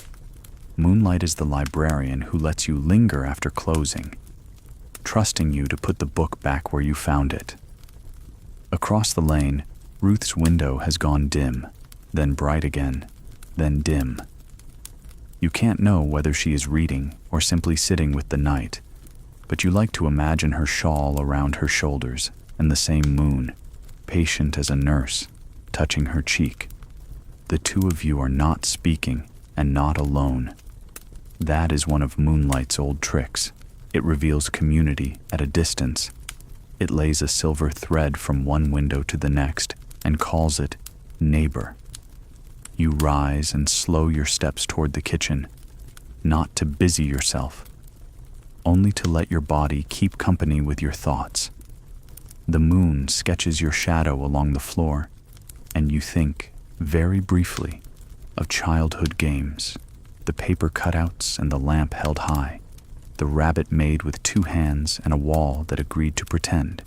A: moonlight is the librarian who lets you linger after closing, trusting you to put the book back where you found it. Across the lane, Ruth's window has gone dim, then bright again, then dim. You can't know whether she is reading or simply sitting with the night, but you like to imagine her shawl around her shoulders and the same moon, patient as a nurse, touching her cheek. The two of you are not speaking and not alone. That is one of moonlight's old tricks. It reveals community at a distance. It lays a silver thread from one window to the next and calls it neighbor. You rise and slow your steps toward the kitchen, not to busy yourself, only to let your body keep company with your thoughts. The moon sketches your shadow along the floor, and you think, very briefly, of childhood games, the paper cutouts and the lamp held high, the rabbit made with two hands and a wall that agreed to pretend.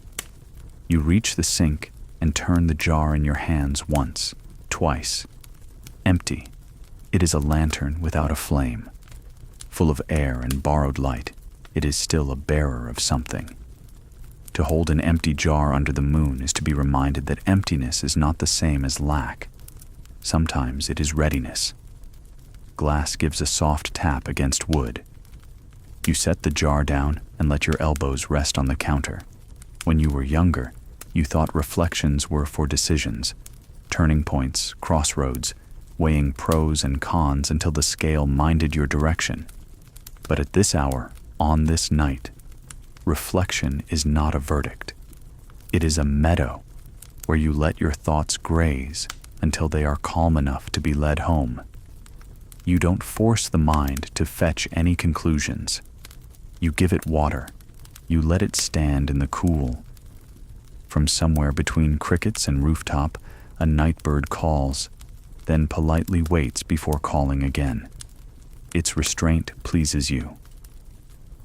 A: You reach the sink and turn the jar in your hands once, twice. Empty. It is a lantern without a flame. full of air and borrowed light, it is still a bearer of something. To hold an empty jar under the moon is to be reminded that emptiness is not the same as lack. Sometimes it is readiness. Glass gives a soft tap against wood. You set the jar down and let your elbows rest on the counter. When you were younger, you thought reflections were for decisions, turning points, crossroads, weighing pros and cons until the scale minded your direction. But at this hour, on this night, reflection is not a verdict. It is a meadow where you let your thoughts graze until they are calm enough to be led home. You don't force the mind to fetch any conclusions. You give it water. You let it stand in the cool. From somewhere between crickets and rooftop, a night bird calls, then politely waits before calling again. Its restraint pleases you.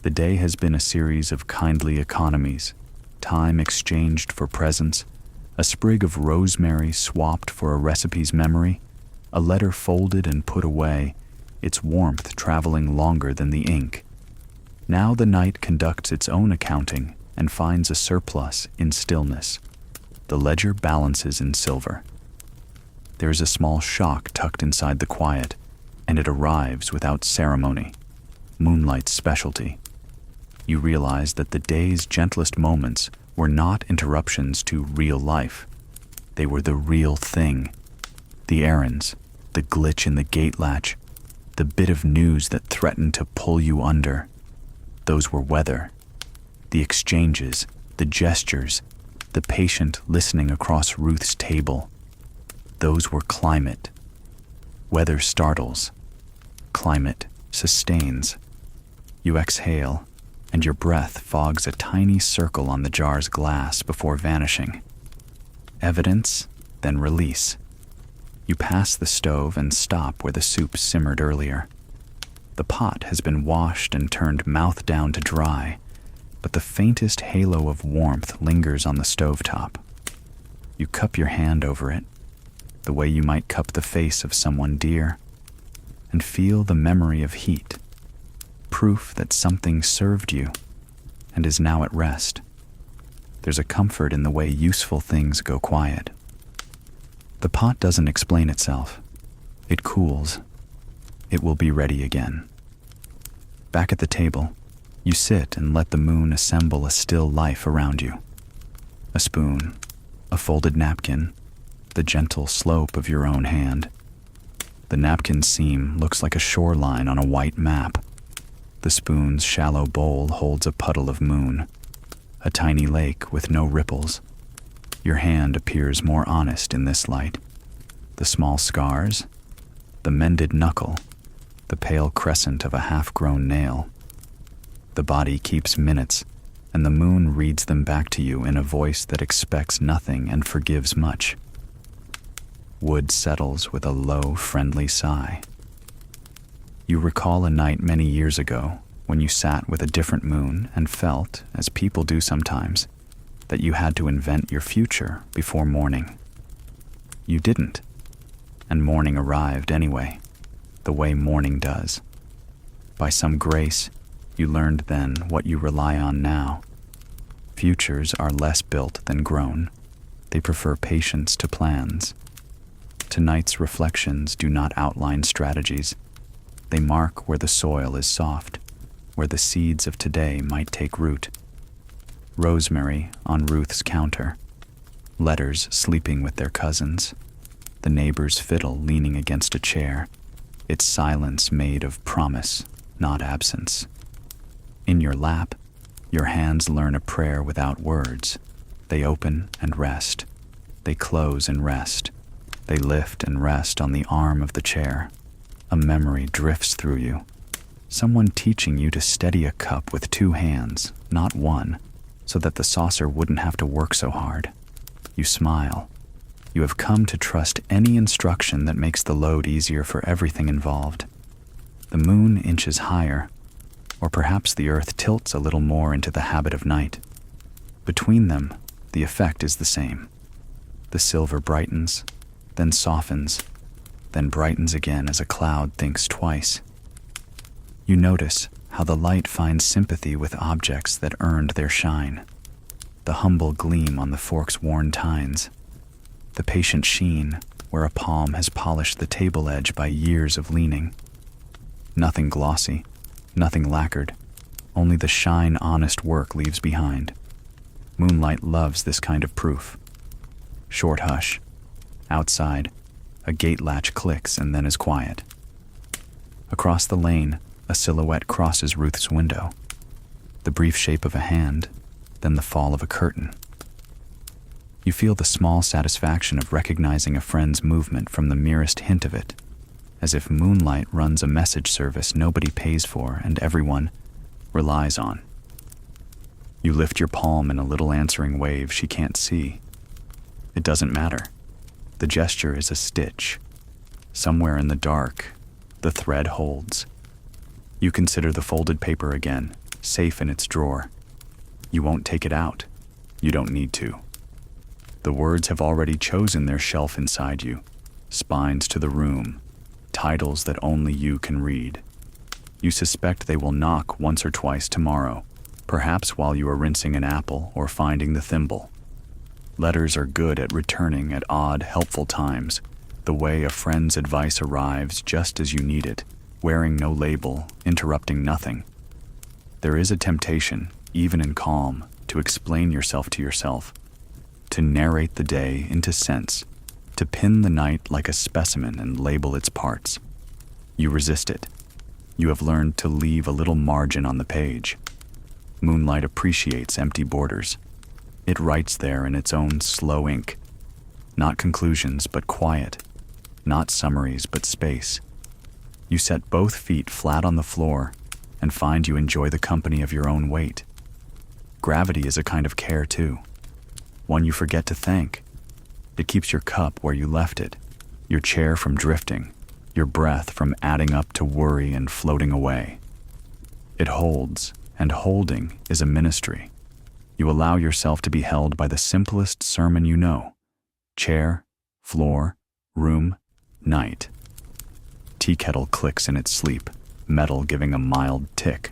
A: The day has been a series of kindly economies, time exchanged for presents, a sprig of rosemary swapped for a recipe's memory, a letter folded and put away, its warmth traveling longer than the ink. Now the night conducts its own accounting and finds a surplus in stillness. The ledger balances in silver. There is a small shock tucked inside the quiet, and it arrives without ceremony. Moonlight's specialty. You realize that the day's gentlest moments were not interruptions to real life. They were the real thing. The errands, the glitch in the gate latch, the bit of news that threatened to pull you under. Those were weather. The exchanges, the gestures, the patient listening across Ruth's table. Those were climate. Weather startles. Climate sustains. You exhale, and your breath fogs a tiny circle on the jar's glass before vanishing. Evidence, then release. You pass the stove and stop where the soup simmered earlier. The pot has been washed and turned mouth down to dry, but the faintest halo of warmth lingers on the stovetop. You cup your hand over it, the way you might cup the face of someone dear, and feel the memory of heat, proof that something served you and is now at rest. There's a comfort in the way useful things go quiet. The pot doesn't explain itself. It cools. It will be ready again. Back at the table, you sit and let the moon assemble a still life around you. A spoon, a folded napkin, the gentle slope of your own hand. The napkin's seam looks like a shoreline on a white map. The spoon's shallow bowl holds a puddle of moon, a tiny lake with no ripples. Your hand appears more honest in this light. The small scars, the mended knuckle, the pale crescent of a half-grown nail. The body keeps minutes, and the moon reads them back to you in a voice that expects nothing and forgives much. Wood settles with a low, friendly sigh. You recall a night many years ago when you sat with a different moon and felt, as people do sometimes, that you had to invent your future before morning. You didn't, and morning arrived anyway, the way morning does. By some grace, you learned then what you rely on now. Futures are less built than grown. They prefer patience to plans. Tonight's reflections do not outline strategies. They mark where the soil is soft, where the seeds of today might take root. Rosemary on Ruth's counter, letters sleeping with their cousins, the neighbor's fiddle leaning against a chair, its silence made of promise, not absence. In your lap, your hands learn a prayer without words. They open and rest. They close and rest. They lift and rest on the arm of the chair. A memory drifts through you. Someone teaching you to steady a cup with two hands, not one, so that the saucer wouldn't have to work so hard. You smile. You have come to trust any instruction that makes the load easier for everything involved. The moon inches higher, or perhaps the earth tilts a little more into the habit of night. Between them, the effect is the same. The silver brightens, then softens, then brightens again as a cloud thinks twice. You notice how the light finds sympathy with objects that earned their shine. The humble gleam on the fork's worn tines. The patient sheen where a palm has polished the table edge by years of leaning. Nothing glossy, nothing lacquered, only the shine honest work leaves behind. Moonlight loves this kind of proof. Short hush. Outside, a gate latch clicks and then is quiet. Across the lane, a silhouette crosses Ruth's window. The brief shape of a hand, then the fall of a curtain. You feel the small satisfaction of recognizing a friend's movement from the merest hint of it, as if moonlight runs a message service nobody pays for and everyone relies on. You lift your palm in a little answering wave she can't see. It doesn't matter. The gesture is a stitch. Somewhere in the dark, the thread holds. You consider the folded paper again, safe in its drawer. You won't take it out. You don't need to. The words have already chosen their shelf inside you, spines to the room, titles that only you can read. You suspect they will knock once or twice tomorrow, perhaps while you are rinsing an apple or finding the thimble. Letters are good at returning at odd, helpful times, the way a friend's advice arrives just as you need it, wearing no label, interrupting nothing. There is a temptation, even in calm, to explain yourself to yourself, to narrate the day into sense, to pin the night like a specimen and label its parts. You resist it. You have learned to leave a little margin on the page. Moonlight appreciates empty borders. It writes there in its own slow ink. Not conclusions, but quiet. Not summaries, but space. You set both feet flat on the floor and find you enjoy the company of your own weight. Gravity is a kind of care, too. One you forget to thank. It keeps your cup where you left it, your chair from drifting, your breath from adding up to worry and floating away. It holds, and holding is a ministry. You allow yourself to be held by the simplest sermon you know. Chair, floor, room, night. Tea kettle clicks in its sleep, metal giving a mild tick.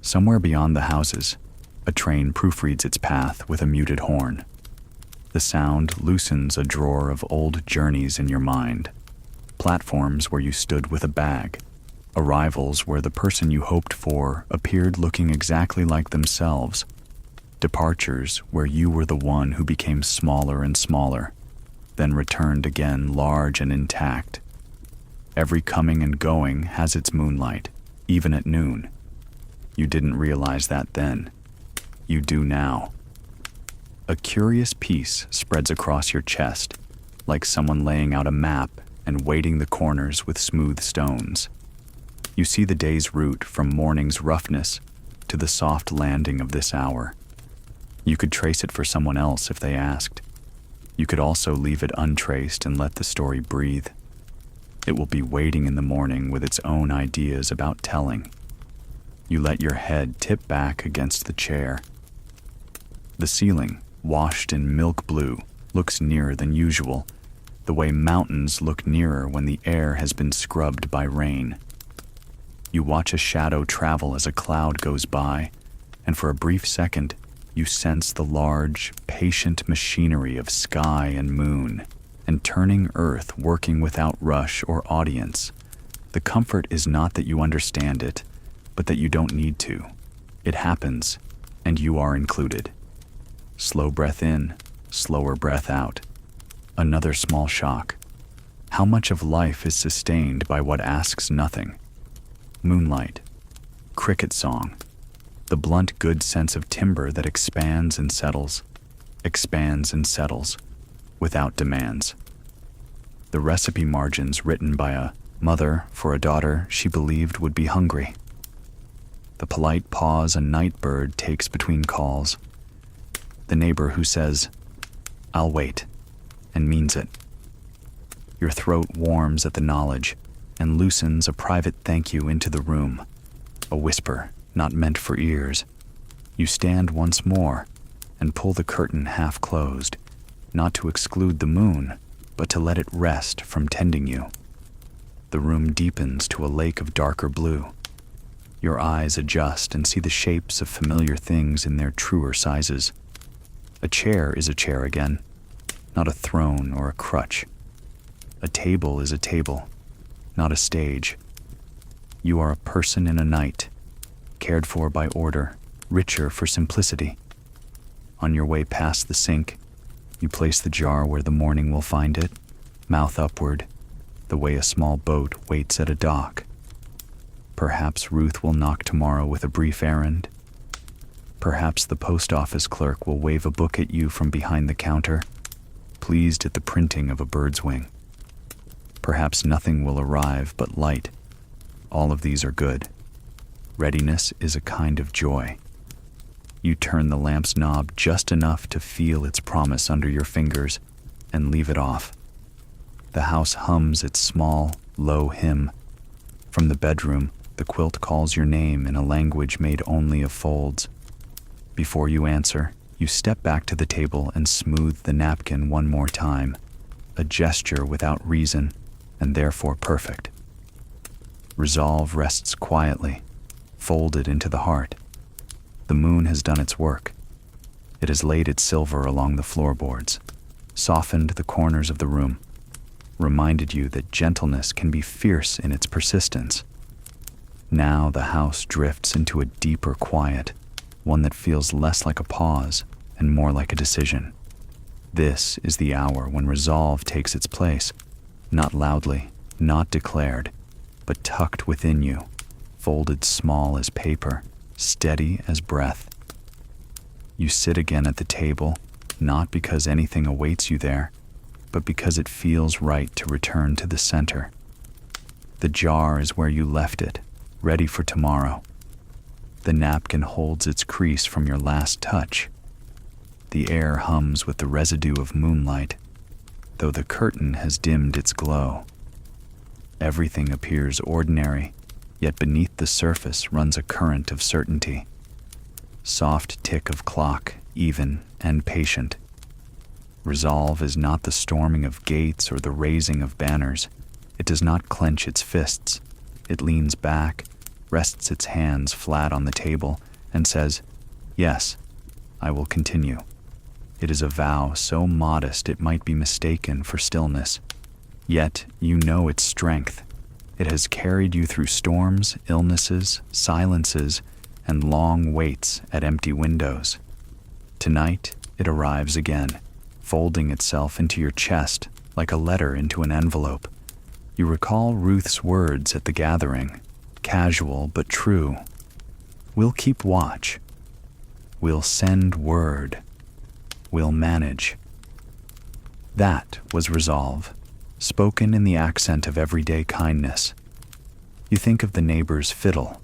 A: Somewhere beyond the houses, a train proofreads its path with a muted horn. The sound loosens a drawer of old journeys in your mind. Platforms where you stood with a bag. Arrivals where the person you hoped for appeared looking exactly like themselves. Departures where you were the one who became smaller and smaller, then returned again large and intact. Every coming and going has its moonlight, even at noon. You didn't realize that then. You do now. A curious peace spreads across your chest, like someone laying out a map and weighting the corners with smooth stones. You see the day's route from morning's roughness to the soft landing of this hour. You could trace it for someone else if they asked. You could also leave it untraced and let the story breathe. It will be waiting in the morning with its own ideas about telling. You let your head tip back against the chair. The ceiling, washed in milk blue, looks nearer than usual, the way mountains look nearer when the air has been scrubbed by rain. You watch a shadow travel as a cloud goes by, and for a brief second, you sense the large, patient machinery of sky and moon, and turning earth working without rush or audience. The comfort is not that you understand it, but that you don't need to. It happens, and you are included. Slow breath in, slower breath out. Another small shock. How much of life is sustained by what asks nothing? Moonlight, cricket song, the blunt good sense of timber that expands and settles, without demands. The recipe margins written by a mother for a daughter she believed would be hungry. The polite pause a night bird takes between calls. The neighbor who says, "I'll wait," and means it. Your throat warms at the knowledge and loosens a private thank you into the room, a whisper not meant for ears. You stand once more and pull the curtain half closed, not to exclude the moon, but to let it rest from tending you. The room deepens to a lake of darker blue. Your eyes adjust and see the shapes of familiar things in their truer sizes. A chair is a chair again, not a throne or a crutch. A table is a table, not a stage. You are a person in a night, cared for by order, richer for simplicity. On your way past the sink, you place the jar where the morning will find it, mouth upward, the way a small boat waits at a dock. Perhaps Ruth will knock tomorrow with a brief errand. Perhaps the post office clerk will wave a book at you from behind the counter, pleased at the printing of a bird's wing. Perhaps nothing will arrive but light. All of these are good. Readiness is a kind of joy. You turn the lamp's knob just enough to feel its promise under your fingers and leave it off. The house hums its small, low hymn. From the bedroom, the quilt calls your name in a language made only of folds. Before you answer, you step back to the table and smooth the napkin one more time, a gesture without reason and therefore perfect. Resolve rests quietly, folded into the heart. The moon has done its work. It has laid its silver along the floorboards, softened the corners of the room, reminded you that gentleness can be fierce in its persistence. Now the house drifts into a deeper quiet, one that feels less like a pause and more like a decision. This is the hour when resolve takes its place, not loudly, not declared, but tucked within you, folded small as paper, steady as breath. You sit again at the table, not because anything awaits you there, but because it feels right to return to the center. The jar is where you left it, ready for tomorrow. The napkin holds its crease from your last touch. The air hums with the residue of moonlight, though the curtain has dimmed its glow. Everything appears ordinary, yet beneath the surface runs a current of certainty. Soft tick of clock, even and patient. Resolve is not the storming of gates or the raising of banners. It does not clench its fists. It leans back, rests its hands flat on the table, and says, "Yes, I will continue." It is a vow so modest it might be mistaken for stillness. Yet you know its strength. It has carried you through storms, illnesses, silences, and long waits at empty windows. Tonight it arrives again, folding itself into your chest like a letter into an envelope. You recall Ruth's words at the gathering, casual but true. We'll keep watch. We'll send word. We'll manage. That was resolve, spoken in the accent of everyday kindness. You think of the neighbor's fiddle,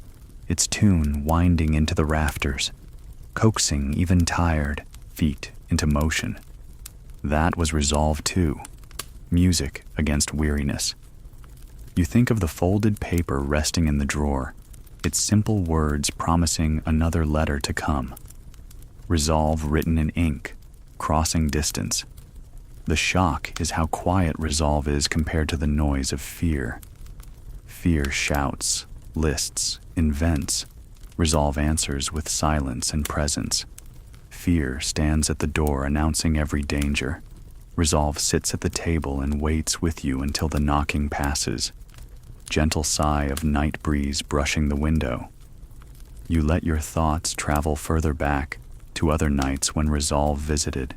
A: its tune winding into the rafters, coaxing even tired feet into motion. That was resolve too, music against weariness. You think of the folded paper resting in the drawer, its simple words promising another letter to come. Resolve written in ink, crossing distance. The shock is how quiet resolve is compared to the noise of fear. Fear shouts, lists, invents. Resolve answers with silence and presence. Fear stands at the door announcing every danger. Resolve sits at the table and waits with you until the knocking passes. Gentle sigh of night breeze brushing the window. You let your thoughts travel further back to other nights when resolve visited.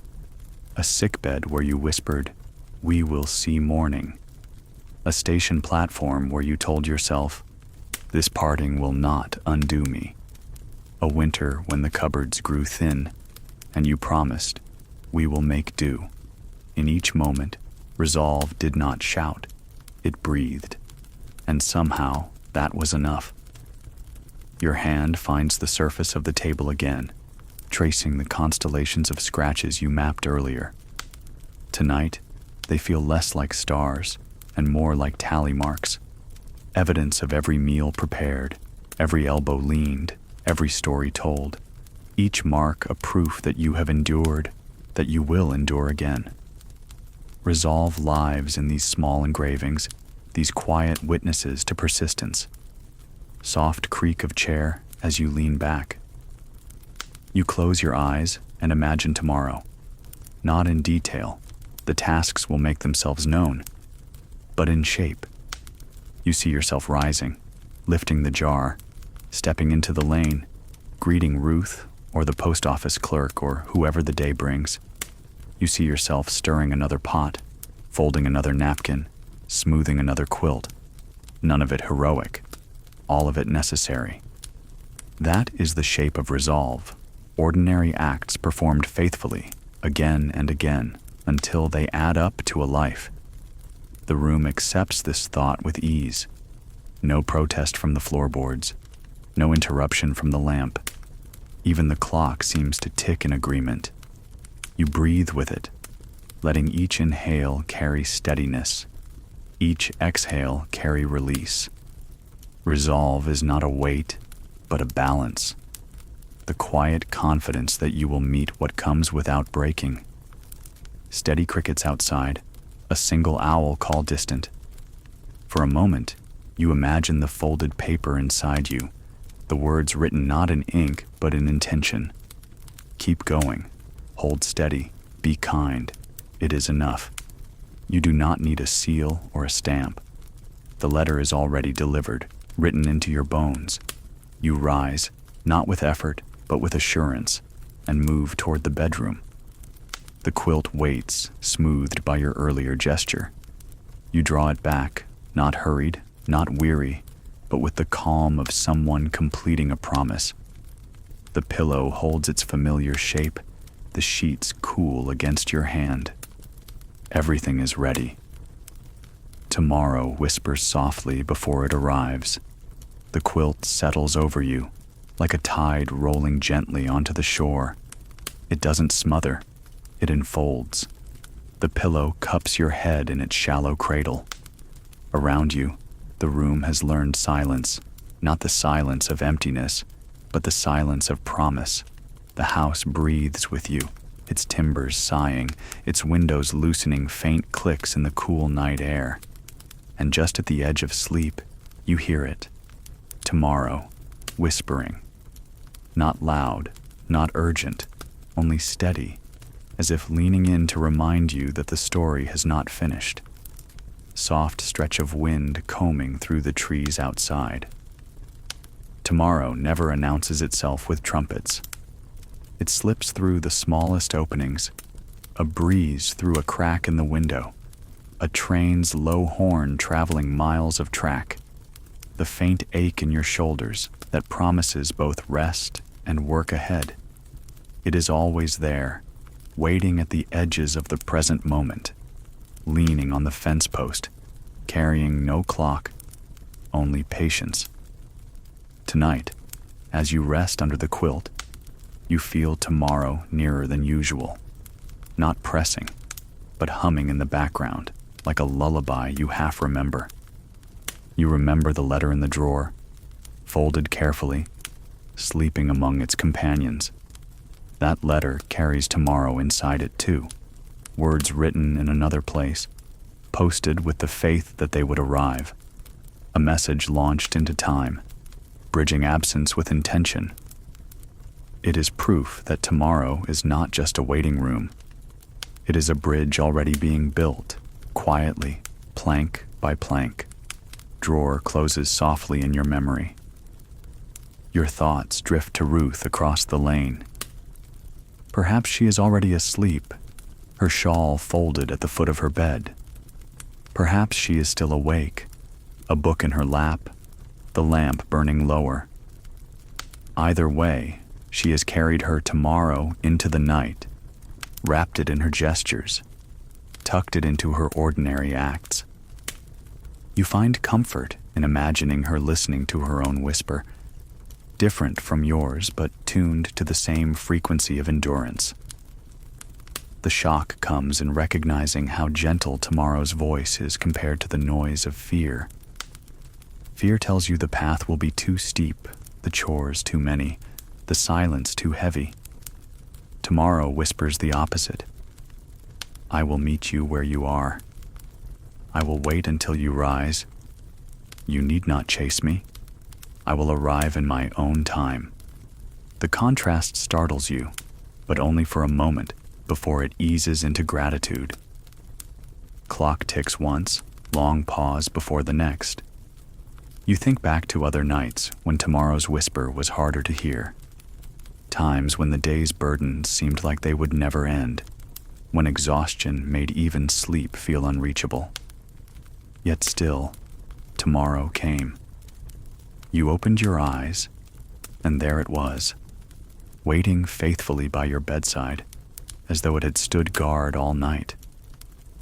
A: A sickbed where you whispered, "We will see morning." A station platform where you told yourself, "This parting will not undo me." A winter when the cupboards grew thin, and you promised, "We will make do." In each moment, resolve did not shout, it breathed. And somehow, that was enough. Your hand finds the surface of the table again, tracing the constellations of scratches you mapped earlier. Tonight, they feel less like stars and more like tally marks, evidence of every meal prepared, every elbow leaned, every story told, each mark a proof that you have endured, that you will endure again. Resolve lives in these small engravings, these quiet witnesses to persistence. Soft creak of chair as you lean back. You close your eyes and imagine tomorrow. Not in detail, the tasks will make themselves known, but in shape. You see yourself rising, lifting the jar, stepping into the lane, greeting Ruth or the post office clerk or whoever the day brings. You see yourself stirring another pot, folding another napkin, smoothing another quilt. None of it heroic, all of it necessary. That is the shape of resolve, ordinary acts performed faithfully, again and again, until they add up to a life. The room accepts this thought with ease. No protest from the floorboards, no interruption from the lamp. Even the clock seems to tick in agreement. You breathe with it, letting each inhale carry steadiness, each exhale carry release. Resolve is not a weight, but a balance. The quiet confidence that you will meet what comes without breaking. Steady crickets outside, a single owl call distant. For a moment, you imagine the folded paper inside you, the words written not in ink but in intention. Keep going, hold steady, be kind. It is enough. You do not need a seal or a stamp. The letter is already delivered, written into your bones. You rise, not with effort, but with assurance, and move toward the bedroom. The quilt waits, smoothed by your earlier gesture. You draw it back, not hurried, not weary, but with the calm of someone completing a promise. The pillow holds its familiar shape, the sheets cool against your hand. Everything is ready. Tomorrow whispers softly before it arrives. The quilt settles over you, like a tide rolling gently onto the shore. It doesn't smother, it enfolds. The pillow cups your head in its shallow cradle. Around you, the room has learned silence, not the silence of emptiness, but the silence of promise. The house breathes with you, its timbers sighing, its windows loosening faint clicks in the cool night air. And just at the edge of sleep, you hear it. Tomorrow, whispering. Not loud, not urgent, only steady, as if leaning in to remind you that the story has not finished. Soft stretch of wind combing through the trees outside. Tomorrow never announces itself with trumpets. It slips through the smallest openings, a breeze through a crack in the window, a train's low horn traveling miles of track, the faint ache in your shoulders that promises both rest and work ahead. It is always there, waiting at the edges of the present moment, leaning on the fence post, carrying no clock, only patience. Tonight, as you rest under the quilt, you feel tomorrow nearer than usual, not pressing, but humming in the background, like a lullaby you half remember. You remember the letter in the drawer, folded carefully, sleeping among its companions. That letter carries tomorrow inside it too, words written in another place, posted with the faith that they would arrive. A message launched into time, bridging absence with intention. It is proof that tomorrow is not just a waiting room. It is a bridge already being built, quietly, plank by plank. Drawer closes softly in your memory. Your thoughts drift to Ruth across the lane. Perhaps she is already asleep, her shawl folded at the foot of her bed. Perhaps she is still awake, a book in her lap, the lamp burning lower. Either way, she has carried her tomorrow into the night, wrapped it in her gestures, tucked it into her ordinary acts. You find comfort in imagining her listening to her own whisper, different from yours but tuned to the same frequency of endurance. The shock comes in recognizing how gentle tomorrow's voice is compared to the noise of fear. Fear tells you the path will be too steep, the chores too many, the silence too heavy. Tomorrow whispers the opposite. I will meet you where you are. I will wait until you rise. You need not chase me. I will arrive in my own time. The contrast startles you, but only for a moment before it eases into gratitude. Clock ticks once, long pause before the next. You think back to other nights when tomorrow's whisper was harder to hear. Times when the day's burdens seemed like they would never end, when exhaustion made even sleep feel unreachable. Yet still, tomorrow came. You opened your eyes, and there it was, waiting faithfully by your bedside, as though it had stood guard all night.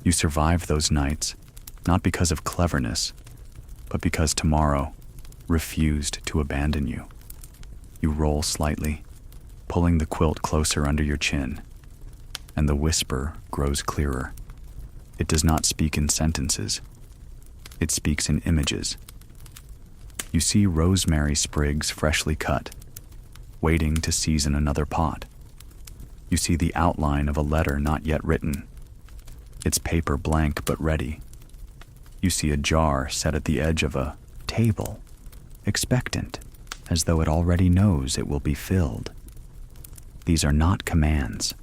A: You survived those nights, not because of cleverness, but because tomorrow refused to abandon you. You roll slightly, pulling the quilt closer under your chin, and the whisper grows clearer. It does not speak in sentences. It speaks in images. You see rosemary sprigs freshly cut, waiting to season another pot. You see the outline of a letter not yet written, its paper blank but ready. You see a jar set at the edge of a table, expectant, as though it already knows it will be filled. These are not commands.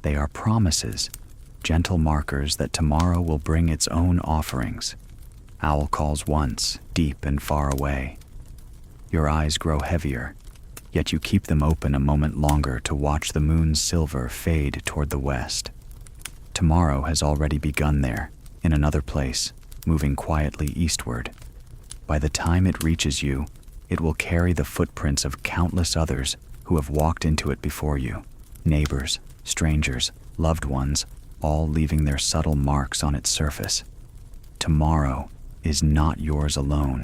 A: They are promises, gentle markers that tomorrow will bring its own offerings. Owl calls once, deep and far away. Your eyes grow heavier, yet you keep them open a moment longer to watch the moon's silver fade toward the west. Tomorrow has already begun there, in another place, moving quietly eastward. By the time it reaches you, it will carry the footprints of countless others who have walked into it before you. Neighbors, strangers, loved ones, all leaving their subtle marks on its surface. Tomorrow is not yours alone.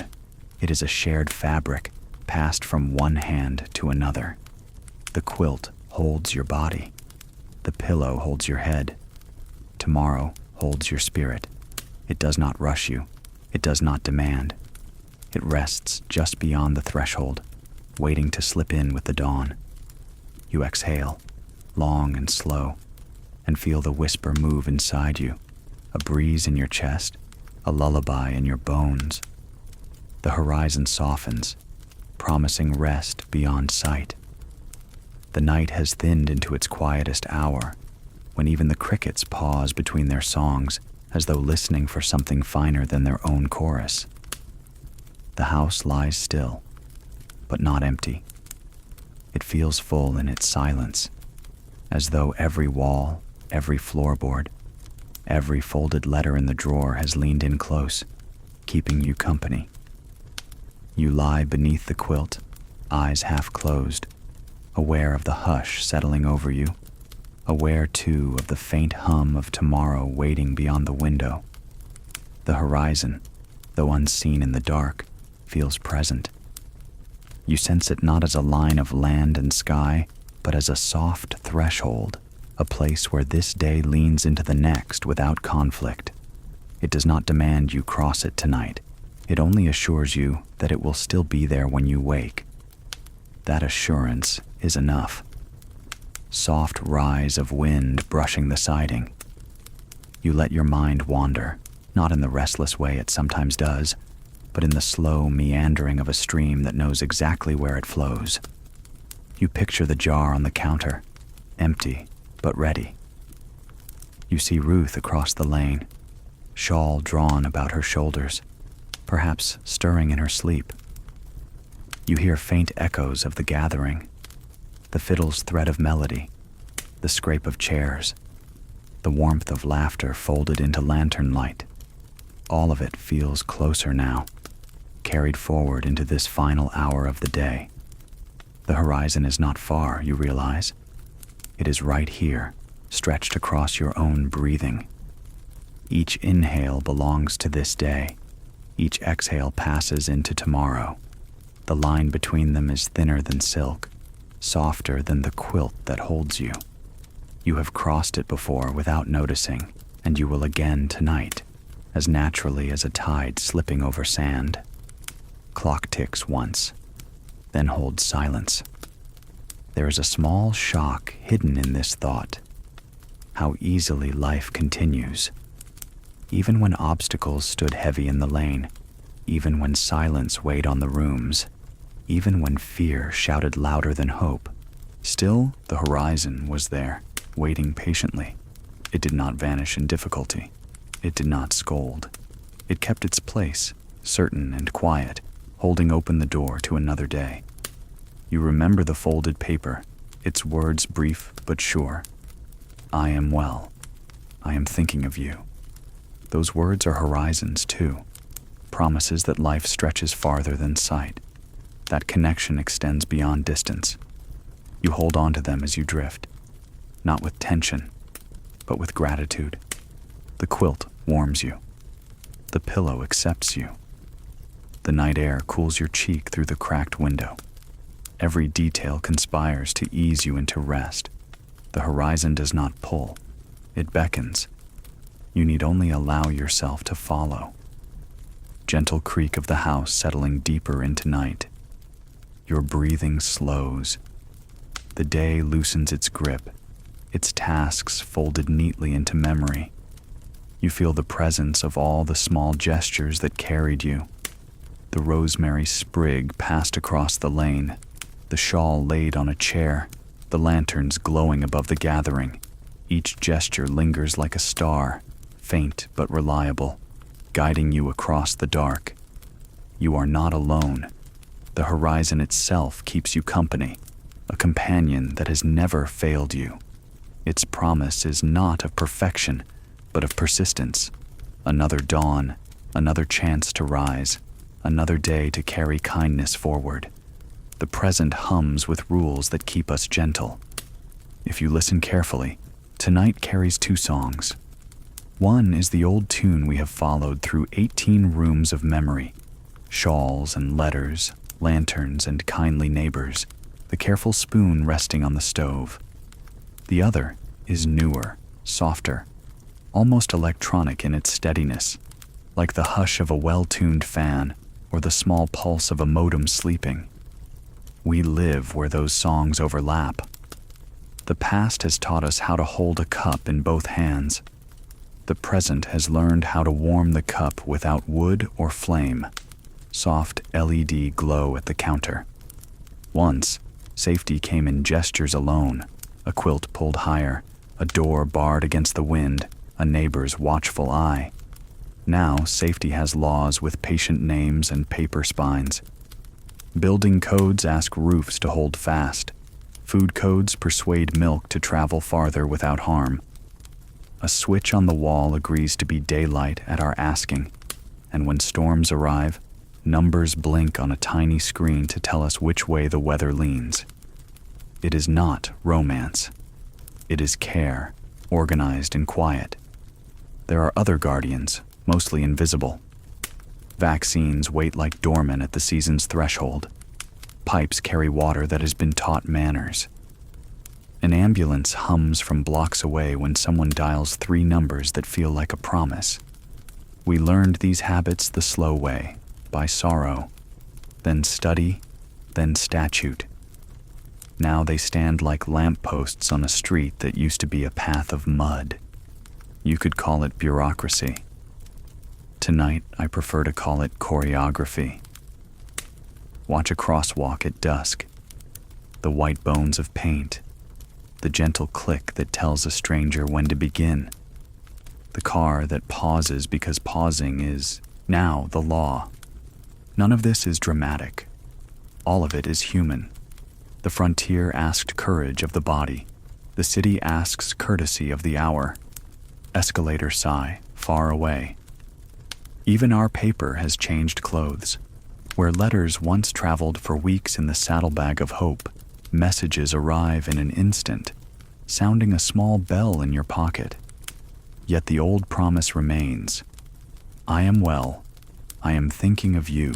A: It is a shared fabric, passed from one hand to another. The quilt holds your body. The pillow holds your head. Tomorrow holds your spirit. It does not rush you. It does not demand. It rests just beyond the threshold, waiting to slip in with the dawn. You exhale, long and slow, and feel the whisper move inside you, a breeze in your chest, a lullaby in your bones. The horizon softens, promising rest beyond sight. The night has thinned into its quietest hour, when even the crickets pause between their songs, as though listening for something finer than their own chorus. The house lies still, but not empty. It feels full in its silence, as though every wall, every floorboard, every folded letter in the drawer has leaned in close, keeping you company. You lie beneath the quilt, eyes half closed, aware of the hush settling over you, aware too of the faint hum of tomorrow waiting beyond the window. The horizon, though unseen in the dark, feels present. You sense it not as a line of land and sky, but as a soft threshold, a place where this day leans into the next without conflict. It does not demand you cross it tonight. It only assures you that it will still be there when you wake. That assurance is enough. Soft rise of wind brushing the siding. You let your mind wander, not in the restless way it sometimes does, but in the slow meandering of a stream that knows exactly where it flows. You picture the jar on the counter, empty but ready. You see Ruth across the lane, shawl drawn about her shoulders, perhaps stirring in her sleep. You hear faint echoes of the gathering, the fiddle's thread of melody, the scrape of chairs, the warmth of laughter folded into lantern light. All of it feels closer now, carried forward into this final hour of the day. The horizon is not far, you realize. It is right here, stretched across your own breathing. Each inhale belongs to this day. Each exhale passes into tomorrow. The line between them is thinner than silk, softer than the quilt that holds you. You have crossed it before without noticing, and you will again tonight, as naturally as a tide slipping over sand. Clock ticks once, then holds silence. There is a small shock hidden in this thought, how easily life continues. Even when obstacles stood heavy in the lane, even when silence weighed on the rooms, even when fear shouted louder than hope, still the horizon was there, waiting patiently. It did not vanish in difficulty. It did not scold. It kept its place, certain and quiet, holding open the door to another day. You remember the folded paper, its words brief but sure. I am well. I am thinking of you. Those words are horizons too, promises that life stretches farther than sight, that connection extends beyond distance. You hold on to them as you drift, not with tension, but with gratitude. The quilt warms you. The pillow accepts you. The night air cools your cheek through the cracked window. Every detail conspires to ease you into rest. The horizon does not pull. It beckons. You need only allow yourself to follow. Gentle creak of the house settling deeper into night. Your breathing slows. The day loosens its grip, its tasks folded neatly into memory. You feel the presence of all the small gestures that carried you. The rosemary sprig passed across the lane, the shawl laid on a chair, the lanterns glowing above the gathering. Each gesture lingers like a star, faint but reliable, guiding you across the dark. You are not alone. The horizon itself keeps you company, a companion that has never failed you. Its promise is not of perfection, but of persistence. Another dawn, another chance to rise, another day to carry kindness forward. The present hums with rules that keep us gentle. If you listen carefully, tonight carries two songs. One is the old tune we have followed through 18 rooms of memory. Shawls and letters, lanterns and kindly neighbors, the careful spoon resting on the stove. The other is newer, softer, almost electronic in its steadiness, like the hush of a well-tuned fan or the small pulse of a modem sleeping. We live where those songs overlap. The past has taught us how to hold a cup in both hands. The present has learned how to warm the cup without wood or flame. Soft LED glow at the counter. Once, safety came in gestures alone, a quilt pulled higher, a door barred against the wind, a neighbor's watchful eye. Now, safety has laws with patient names and paper spines. Building codes ask roofs to hold fast. Food codes persuade milk to travel farther without harm. A switch on the wall agrees to be daylight at our asking, and when storms arrive, numbers blink on a tiny screen to tell us which way the weather leans. It is not romance. It is care, organized and quiet. There are other guardians, mostly invisible. Vaccines wait like doormen at the season's threshold. Pipes carry water that has been taught manners. An ambulance hums from blocks away when someone dials 3 numbers that feel like a promise. We learned these habits the slow way, by sorrow, then study, then statute. Now they stand like lampposts on a street that used to be a path of mud. You could call it bureaucracy. Tonight, I prefer to call it choreography. Watch a crosswalk at dusk. The white bones of paint. The gentle click that tells a stranger when to begin. The car that pauses because pausing is now the law. None of this is dramatic. All of it is human. The frontier asked courage of the body. The city asks courtesy of the hour. Escalator sigh, far away. Even our paper has changed clothes. Where letters once traveled for weeks in the saddlebag of hope, messages arrive in an instant, sounding a small bell in your pocket. Yet the old promise remains. I am well. I am thinking of you.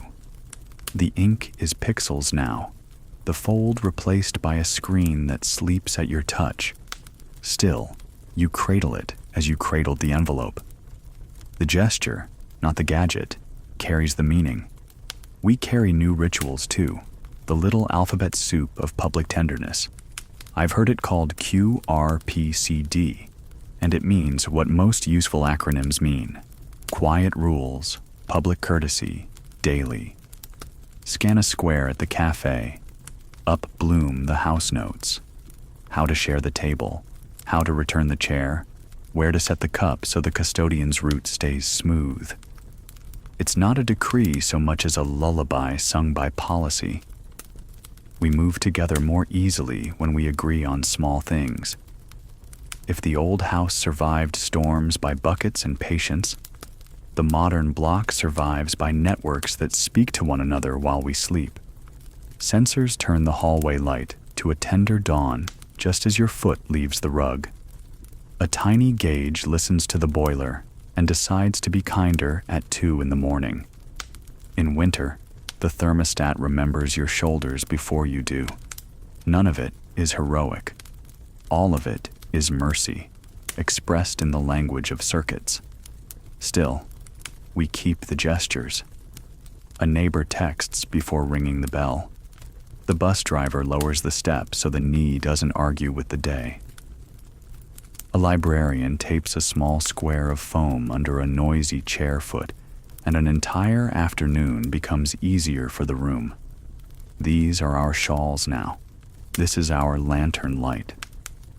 A: The ink is pixels now, the fold replaced by a screen that sleeps at your touch. Still, you cradle it as you cradled the envelope. The gesture, not the gadget, carries the meaning. We carry new rituals too, the little alphabet soup of public tenderness. I've heard it called QRPCD, and it means what most useful acronyms mean. Quiet rules, public courtesy, daily. Scan a square at the cafe. Up bloom the house notes. How to share the table, how to return the chair, where to set the cup so the custodian's route stays smooth. It's not a decree so much as a lullaby sung by policy. We move together more easily when we agree on small things. If the old house survived storms by buckets and patience, the modern block survives by networks that speak to one another while we sleep. Sensors turn the hallway light to a tender dawn just as your foot leaves the rug. A tiny gauge listens to the boiler and decides to be kinder at 2 in the morning. In winter, the thermostat remembers your shoulders before you do. None of it is heroic. All of it is mercy, expressed in the language of circuits. Still, we keep the gestures. A neighbor texts before ringing the bell. The bus driver lowers the step so the knee doesn't argue with the day. A librarian tapes a small square of foam under a noisy chair foot, and an entire afternoon becomes easier for the room. These are our shawls now. This is our lantern light.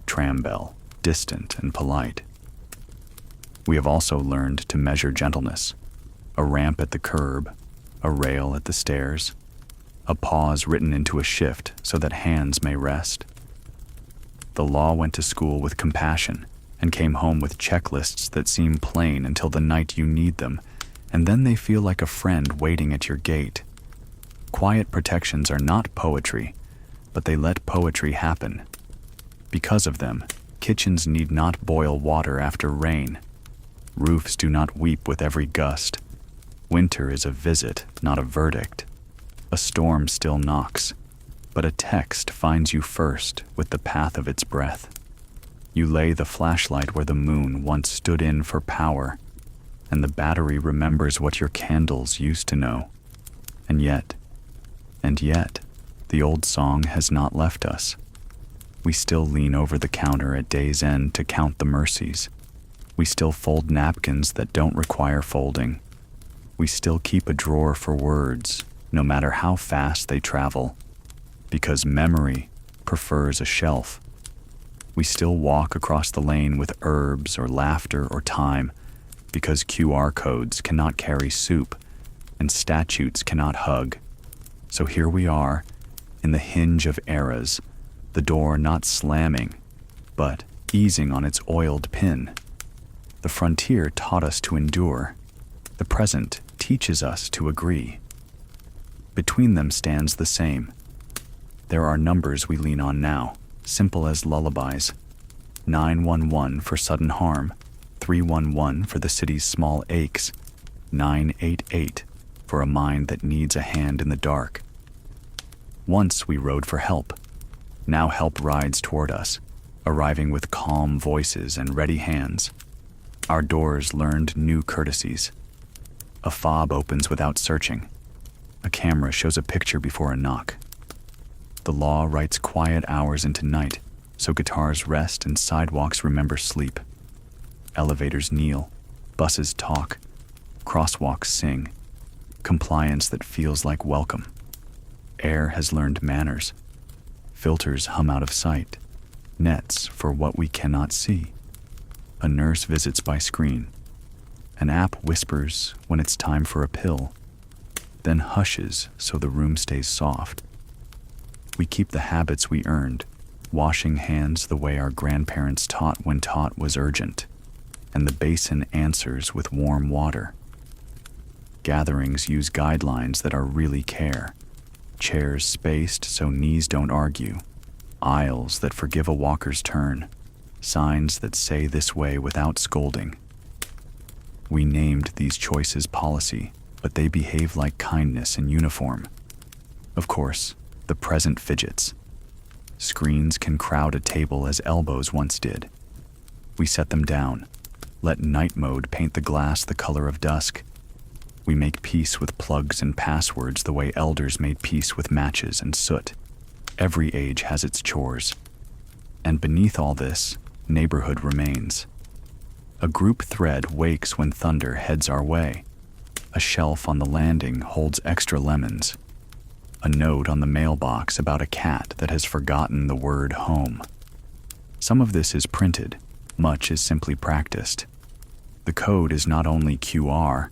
A: Tram bell, distant and polite. We have also learned to measure gentleness. A ramp at the curb, a rail at the stairs, a pause written into a shift so that hands may rest. The law went to school with compassion and came home with checklists that seem plain until the night you need them, and then they feel like a friend waiting at your gate. Quiet protections are not poetry, but they let poetry happen. Because of them, kitchens need not boil water after rain. Roofs do not weep with every gust. Winter is a visit, not a verdict. A storm still knocks, but a text finds you first with the path of its breath. You lay the flashlight where the moon once stood in for power, and the battery remembers what your candles used to know. And yet, the old song has not left us. We still lean over the counter at day's end to count the mercies. We still fold napkins that don't require folding. We still keep a drawer for words, no matter how fast they travel, because memory prefers a shelf. We still walk across the lane with herbs or laughter or time, because QR codes cannot carry soup and statutes cannot hug. So here we are, in the hinge of eras, the door not slamming, but easing on its oiled pin. The frontier taught us to endure. The present teaches us to agree. Between them stands the same. There are numbers we lean on now, simple as lullabies. 911 for sudden harm, 311 for the city's small aches, 988 for a mind that needs a hand in the dark. Once we rode for help. Now help rides toward us, arriving with calm voices and ready hands. Our doors learned new courtesies. A fob opens without searching. A camera shows a picture before a knock. The law writes quiet hours into night, so guitars rest and sidewalks remember sleep. Elevators kneel, buses talk, crosswalks sing. Compliance that feels like welcome. Air has learned manners. Filters hum out of sight. Nets for what we cannot see. A nurse visits by screen. An app whispers when it's time for a pill, then hushes so the room stays soft. We keep the habits we earned, washing hands the way our grandparents taught when taught was urgent, and the basin answers with warm water. Gatherings use guidelines that are really care. Chairs spaced so knees don't argue. Aisles that forgive a walker's turn. Signs that say this way without scolding. We named these choices policy, but they behave like kindness in uniform. Of course, the present fidgets. Screens can crowd a table as elbows once did. We set them down. Let night mode paint the glass the color of dusk. We make peace with plugs and passwords the way elders made peace with matches and soot. Every age has its chores. And beneath all this, neighborhood remains. A group thread wakes when thunder heads our way. A shelf on the landing holds extra lemons. A note on the mailbox about a cat that has forgotten the word home. Some of this is printed, much is simply practiced. The code is not only QR,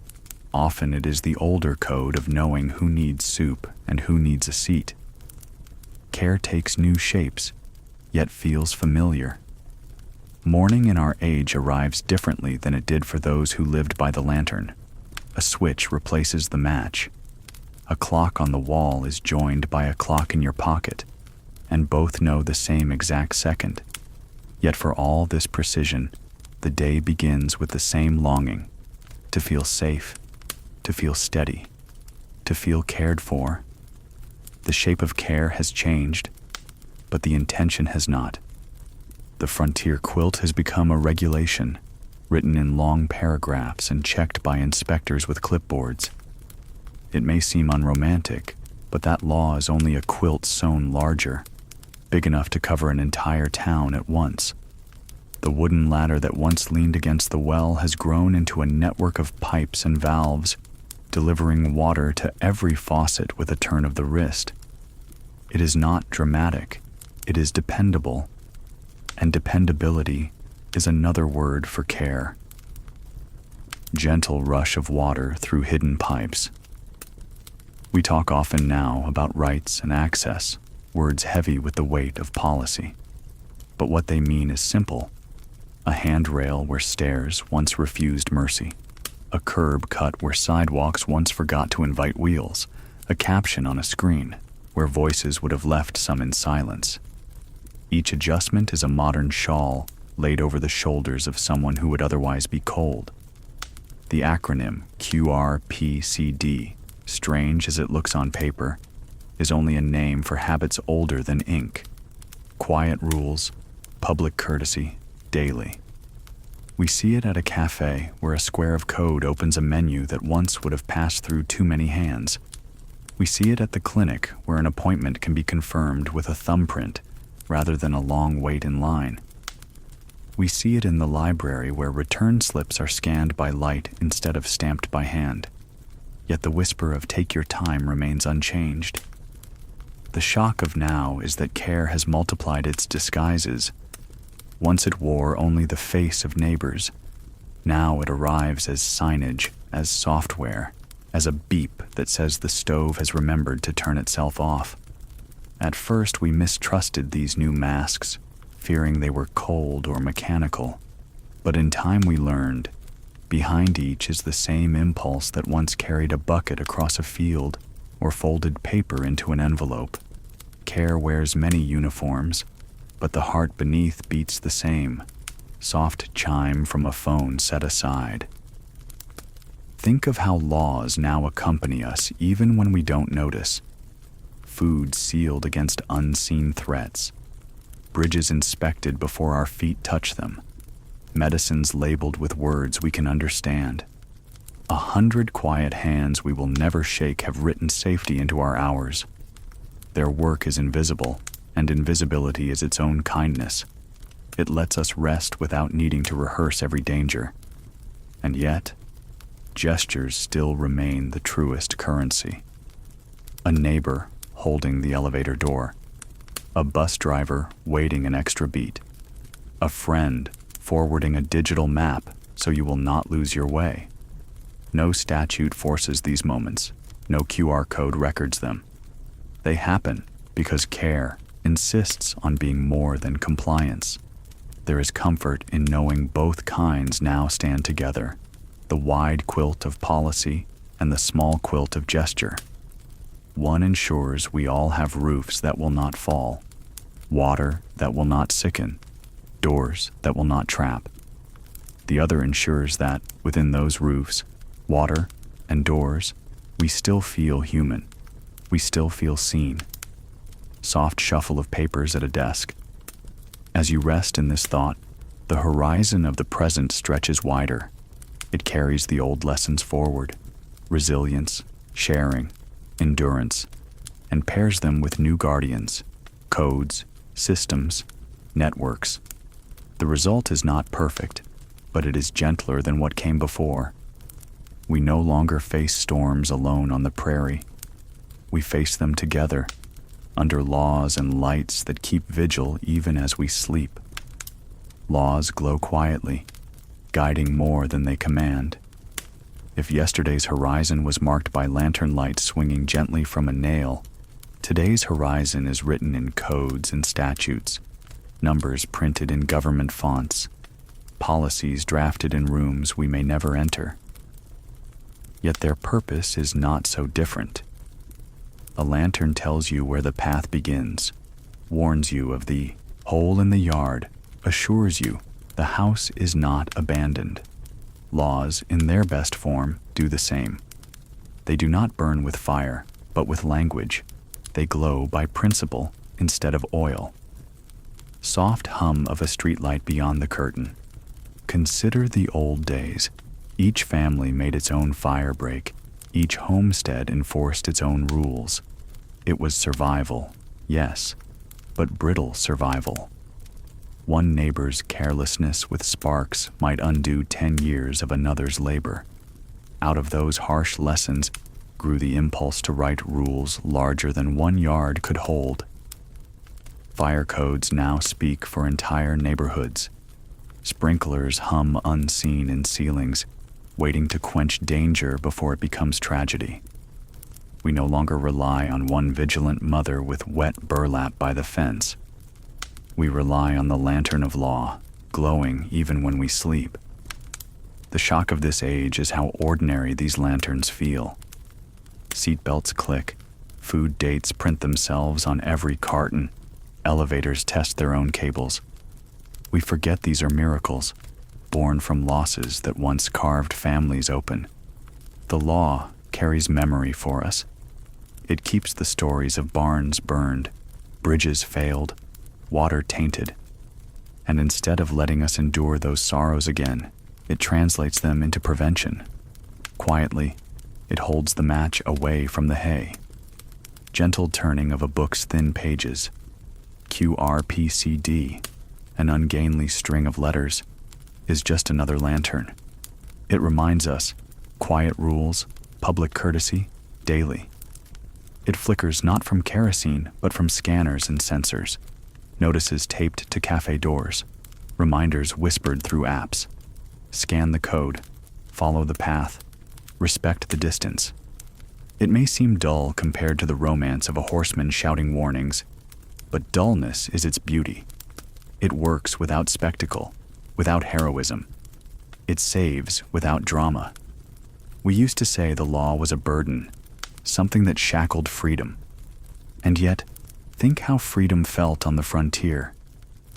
A: often it is the older code of knowing who needs soup and who needs a seat. Care takes new shapes, yet feels familiar. Morning in our age arrives differently than it did for those who lived by the lantern. A switch replaces the match. A clock on the wall is joined by a clock in your pocket, and both know the same exact second. Yet for all this precision, the day begins with the same longing, to feel safe, to feel steady, to feel cared for. The shape of care has changed, but the intention has not. The frontier quilt has become a regulation, written in long paragraphs and checked by inspectors with clipboards. It may seem unromantic, but that law is only a quilt sewn larger, big enough to cover an entire town at once. The wooden ladder that once leaned against the well has grown into a network of pipes and valves, delivering water to every faucet with a turn of the wrist. It is not dramatic, it is dependable, and dependability is another word for care. Gentle rush of water through hidden pipes. We talk often now about rights and access, words heavy with the weight of policy. But what they mean is simple. A handrail where stairs once refused mercy. A curb cut where sidewalks once forgot to invite wheels. A caption on a screen where voices would have left some in silence. Each adjustment is a modern shawl laid over the shoulders of someone who would otherwise be cold. The acronym QRPCD, strange as it looks on paper, is only a name for habits older than ink. Quiet rules, public courtesy, daily. We see it at a cafe where a square of code opens a menu that once would have passed through too many hands. We see it at the clinic where an appointment can be confirmed with a thumbprint rather than a long wait in line. We see it in the library where return slips are scanned by light instead of stamped by hand. Yet the whisper of "take your time" remains unchanged. The shock of now is that care has multiplied its disguises. Once it wore only the face of neighbors. Now it arrives as signage, as software, as a beep that says the stove has remembered to turn itself off. At first we mistrusted these new masks, fearing they were cold or mechanical. But in time we learned, behind each is the same impulse that once carried a bucket across a field or folded paper into an envelope. Care wears many uniforms, but the heart beneath beats the same. Soft chime from a phone set aside. Think of how laws now accompany us even when we don't notice. Food sealed against unseen threats. Bridges inspected before our feet touch them. Medicines labeled with words we can understand. 100 quiet hands we will never shake have written safety into our hours. Their work is invisible, and invisibility is its own kindness. It lets us rest without needing to rehearse every danger. And yet, gestures still remain the truest currency. A neighbor holding the elevator door. A bus driver waiting an extra beat. A friend forwarding a digital map so you will not lose your way. No statute forces these moments. No QR code records them. They happen because care insists on being more than compliance. There is comfort in knowing both kinds now stand together, the wide quilt of policy and the small quilt of gesture. One ensures we all have roofs that will not fall, water that will not sicken, doors that will not trap. The other ensures that, within those roofs, water, and doors, we still feel human. We still feel seen. Soft shuffle of papers at a desk. As you rest in this thought, the horizon of the present stretches wider. It carries the old lessons forward, resilience, sharing, endurance, and pairs them with new guardians, codes, systems, networks. The result is not perfect, but it is gentler than what came before. We no longer face storms alone on the prairie. We face them together, under laws and lights that keep vigil even as we sleep. Laws glow quietly, guiding more than they command. If yesterday's horizon was marked by lantern lights swinging gently from a nail, today's horizon is written in codes and statutes, numbers printed in government fonts, policies drafted in rooms we may never enter. Yet their purpose is not so different. A lantern tells you where the path begins, warns you of the hole in the yard, assures you the house is not abandoned. Laws, in their best form, do the same. They do not burn with fire, but with language. They glow by principle instead of oil. Soft hum of a streetlight beyond the curtain. Consider the old days. Each family made its own fire break. Each homestead enforced its own rules. It was survival, yes, but brittle survival. One neighbor's carelessness with sparks might undo 10 years of another's labor. Out of those harsh lessons grew the impulse to write rules larger than 1 yard could hold. Fire codes now speak for entire neighborhoods. Sprinklers hum unseen in ceilings, waiting to quench danger before it becomes tragedy. We no longer rely on one vigilant mother with wet burlap by the fence. We rely on the lantern of law, glowing even when we sleep. The shock of this age is how ordinary these lanterns feel. Seatbelts click, food dates print themselves on every carton, elevators test their own cables. We forget these are miracles, born from losses that once carved families open. The law carries memory for us. It keeps the stories of barns burned, bridges failed, water tainted. And instead of letting us endure those sorrows again, it translates them into prevention. Quietly, it holds the match away from the hay. Gentle turning of a book's thin pages. QRPCD, an ungainly string of letters, is just another lantern. It reminds us, quiet rules, public courtesy, daily. It flickers not from kerosene, but from scanners and sensors. Notices taped to cafe doors. Reminders whispered through apps. Scan the code. Follow the path. Respect the distance. It may seem dull compared to the romance of a horseman shouting warnings, but dullness is its beauty. It works without spectacle, without heroism. It saves without drama. We used to say the law was a burden, something that shackled freedom. And yet, think how freedom felt on the frontier.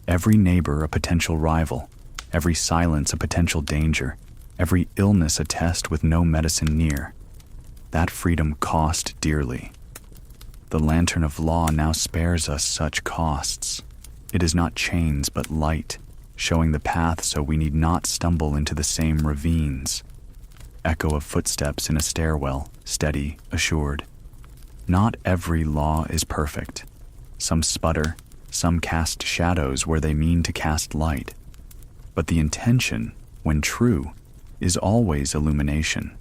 A: Every neighbor a potential rival, every silence a potential danger, every illness a test with no medicine near. That freedom cost dearly. The lantern of law now spares us such costs. It is not chains but light, showing the path so we need not stumble into the same ravines. Echo of footsteps in a stairwell, steady, assured. Not every law is perfect. Some sputter, some cast shadows where they mean to cast light. But the intention, when true, is always illumination,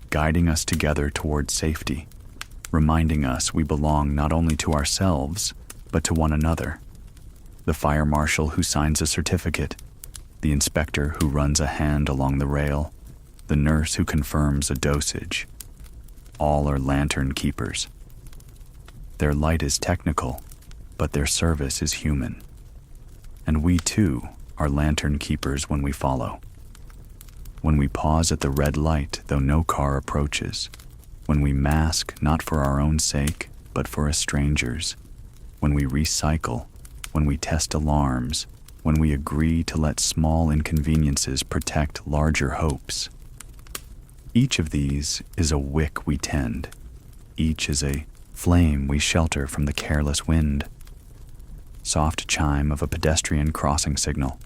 A: guiding us together toward safety, reminding us we belong not only to ourselves, but to one another. The fire marshal who signs a certificate, the inspector who runs a hand along the rail, the nurse who confirms a dosage. All are lantern keepers. Their light is technical, but their service is human. And we too are lantern keepers when we follow. When we pause at the red light though no car approaches. When we mask not for our own sake, but for a stranger's. When we recycle, when we test alarms, when we agree to let small inconveniences protect larger hopes. Each of these is a wick we tend. Each is a flame we shelter from the careless wind. Soft chime of a pedestrian crossing signal.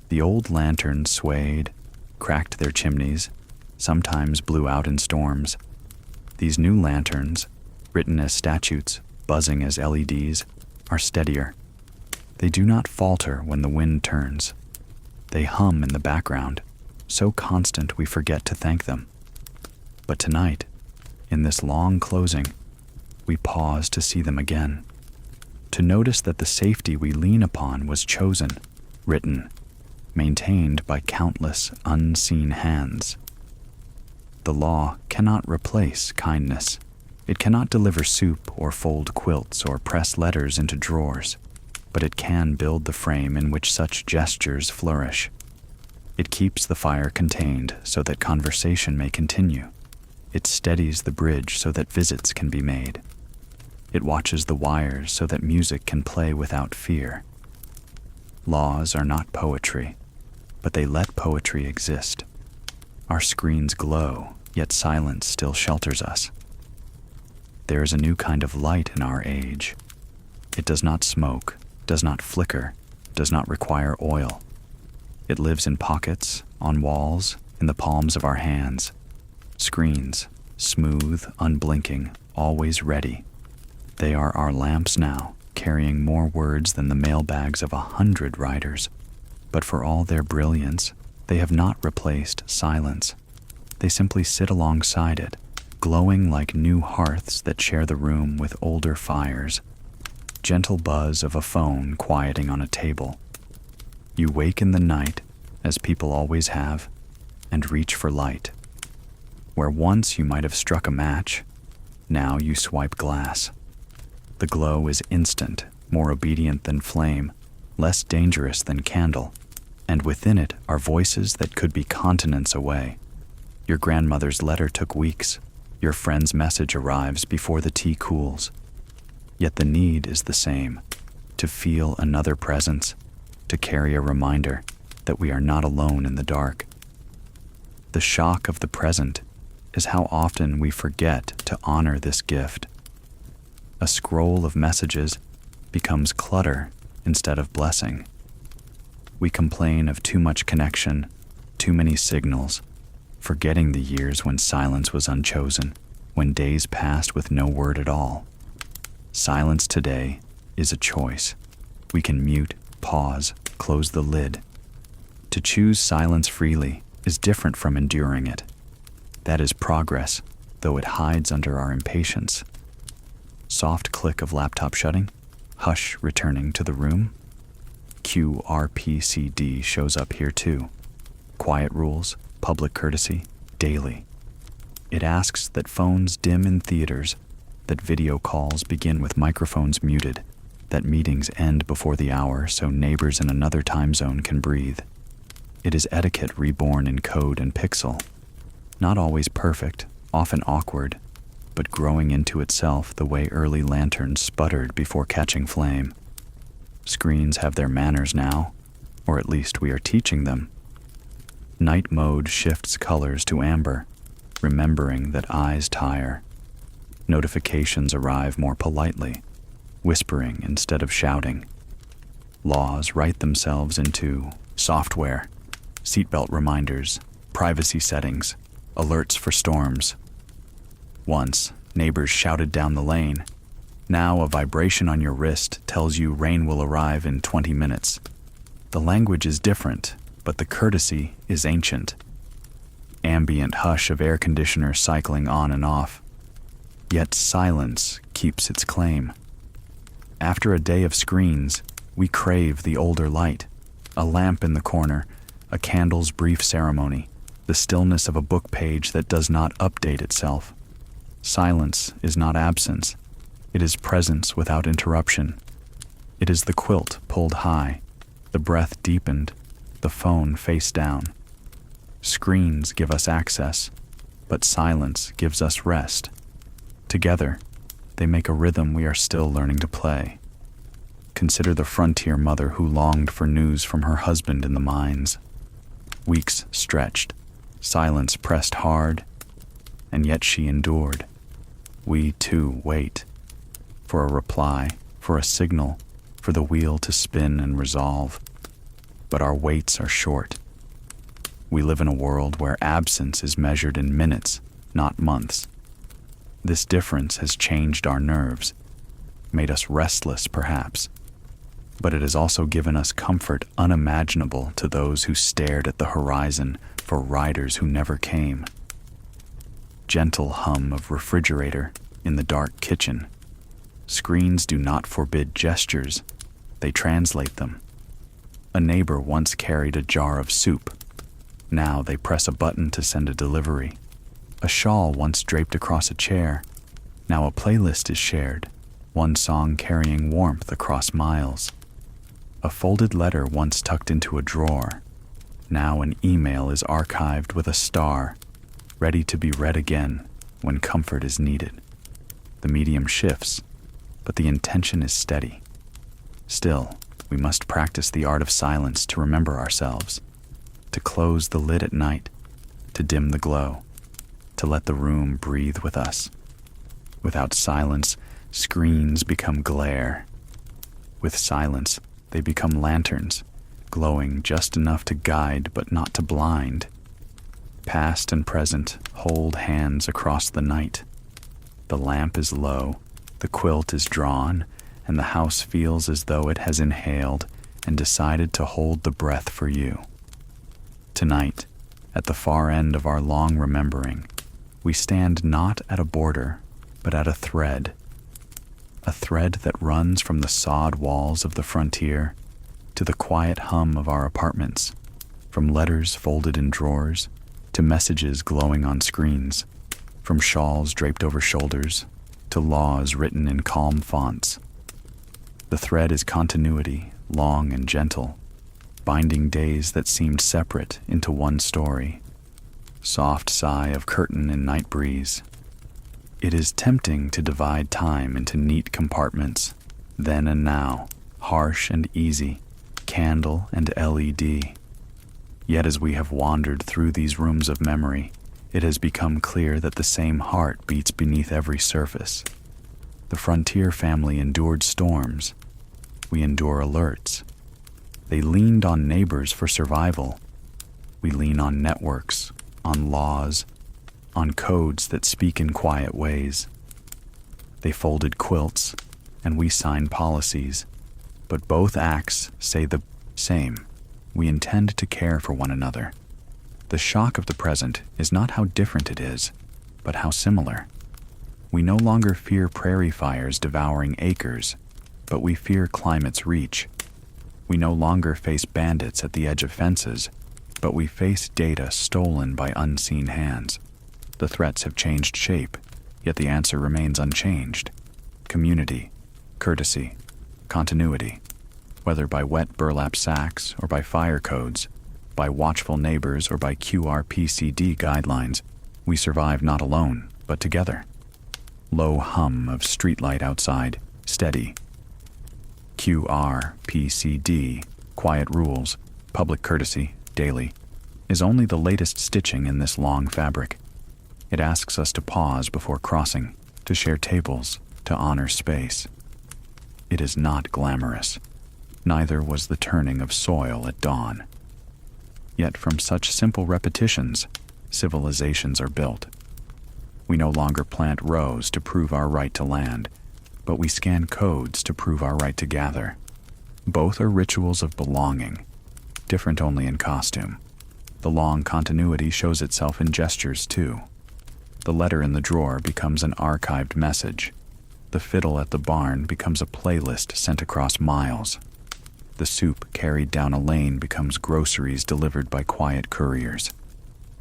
A: The old lanterns swayed, cracked their chimneys, sometimes blew out in storms. These new lanterns, written as statutes, buzzing as LEDs, are steadier. They do not falter when the wind turns. They hum in the background, so constant we forget to thank them. But tonight, in this long closing, we pause to see them again, to notice that the safety we lean upon was chosen, written, maintained by countless unseen hands. The law cannot replace kindness. It cannot deliver soup or fold quilts or press letters into drawers, but it can build the frame in which such gestures flourish. It keeps the fire contained so that conversation may continue. It steadies the bridge so that visits can be made. It watches the wires so that music can play without fear. Laws are not poetry, but they let poetry exist. Our screens glow, yet silence still shelters us. There is a new kind of light in our age. It does not smoke, does not flicker, does not require oil. It lives in pockets, on walls, in the palms of our hands. Screens, smooth, unblinking, always ready. They are our lamps now, carrying more words than the mailbags of 100 writers. But for all their brilliance, they have not replaced silence. They simply sit alongside it, glowing like new hearths that share the room with older fires. Gentle buzz of a phone quieting on a table. You wake in the night, as people always have, and reach for light. Where once you might have struck a match, now you swipe glass. The glow is instant, more obedient than flame, less dangerous than candle, and within it are voices that could be continents away. Your grandmother's letter took weeks. Your friend's message arrives before the tea cools. Yet the need is the same, to feel another presence, to carry a reminder that we are not alone in the dark. The shock of the present is how often we forget to honor this gift. A scroll of messages becomes clutter instead of blessing. We complain of too much connection, too many signals, forgetting the years when silence was unchosen, when days passed with no word at all. Silence today is a choice. We can mute, pause, close the lid. To choose silence freely is different from enduring it. That is progress, though it hides under our impatience. Soft click of laptop shutting, hush returning to the room. QRPCD shows up here too. Quiet rules, public courtesy, daily. It asks that phones dim in theaters, that video calls begin with microphones muted, that meetings end before the hour so neighbors in another time zone can breathe. It is etiquette reborn in code and pixel. Not always perfect, often awkward, but growing into itself the way early lanterns sputtered before catching flame. Screens have their manners now, or at least we are teaching them. Night mode shifts colors to amber, remembering that eyes tire. Notifications arrive more politely, whispering instead of shouting. Laws write themselves into software, seatbelt reminders, privacy settings, alerts for storms. Once, neighbors shouted down the lane. Now a vibration on your wrist tells you rain will arrive in 20 minutes. The language is different, but the courtesy is ancient. Ambient hush of air conditioner cycling on and off. Yet silence keeps its claim. After a day of screens, we crave the older light. A lamp in the corner, a candle's brief ceremony, the stillness of a book page that does not update itself. Silence is not absence. It is presence without interruption. It is the quilt pulled high, the breath deepened, the phone face down. Screens give us access, but silence gives us rest. Together, they make a rhythm we are still learning to play. Consider the frontier mother who longed for news from her husband in the mines. Weeks stretched, silence pressed hard, and yet she endured. We too wait. For a reply, for a signal, for the wheel to spin and resolve. But our waits are short. We live in a world where absence is measured in minutes, not months. This difference has changed our nerves, made us restless perhaps. but it has also given us comfort unimaginable to those who stared at the horizon for riders who never came. Gentle hum of refrigerator in the dark kitchen. Screens do not forbid gestures, they translate them. A neighbor once carried a jar of soup. Now they press a button to send a delivery. A shawl once draped across a chair. Now a playlist is shared, one song carrying warmth across miles. A folded letter once tucked into a drawer. Now an email is archived with a star, ready to be read again when comfort is needed. The medium shifts, but the intention is steady. Still, we must practice the art of silence to remember ourselves, to close the lid at night, to dim the glow, to let the room breathe with us. Without silence, screens become glare. With silence, they become lanterns, glowing just enough to guide but not to blind. Past and present hold hands across the night. The lamp is low, the quilt is drawn, and the house feels as though it has inhaled and decided to hold the breath for you. Tonight, at the far end of our long remembering, we stand not at a border, but at a thread that runs from the sod walls of the frontier to the quiet hum of our apartments, from letters folded in drawers to messages glowing on screens, from shawls draped over shoulders to laws written in calm fonts. The thread is continuity, long and gentle, binding days that seemed separate into one story. Soft sigh of curtain in night breeze. It is tempting to divide time into neat compartments, then and now, harsh and easy, candle and LED. Yet as we have wandered through these rooms of memory, it has become clear that the same heart beats beneath every surface. The frontier family endured storms. We endure alerts. They leaned on neighbors for survival. We lean on networks, on laws, on codes that speak in quiet ways. They folded quilts, and we sign policies, but both acts say the same. We intend to care for one another. The shock of the present is not how different it is, but how similar. We no longer fear prairie fires devouring acres, but we fear climate's reach. We no longer face bandits at the edge of fences, but we face data stolen by unseen hands. The threats have changed shape, yet the answer remains unchanged. Community, courtesy, continuity. Whether by wet burlap sacks or by fire codes, by watchful neighbors or by QRPCD guidelines, we survive not alone, but together. Low hum of streetlight outside, steady. QRPCD, quiet rules, public courtesy, daily, is only the latest stitching in this long fabric. It asks us to pause before crossing, to share tables, to honor space. It is not glamorous. Neither was the turning of soil at dawn. Yet from such simple repetitions, civilizations are built. We no longer plant rows to prove our right to land, but we scan codes to prove our right to gather. Both are rituals of belonging, different only in costume. The long continuity shows itself in gestures too. The letter in the drawer becomes an archived message. The fiddle at the barn becomes a playlist sent across miles. The soup carried down a lane becomes groceries delivered by quiet couriers.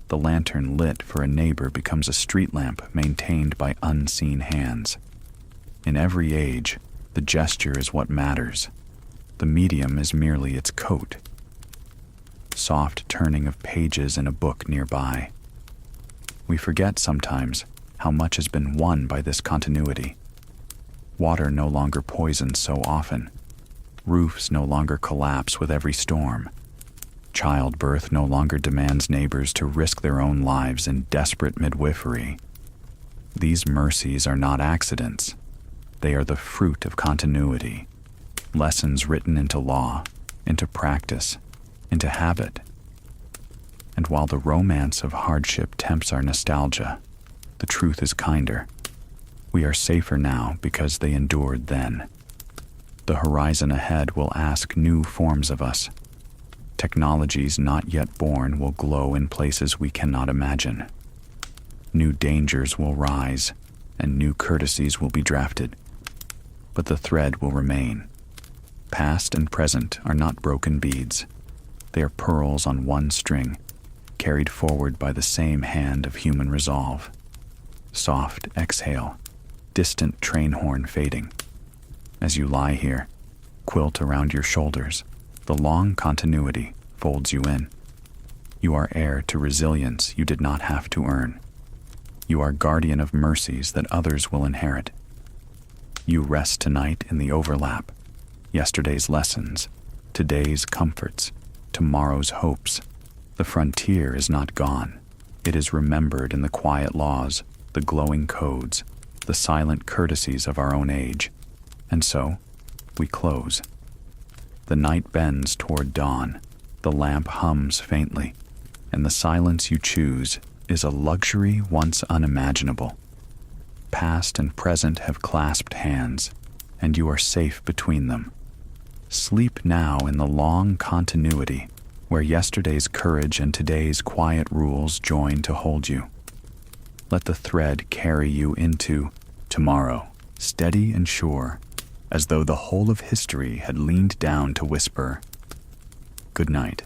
A: The lantern lit for a neighbor becomes a street lamp maintained by unseen hands. In every age, the gesture is what matters. The medium is merely its coat. Soft turning of pages in a book nearby. We forget sometimes how much has been won by this continuity. Water no longer poisons so often. Roofs no longer collapse with every storm. Childbirth no longer demands neighbors to risk their own lives in desperate midwifery. These mercies are not accidents. They are the fruit of continuity, lessons written into law, into practice, into habit. And while the romance of hardship tempts our nostalgia, the truth is kinder. We are safer now because they endured then. The horizon ahead will ask new forms of us. Technologies not yet born will glow in places we cannot imagine. New dangers will rise, and new courtesies will be drafted. But the thread will remain. Past and present are not broken beads. They are pearls on one string, carried forward by the same hand of human resolve. Soft exhale, distant train horn fading. As you lie here, quilt around your shoulders, the long continuity folds you in. You are heir to resilience you did not have to earn. You are guardian of mercies that others will inherit. You rest tonight in the overlap, yesterday's lessons, today's comforts, tomorrow's hopes. The frontier is not gone. It is remembered in the quiet laws, the glowing codes, the silent courtesies of our own age. And so, we close. The night bends toward dawn, the lamp hums faintly, and the silence you choose is a luxury once unimaginable. Past and present have clasped hands, and you are safe between them. Sleep now in the long continuity, where yesterday's courage and today's quiet rules join to hold you. Let the thread carry you into tomorrow, steady and sure, as though the whole of history had leaned down to whisper, "Good night."